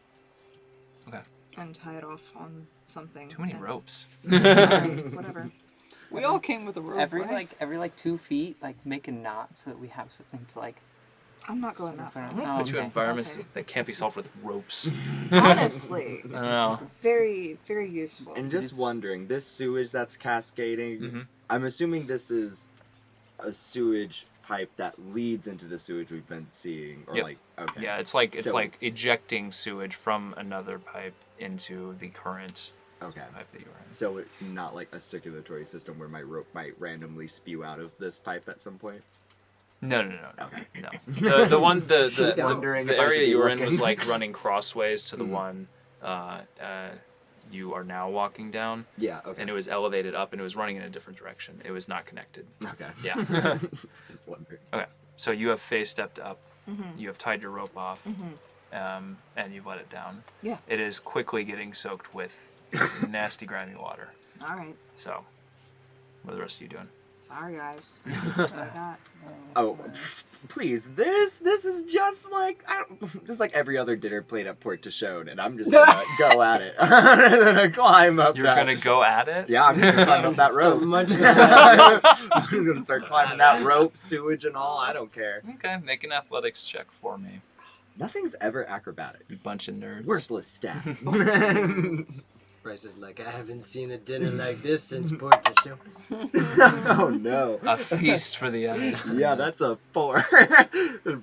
Okay. And tie it off on something. Too many and- ropes. Alright, whatever. We all came with a rope, Every right? like 2 feet, like make a knot so that we have something to like. I'm not going sort that of far. I'm gonna put you in okay. environments Okay. that can't be solved with ropes. Honestly, I don't know. very, very useful. And just wondering, this sewage that's cascading, Mhm. I'm assuming this is a sewage pipe that leads into the sewage we've been seeing, or Yep. like, okay. Yeah, it's like So- ejecting sewage from another pipe into the current Okay. pipe that you were in. So it's not like a circulatory system where my rope might randomly spew out of this pipe at some point? No. Okay. No. The one the Just wondering the if I should area be you were in looking. was like running crossways to the Mhm. one you are now walking down, Yeah, okay. and it was elevated up, and it was running in a different direction. It was not connected. Okay. Yeah. Just wondering. So you have phase stepped up. Mm-hmm. You have tied your rope off, Mm-hmm. and you've let it down. Yeah. It is quickly getting soaked with nasty, grimy water. All right. So, what are the rest of you doing? Sorry, guys. That's what I got. Oh, please! This is just like this is like every other dinner plate at Port de Chaude, and I'm just gonna go at it. I'm gonna climb up. You're that. gonna go at it? Yeah, I'm gonna climb up that Still rope. much I'm just gonna start climbing that rope, sewage and all. I don't care. Okay, make an athletics check for me. Nothing's ever You acrobatics. bunch of nerds. Worthless stat. Bryce is like, I haven't seen a dinner like this since Port de Chaude. Oh no. A feast for the eyes. Yeah, that's a 4.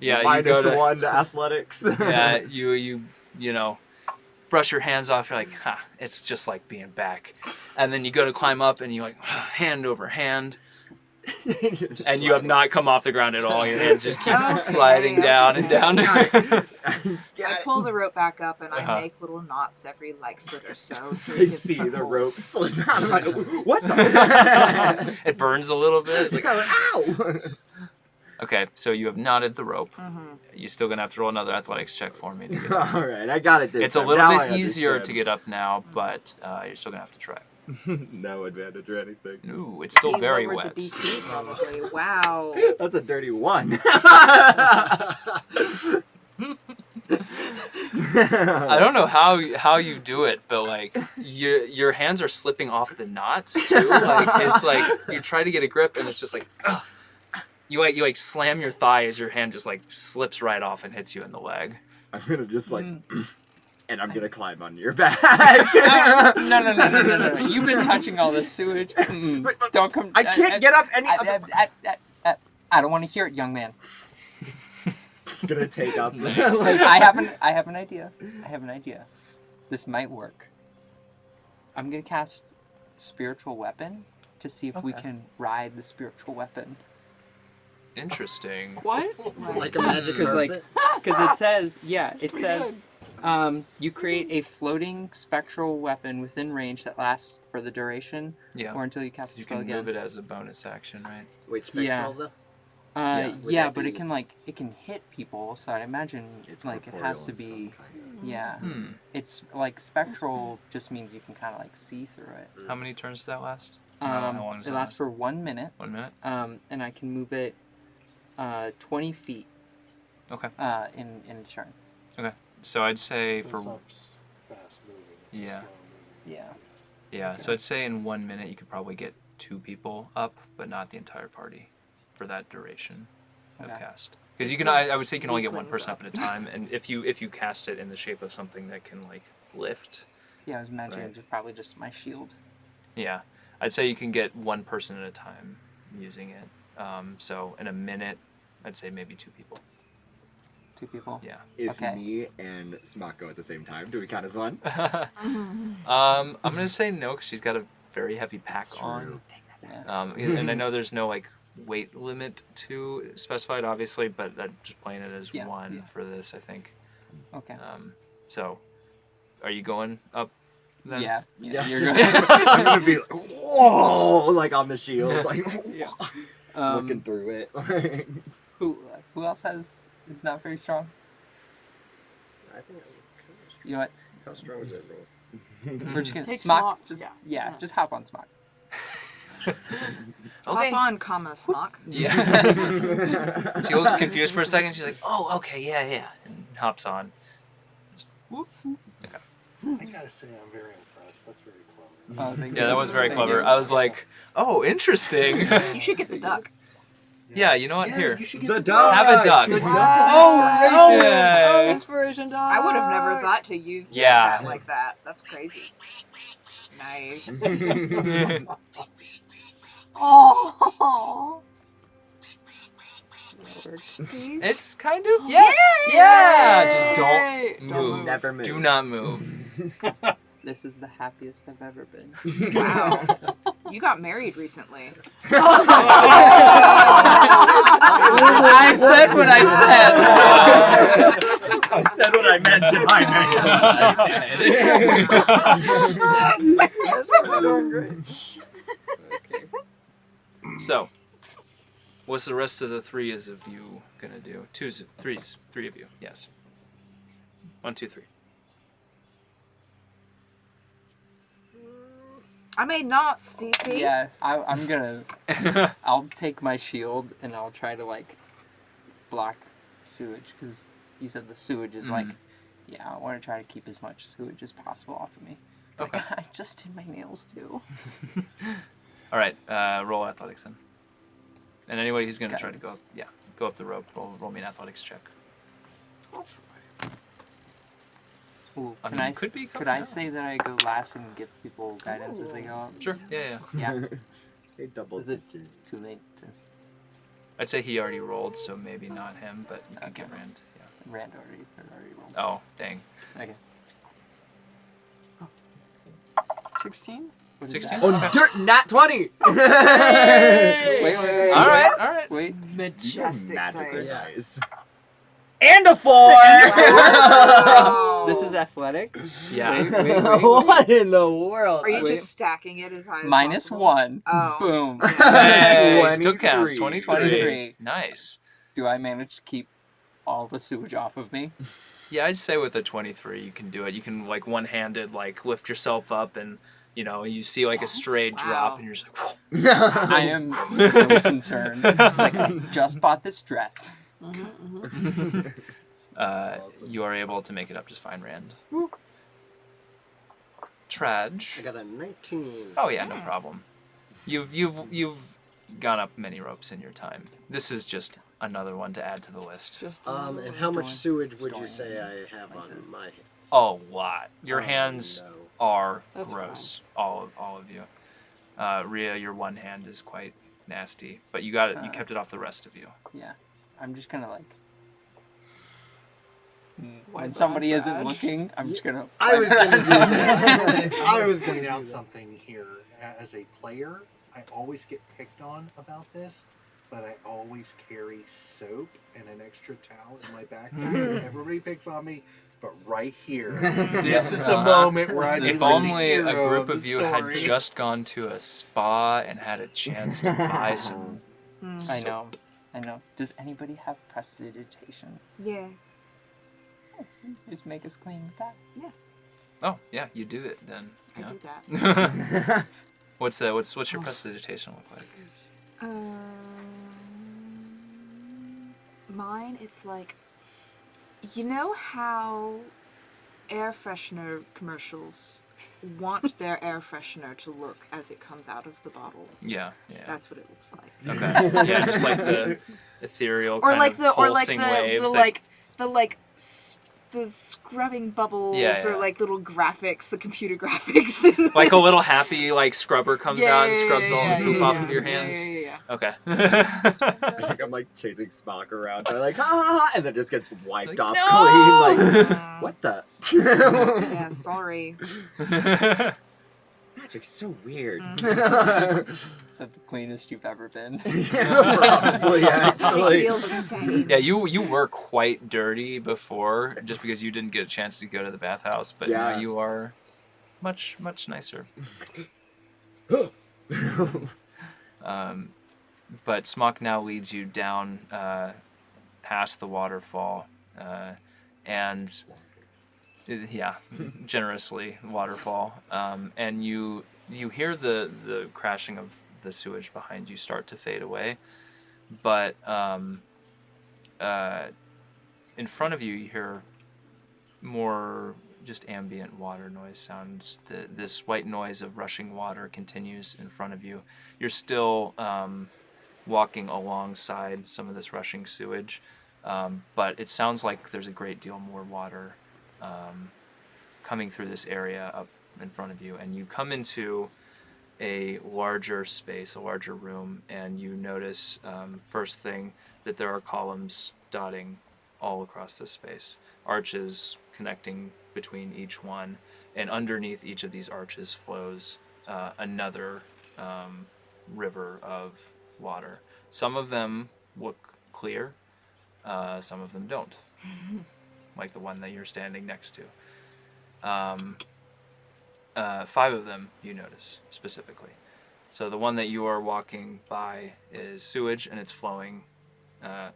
Yeah, you Minus go to- 1 to athletics. Yeah, you know, brush your hands off. You're like, it's just like being back. And then you go to climb up, and you're like, hand over hand. And you have not come off the ground at all. Your hands just keep Okay, sliding down and down. I pull the rope back up and I make little knots every foot or so. I see the rope slip out. I'm like, what the? It burns a little bit. It's like, ow! okay, so you have knotted the rope. Mm-hmm. You're still gonna have to roll another athletics check for me to get All up. right, I got it this It's time. a little Now bit I easier to understand. get up now, but you're still gonna have to try. No advantage or anything. No, it's still He very lowered wet. The DC probably. Wow. That's a dirty one. I don't know how you do it, but like your hands are slipping off the knots too. Like it's like you try to get a grip and it's just like ugh. You slam your thigh as your hand just like slips right off and hits you in the leg. I'm gonna just and I'm gonna climb on your back. No. You've been touching all this sewage. Don't come. I can't get up any. I don't want to hear it, young man. I'm gonna take up. I have an idea. This might work. I'm gonna cast spiritual weapon to see if we can ride the spiritual weapon. Interesting. What? Like a magic Because carpet? because it says you create a floating spectral weapon within range that lasts for the duration Yeah. or until you cast the You spell can again. move it as a bonus action, right? Wait, spectral though? would Yeah, that but be- it can hit people, so I imagine It's it has corporeal to in be some kind. yeah. It's like spectral just means you can kind of see through it. How many turns does that last? How long does It that lasts for 1 minute. 1 minute? And I can move it 20 feet. Okay. In a turn. So I'd say for It's not fast moving. It's Yeah. a slow moving. Yeah. yeah, so I'd say in 1 minute you could probably get 2 people up, but not the entire party for that duration of Okay. cast. Because you can, I would say you can only get one Weaklings person up. up at a time, and if you cast it in the shape of something that can lift, Yeah, I was imagining Right. just probably just my shield. yeah, I'd say you can get one person at a time using it. So in a minute, I'd say maybe 2 people. 2 people. Yeah. If Okay. me and Smock go at the same time, do we count as one? I'm gonna say no because she's got a very heavy pack That's on. true. And I know there's no weight limit to specified, obviously, but I'm just playing it as Yeah, one yeah. for this, I think. Okay. So, are you going up? Then? Yeah. Yes. You're good. I'm gonna be like, whoa, like on the shield, like looking through it. Who else is not very strong? I think You know what? how strong is that roll? We're just gonna Take Smock. Smock, Just yeah. just hop on Smock. Okay. Hop on, smock. Yeah. She looks confused for a second. She's like, "Oh, okay, yeah," and hops on. Just whoop. Okay. I gotta say, I'm very impressed. That's very clever. Oh, thank Yeah, you. that was very Thank clever. you. I was like, "Oh, interesting." You should get the duck. Yeah, you know what? Here, You should get The the duck. have a duck. The duck. Oh, Yay. inspiration dog. I would have never thought to use Yeah. that like that. That's crazy. Nice. Oh. Please. It's kind of yeah. Just don't Yay. move. Never move. Do not move. This is the happiest I've ever been. Wow. You got married recently. I said what I said. I said what I meant in my So, what's the rest of the 3 of you gonna do? 3 of you. Yes. 1, 2, 3. I made knots, DC. Yeah, I'm gonna. I'll take my shield and I'll try to block sewage because you said the sewage is yeah. I want to try to keep as much sewage as possible off of me. Okay. I just did my nails too. All right. Roll athletics then. And anybody who's gonna try to Guidance. go up the rope, roll me an athletics check. Ooh, I can mean, I, could be could coming I out. say that I go last and give people guidance as they go up? Sure. Yeah. Yeah. They double Is it digit. too late to I'd say he already rolled, so maybe not him, but you can Okay. get Rand. Yeah. Rand already rolled? Oh, dang. Okay. 16? What is 16? that? On dirt, nat 20! Wait. All right. Wait. Majestic Magical dice. dice. And a 4! This is athletics. Yeah. Wait. What in the world? Are you Wait. just stacking it as high as Minus possible? 1. Oh. Boom. Hey, still counts. 23. 23. Nice. Do I manage to keep all the sewage off of me? Yeah, I'd say with a 23 you can do it. You can like one-handed like lift yourself up and you see like a stray drop and you're just like I am so concerned. Like, I just bought this dress. you are able to make it up just fine, Rand. Tradj. I got a 19. Oh yeah, no problem. You've gone up many ropes in your time. This is just another one to add to the list. And how much sewage would you say I have on my hands? A lot. Your hands no. are That's gross. All of you. Rhea, your one hand is quite nasty, but you got it. You kept it off the rest of you. Yeah. I'm just gonna like. Wipe When it somebody on isn't Tradj. looking, I'm just gonna. I was gonna do that. I was gonna Point do out that. something here. As a player, I always get picked on about this, but I always carry soap and an extra towel in my backpack. Everybody picks on me, but right here, this is the moment where I. If only a group of you had just gone to a spa and had a chance to buy some. I know. Does anybody have prestidigitation? Yeah. Just make us clean with that. Oh yeah, you do it then. I Yeah. do that. What's your prestidigitation look like? Mine, it's like, you know how air freshener commercials want their air freshener to look as it comes out of the bottle? Yeah. That's what it looks like. Okay. Yeah, just like the ethereal Or kind like of the pulsing waves. the scrubbing bubbles Yeah. or like little graphics, the computer graphics. Like a little happy like scrubber comes Yeah, out and yeah, scrubs all yeah, the poop yeah, off yeah. of your Yeah, hands. yeah. Okay. I think I'm like chasing Smock around. I'm like, and then just gets wiped Like, off no! clean. Like, what the? Yeah, sorry. Magic's so weird. Is that the cleanest you've ever been? Probably, It actually. feels the same. Yeah, you were quite dirty before, just because you didn't get a chance to go to the bathhouse, but now Yeah. you are much nicer. But Smock now leads you down past the waterfall, and generously waterfall, and you hear the crashing of the sewage behind you start to fade away, but in front of you hear more just ambient water noise sounds. This white noise of rushing water continues in front of you. You're still walking alongside some of this rushing sewage, but it sounds like there's a great deal more water coming through this area up in front of you, and you come into a larger space, a larger room, and you notice first thing that there are columns dotting all across this space, arches connecting between each one, and underneath each of these arches flows another river of water. Some of them look clear, some of them don't, like the one that you're standing next to. 5 of them you notice specifically. So the one that you are walking by is sewage, and it's flowing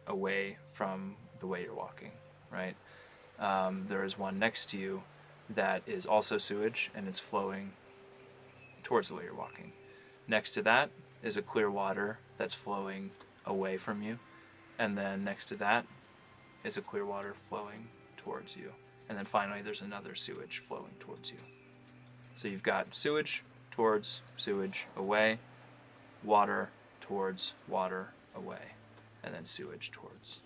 away from the way you're walking, right? There is one next to you that is also sewage, and it's flowing towards the way you're walking. Next to that is a clear water that's flowing away from you, and then next to that is a clear water flowing towards you. And then finally, there's another sewage flowing towards you. So you've got sewage towards sewage away, water towards water away, and then sewage towards.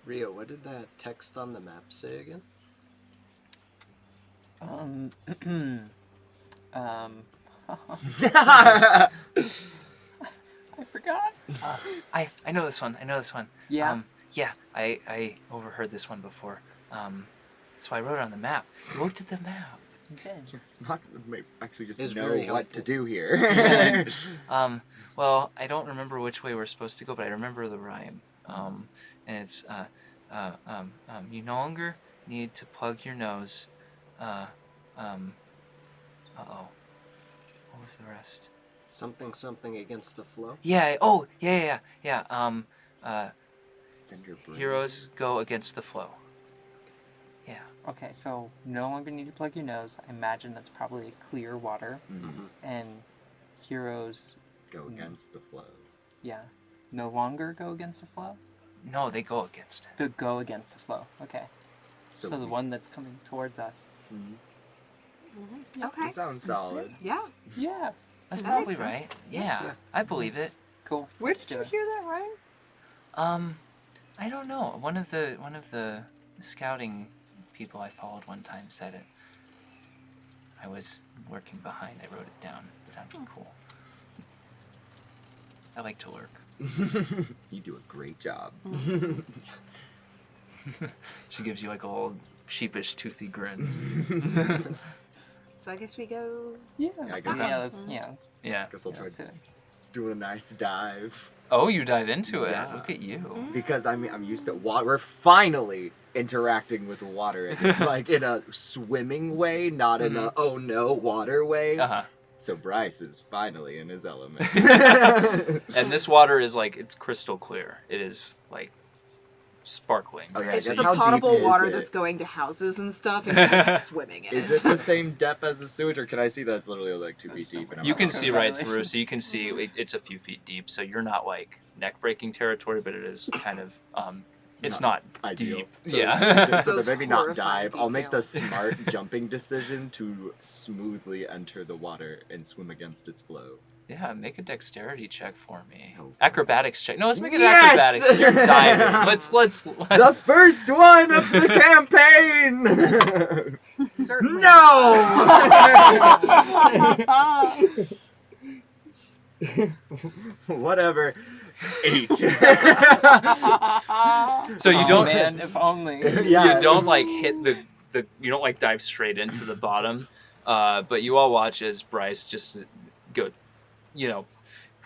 Rio, what did that text on the map say again? I forgot. I know this one. Yeah. Yeah, I overheard this one before. That's why I wrote it on the map. I looked at the map. Okay. Smock may actually just It's know very what helpful. to do here. Well, I don't remember which way we're supposed to go, but I remember the rhyme. And it's you no longer need to plug your nose. What was the rest? Something against the flow. Yeah. Oh, yeah. Send your brain. Heroes go against the flow. Yeah. Okay, so no longer need to plug your nose. I imagine that's probably clear water. Mhm. And heroes, Go against the flow. yeah, no longer go against the flow? No, they go against it. To go against the flow. Okay. So the we- one that's coming towards us. Mhm. Okay. That sounds solid. Yeah. Yeah. That's That probably makes right. sense. Yeah, I believe it. Cool. Where Let's did do you it. hear that, Ryan? I don't know. One of the scouting people I followed one time said it. I was working behind. I wrote it down. It sounded cool. I like to lurk. You do a great job. She gives you like a little sheepish, toothy grin. So I guess we go. Yeah. Yeah, I guess yeah, that- let's, yeah. Yeah. Guess I'll try Let's do it. doing a nice dive. Oh, you dive into it. Yeah. Look at you. Because I'm used to water. We're finally interacting with water, again, like in a swimming way, not in a oh no water way. Uh-huh. So Bryce is finally in his element. And this water is like, it's crystal clear. It is like sparkling. Okay, I It's guess the how deep potable is water it? that's going to houses and stuff, and you're swimming in Is it the same depth as the sewage, or can I see that it's literally like 2 feet deep? And I'm You not can on see it? right through, so you can see it's a few feet deep. So you're not like neck-breaking territory, but it is kind of it's not Ideal. deep. So, Yeah. so Those then maybe not horrifying dive. I'll make the details. smart jumping decision to smoothly enter the water and swim against its flow. Yeah, make a dexterity check for me. Oh. Acrobatics check. No, let's make it Yes! acrobatics. You're diving. Let's The first one of the campaign. Certainly. No. Whatever. 8. So you Oh, don't man, if only. Yeah. you don't like hit the you don't like dive straight into the bottom. But you all watch as Bryce just go,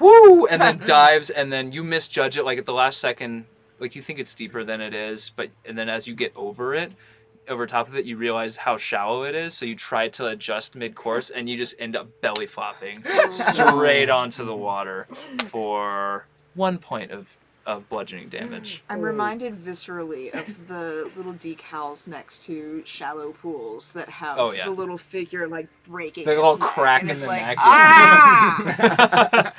woo, and then dives, and then you misjudge it like at the last second, like you think it's deeper than it is, and then as you get over top of it, you realize how shallow it is, so you try to adjust mid-course, and you just end up belly flopping straight onto the water for 1 point of bludgeoning damage. I'm reminded viscerally of the little decals next to shallow pools that have Oh, yeah. the little figure like breaking. The its little neck, crack and in it's the like, neck. Ah!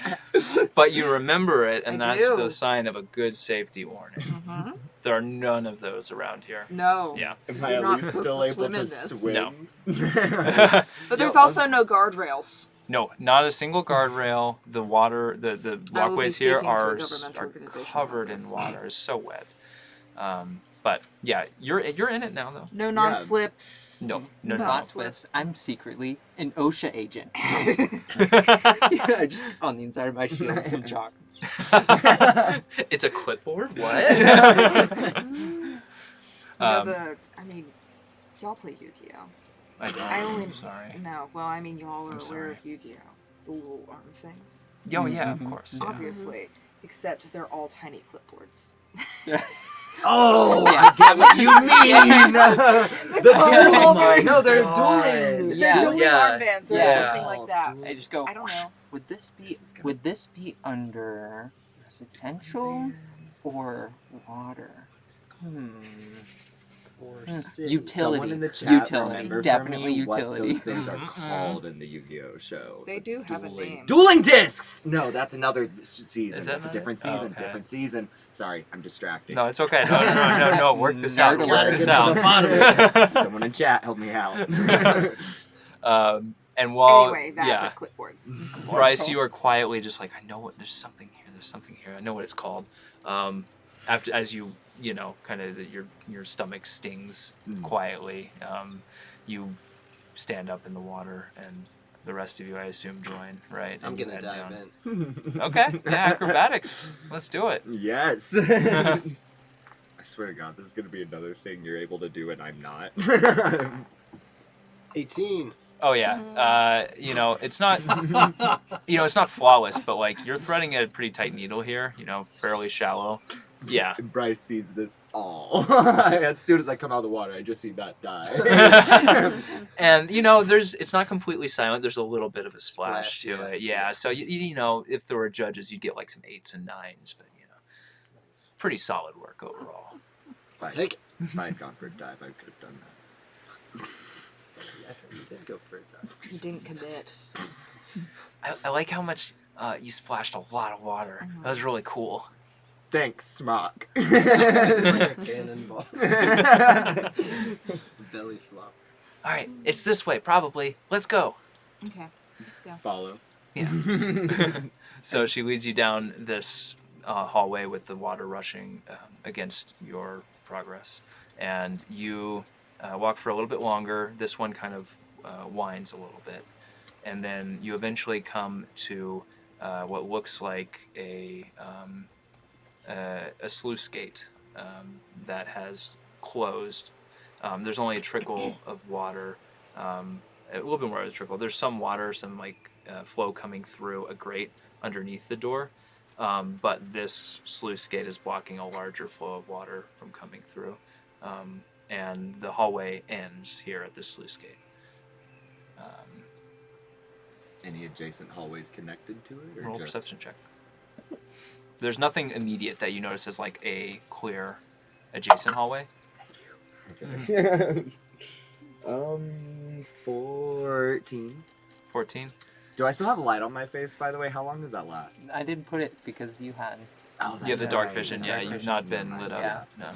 But you remember it, and I that's do. the sign of a good safety warning. Mhm. There are none of those around here. No. Yeah. Am I You're at not least supposed still to able swim to in this. swim? No. But there's Yo, also no guardrails. No, not a single guardrail. The water, the I will be walkways here speaking to a are governmental are organization covered about in this. water. It's so wet. But yeah, you're in it now though. No non-slip. No, No. Plot twist. I'm secretly an OSHA agent. Yeah, just on the inside of my shield, some chalk. It's a clipboard. What? Y'all play Yu-Gi-Oh. I don't. I only I'm sorry. No, well, I mean, y'all are I'm aware sorry. of Yu-Gi-Oh. The little arm things. Oh yeah, of course. Yeah. Obviously. Except they're all tiny clipboards. Oh, Yeah. I get what you mean. The Oh dual my holders. No, they're God. dueling. Yeah. They're dueling Yeah. armbands or Yeah. something like that. I just go. I don't know. Would this This is gonna- be under residential or water? Utility. Someone in the chat Utility. remember Definitely for me utility. what those things are called in the Yu-Gi-Oh show. They do have a Dueling- name. Dueling discs. No, that's another season. Is that That's a not different it? Oh, season. okay. Different season. Sorry, I'm distracting. No, it's okay. No. Work this out. Nerd Work alert. this Get to the bottom of out. it. Someone in chat, help me out. And while Anyway, that yeah, with clipboards. Bryce, you are quietly just like, I know what. There's something here. There's something here. I know what it's called. As you kind of your stomach stings quietly. You stand up in the water, and the rest of you, I assume, join. Right? I'm And you gonna head dive down. in. Okay. Yeah, acrobatics. Let's do it. Yes. I swear to God, this is gonna be another thing you're able to do, and I'm not. 18. Oh yeah, you know it's not, you know it's not flawless, but like you're threading a pretty tight needle here. You know, fairly shallow. Yeah. Bryce sees this all. As soon as I come out of the water, I just see that die. And you know, it's not completely silent. There's a little bit of a splash to yeah. it. Yeah. So you know, if there were judges, you'd get like some 8s and 9s, but you know, pretty solid work overall. Take it. If I had gone for a dive, I could have done that. You did go for it, though. You didn't commit. I like how much you splashed a lot of water. That was really cool. Thanks, Smock. It's like a cannonball. Belly flop. All right, it's this way probably. Let's go. Okay, let's go. Follow. Yeah. So she leads you down this hallway with the water rushing against your progress, and you walk for a little bit longer. This one kind of winds a little bit, and then you eventually come to what looks like a sluice gate that has closed. There's only a trickle of water, a little bit more of a trickle. There's some water, some like flow coming through a grate underneath the door, but this sluice gate is blocking a larger flow of water from coming through, and the hallway ends here at this sluice gate. Any adjacent hallways connected to it? Or Roll a just... perception check. There's nothing immediate that you notice as like a clear adjacent hallway. Okay. 14. 14. Do I still have light on my face, by the way? How long does that last? I didn't put it because you had. Oh, You have the dark right. vision, The yeah. dark You've vision. not been Never lit mind. up. Yeah.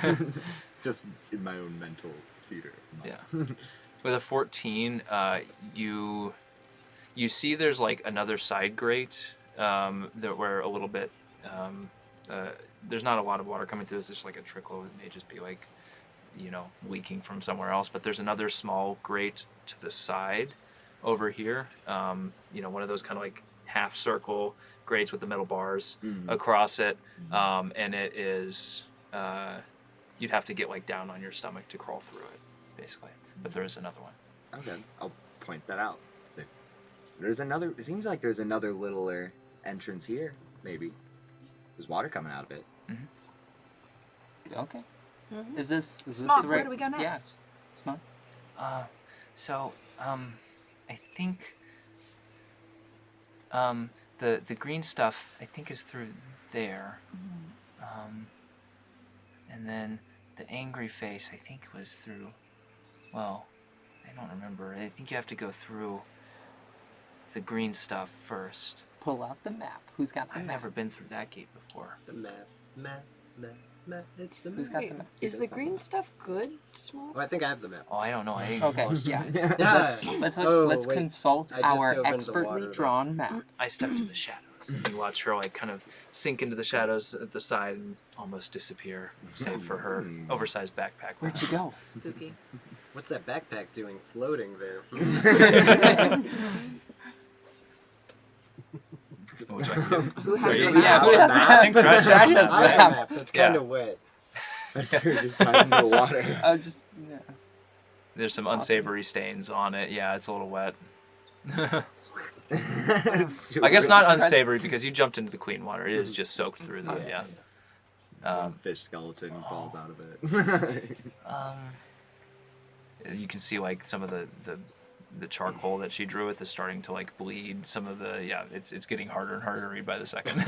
No. Just in my own mental theater. Yeah. With a 14, you see there's like another side grate that where a little bit there's not a lot of water coming through this. It's just like a trickle. It may just be like, you know, leaking from somewhere else. But there's another small grate to the side over here. You know, one of those kind of like half circle grates with the metal bars across it, and it is you'd have to get like down on your stomach to crawl through it, basically. But there is another one. Okay, I'll point that out. So, there's another. It seems like there's another littler entrance here. Maybe there's water coming out of it. Okay. Is this Smock, the where right? do we go Yeah. next? Smock. So I think the green stuff I think is through there, and then the angry face I think was through. Well, I don't remember. I think you have to go through the green stuff first. Pull out the map. Who's got the I've map? never been through that gate before. The map. It's the Who's map. got the map? Is the green stuff good, Smoke? Oh, I think I have the map. Oh, I don't know. I ain't Okay. close to Yeah. it. Yeah. Let's Oh, wait. consult I just our opened the expertly water, though. drawn map. I step to the shadows, and you watch her like kind of sink into the shadows at the side and almost disappear, save for her oversized backpack. Where'd you go? Spooky. What's that backpack doing floating there? What would you like to do? Who has Sorry, the yeah, map? who has the I think Tradj has Tradj the has I map. have the map. That's Yeah. kind of wet. I started just diving into the water. Just yeah. There's some unsavory stains on it. Yeah, it's a little wet. I guess not unsavory because you jumped into the clean water. It is just soaked through the yeah. Fish skeleton falls out of it. You can see like some of the charcoal that she drew with is starting to like bleed. Some of the it's getting harder and harder to read by the second.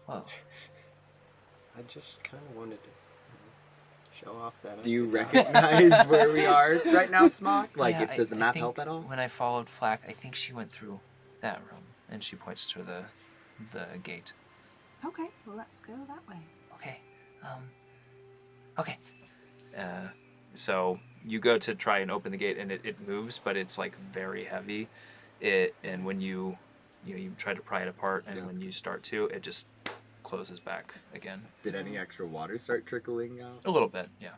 Whoa. I just kind of wanted to show off that. Do you recognize where we are right now, Smock? Like, Yeah, does the I map think help at all? When I followed Flack, I think she went through that room, and she points to the gate. Okay, well, let's go that way. Okay. Okay. So you go to try and open the gate, and it moves, but it's like very heavy. And when you try to pry it apart, and when you start to, it just closes back again. Did any extra water start trickling out? A little bit, yeah.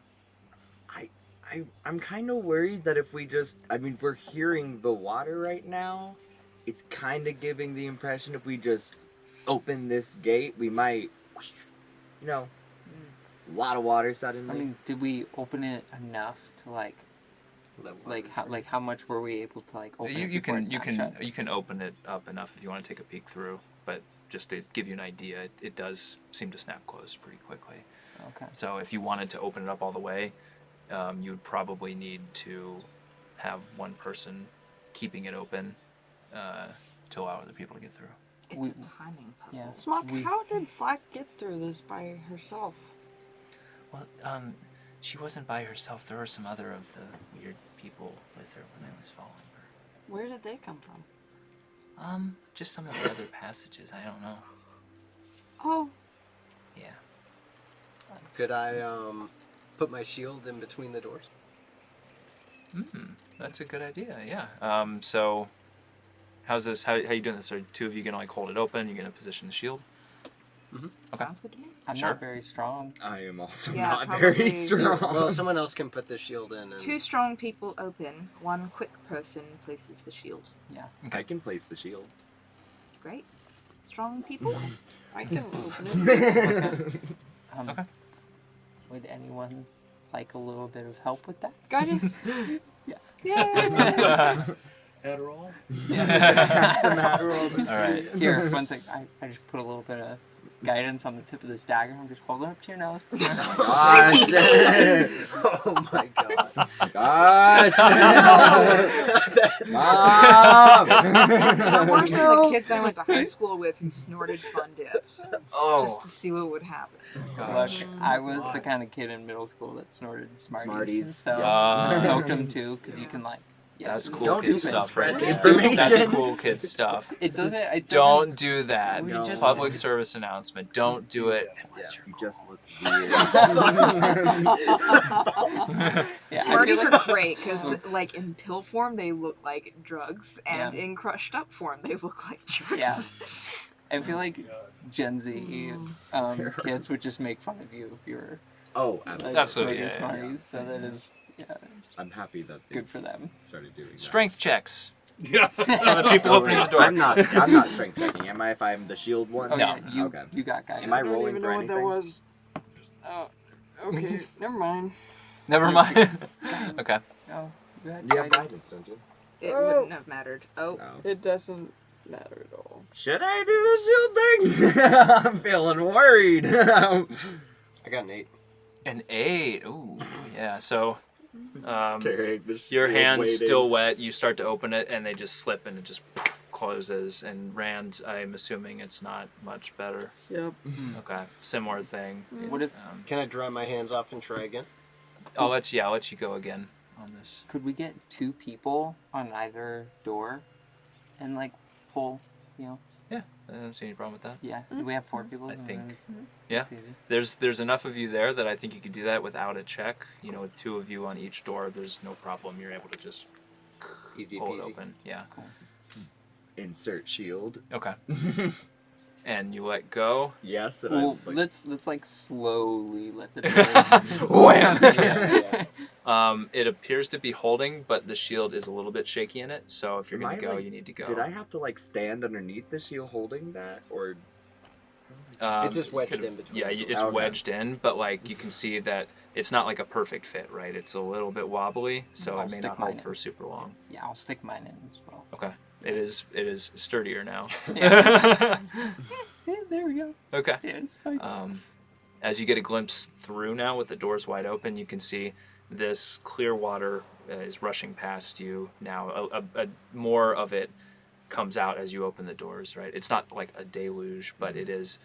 I'm kind of worried that if we just, we're hearing the water right now. It's kind of giving the impression if we just open this gate, we might, A lot of water suddenly. I mean, did we open it enough to how much were we able to open it? You before it snapped shut? can open it up enough if you want to take a peek through, but just to give you an idea, it does seem to snap closed pretty quickly. Okay. So if you wanted to open it up all the way, you would probably need to have one person keeping it open to allow other people to get through. It's a timing puzzle. Yeah. Smock, how did Flack get through this by herself? Well, she wasn't by herself. There were some other of the weird people with her when I was following her. Where did they come from? Just some of the other passages. I don't know. Oh, Yeah. Could I put my shield in between the doors? That's a good idea. Yeah. So, how's this? How you doing this? Are two of you gonna hold it open? You gonna position the shield? Mm-hmm. Okay. Sounds good to me. I'm Sure. not very strong. I am also Yeah, not probably- very strong. Well, someone else can put the shield in. And... 2 strong people open. 1 quick person places the shield. Yeah. I can place the shield. Great. Strong people. I can open it. Okay. Would anyone like a little bit of help with that? Guidance. Yeah. Adderall? Some Adderall. All right. Here, one sec. I just put a little bit of guidance on the tip of this dagger. I'm just holding it up to your nose. Ah, shit. Oh my god. Ah, shit. I'm worse than the kids I went to high school with who snorted Fun Dip. Oh. Just to see what would happen. Look, I was the kind of kid in middle school that snorted Smarties. Smarties. So Yeah. smoked them too, because you can That's it's cool Don't kid do stuff spread right the there. information. That's cool kid stuff. It doesn't. Don't do that. We No. just- Public service announcement. Don't do it. You just look weird. Yeah, I feel Smarties like, are great because, like, in pill form they look like drugs, and Yeah. in crushed up form they look like drugs. Yeah. I feel like Gen Z kids would just make fun of you if you were Oh, Absolutely, smoking yeah, yeah. Smarties. So that is I'm happy that they good for them. started doing that. Strength checks. Yeah. The people opening the door. I'm not strength checking. Am I if I'm the shield one? Oh, No. yeah, you, Okay. you got guidance. Am I I don't rolling even for know what that anything? was. Okay, never mind. Never mind. Okay. Oh, you had You have guidance. guidance, don't you? It Oh. wouldn't have mattered. Oh, No. It doesn't matter at all. Should I do the shield thing? I'm feeling worried. I got an 8. An 8. Ooh, yeah. So, Carrying the your shield, hand's waiting. still wet. You start to open it, and they just slip, and it just closes. And Rand, I'm assuming it's not much better. Yep. Okay, similar thing. What if Can I dry my hands off and try again? I'll let you go again on this. could we get 2 people on either door, and pull? Yeah, I don't see any problem with that. Yeah. Do we have 4 people? I think- Mm, yeah. it's easy. There's enough of you there that I think you could do that without a check. With 2 of you on each door, there's no problem. You're able to just Easy pull it peasy. open. Yeah. Insert shield. Okay. And you let go. Yes. And Well, I'm let's slowly let the doors. Wham! Yeah. It appears to be holding, but the shield is a little bit shaky in it. So if you're Am gonna I, go, like- you need to go. Did I have to stand underneath the shield holding that, or? It's just wedged could've- in between. Yeah, it's Okay. wedged in, but you can see that it's not like a perfect fit, right? It's a little bit wobbly, so I'll it may stick not mine hold in. for super long. Yeah, I'll stick mine in as well. Okay. It is sturdier now. Yeah, there we go. Okay. Yeah, it's fine. As you get a glimpse through now with the doors wide open, you can see this clear water is rushing past you now. More of it comes out as you open the doors, right? It's not like a deluge, but it is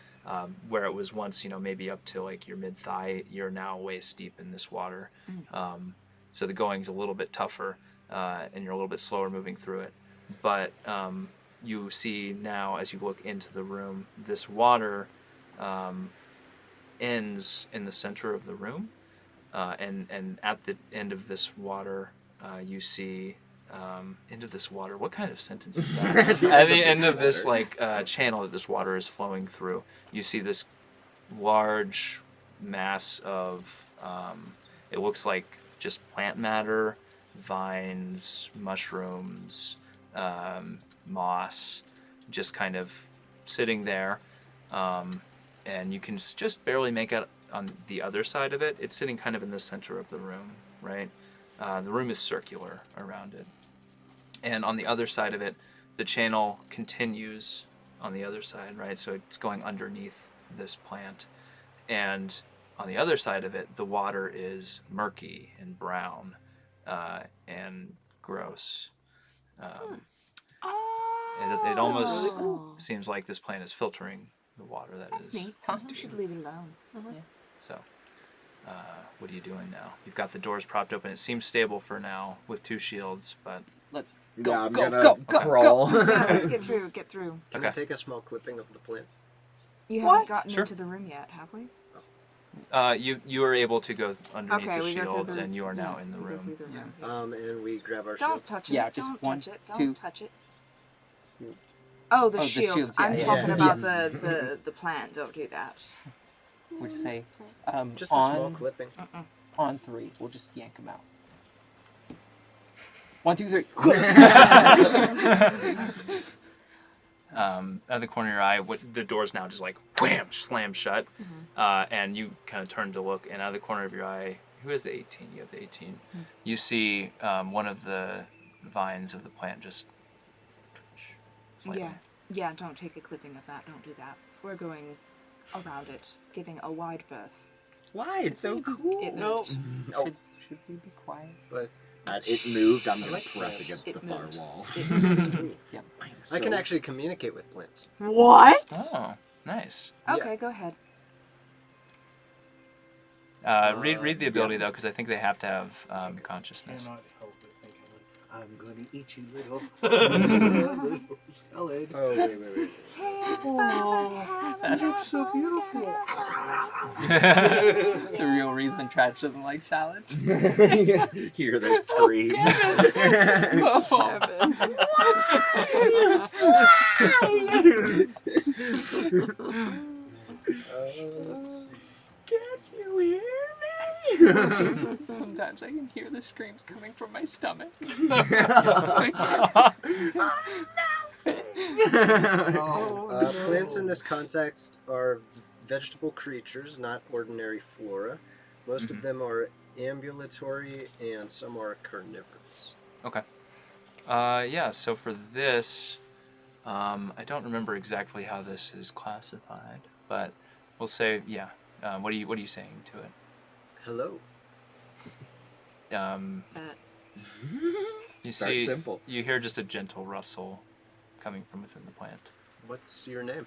where it was once, maybe up to your mid-thigh. You're now waist deep in this water. So the going's a little bit tougher, and you're a little bit slower moving through it. But you see now, as you look into the room, this water ends in the center of the room, and at the end of this water, you see end of this water. What kind of sentence is that? At the end of this channel that this water is flowing through, you see this large mass of it looks like just plant matter, vines, mushrooms, moss, just kind of sitting there, and you can just barely make out on the other side of it, it's sitting kind of in the center of the room, right? The room is circular around it. And on the other side of it, the channel continues on the other side, right? So it's going underneath this plant. And on the other side of it, the water is murky and brown and gross. It almost seems like this plant is filtering the water that That's is. neat. You should leave it alone. So, what are you doing now? You've got the doors propped open. It seems stable for now with 2 shields, but Yeah, I'm gonna crawl. Yeah, let's get through. Get through. Can I take a small clipping of the plant? You What? haven't gotten Sure. into the room yet, have we? you are able to go underneath Okay, the we go through shields, the- and you are now yeah, in the we go room. through the room. And we grab our Don't shields. touch it. Yeah, just don't one, touch it. Don't two. touch it. Oh, the Oh, the shields. shields, yeah, I'm yeah, talking yeah. about the plant. Don't do that. We'll just say Just a small on clipping. on 3. We'll just yank them out. 1, 2, 3. Out of the corner of your eye, the door's now just like wham, slam shut, and you kind of turn to look, and out of the corner of your eye, who has the 18? You have the 18. You see one of the vines of the plant just twitch slightly. Yeah. Don't take a clipping of that. Don't do that. We're going around it, giving a wide berth. Why? It's so cool. It Nope. moved. Oh. Should we be quiet? But It moved. I'm gonna like press plants. against It the far moved. wall. Yep. I can actually communicate with plants. What? Oh, nice. Okay, go ahead. Read the ability though, because I think they have to have consciousness. Cannot help it thinking, like, I'm gonna eat you, little salad. Oh, wait. That's so beautiful. The real reason Tradj doesn't like salads. Hear the screams. Let's see. Can't you hear me? Sometimes I can hear the screams coming from my stomach. Plants in this context are vegetable creatures, not ordinary flora. Most of them are ambulatory and some are carnivorous. Okay. Yeah. So for this, I don't remember exactly how this is classified, but we'll say yeah. What are you saying to it? Hello. You Start see, simple. you hear just a gentle rustle coming from within the plant. What's your name?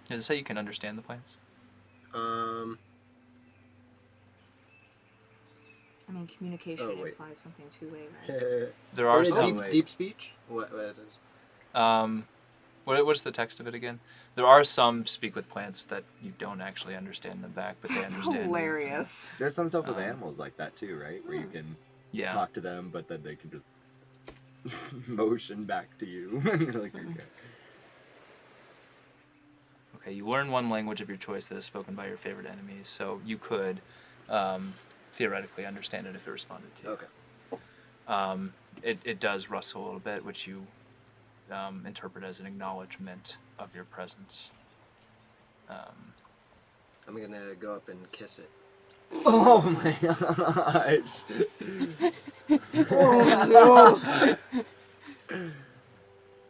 Does it say you can understand the plants? I mean, communication Oh, wait. implies something two-way, right? There are some. deep speech? What it is? What's the text of it again? There are some speak with plants that you don't actually understand them back, but they That's understand. you. hilarious. There's some stuff with animals like that too, right? Where you can Yeah. talk to them, but then they can just motion back to you. You're like, okay. Okay, you learn one language of your choice that is spoken by your favorite enemies, so you could theoretically understand it if it responded to you. Okay. It does rustle a little bit, which you interpret as an acknowledgement of your presence. I'm gonna go up and kiss it. Oh my gosh.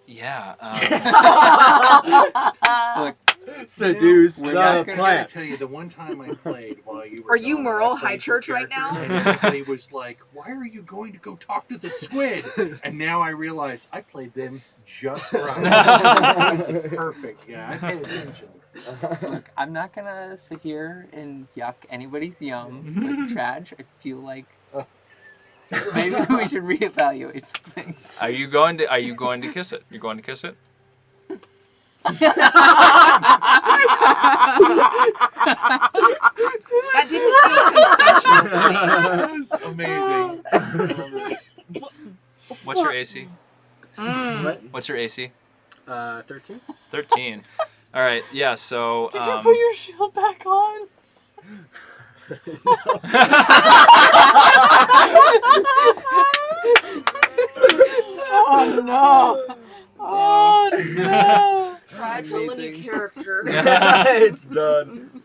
Yeah. Look, Seduce we're the not I gotta plant. tell you, the one time I played while you were Are you gone, Merle, I played High your Church right character, now? And everybody was like, "Why are you going to go talk to the squid?" And now I realize I played them just right. It was perfect. Yeah, I paid attention. look, I'm not gonna sit here and yuck anybody's yum with Tradj. I feel like maybe we should reevaluate some things. Are you going to kiss it? You're going to kiss it? That didn't feel consensual to me. Amazing. What's your AC? What? What's your AC? 13? 13. All right. Yeah. So. Did you put your shield back on? Oh no! Oh no! Tradj, roll a new character. It's done.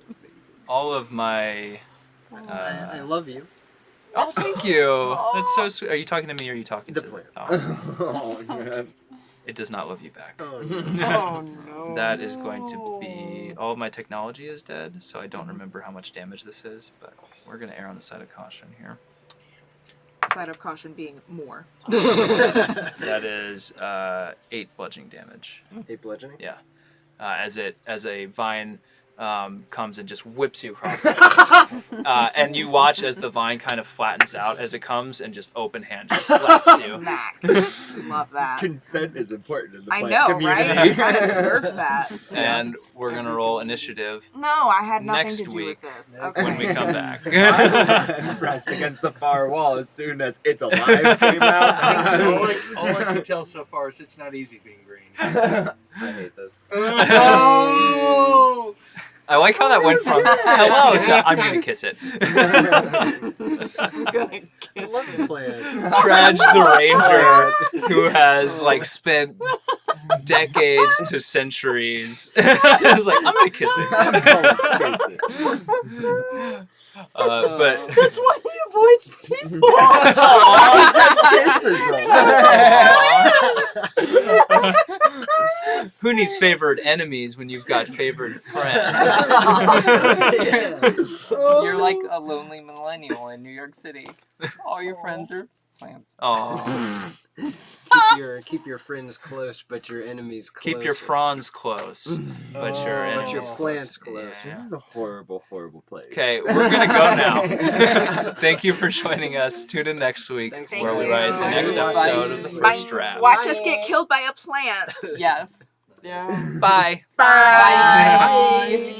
all of my. I love you. Oh, thank you. That's so sweet. Are you talking to me or are you talking The to plant. Oh, Oh man. it does not love you back. Oh, Oh no. That is going to be all of my technology is dead, so I don't remember how much damage this is, but we're gonna err on the side of caution here. Side of caution being more. That is 8 bludgeoning damage. 8 bludgeoning? Yeah. As a vine comes and just whips you across the face. And you watch as the vine kind of flattens out as it comes and just open hand just slaps you. Max. Love that. Consent is important in the I plant know, community. right? It kind of deserves that. And we're gonna roll initiative No, I had nothing next to do week with this. when we Okay. come back. I'm pressed against the far wall as soon as It's Alive came out. all I can tell so far is it's not easy being green. I hate this. Oh! I like how that went from hello to I'm gonna kiss it. I'm gonna I love plants. Tradj the ranger, who has like spent decades to centuries, is like I'm gonna kiss it. But That's why he avoids people. who needs favored enemies when you've got favored friends? You're like a lonely millennial in New York City. All your friends are plants. Oh, Keep your friends close, but your enemies close. keep your fronds close, but your but your enemies plants close. Yeah. This is a horrible, horrible place. Okay, we're gonna go now. Thank you for joining us. Tune in next week Thanks, where we you. write the next Bye. episode of the first draft. Watch us get killed by a plant. Yes. Yeah. Bye. Bye.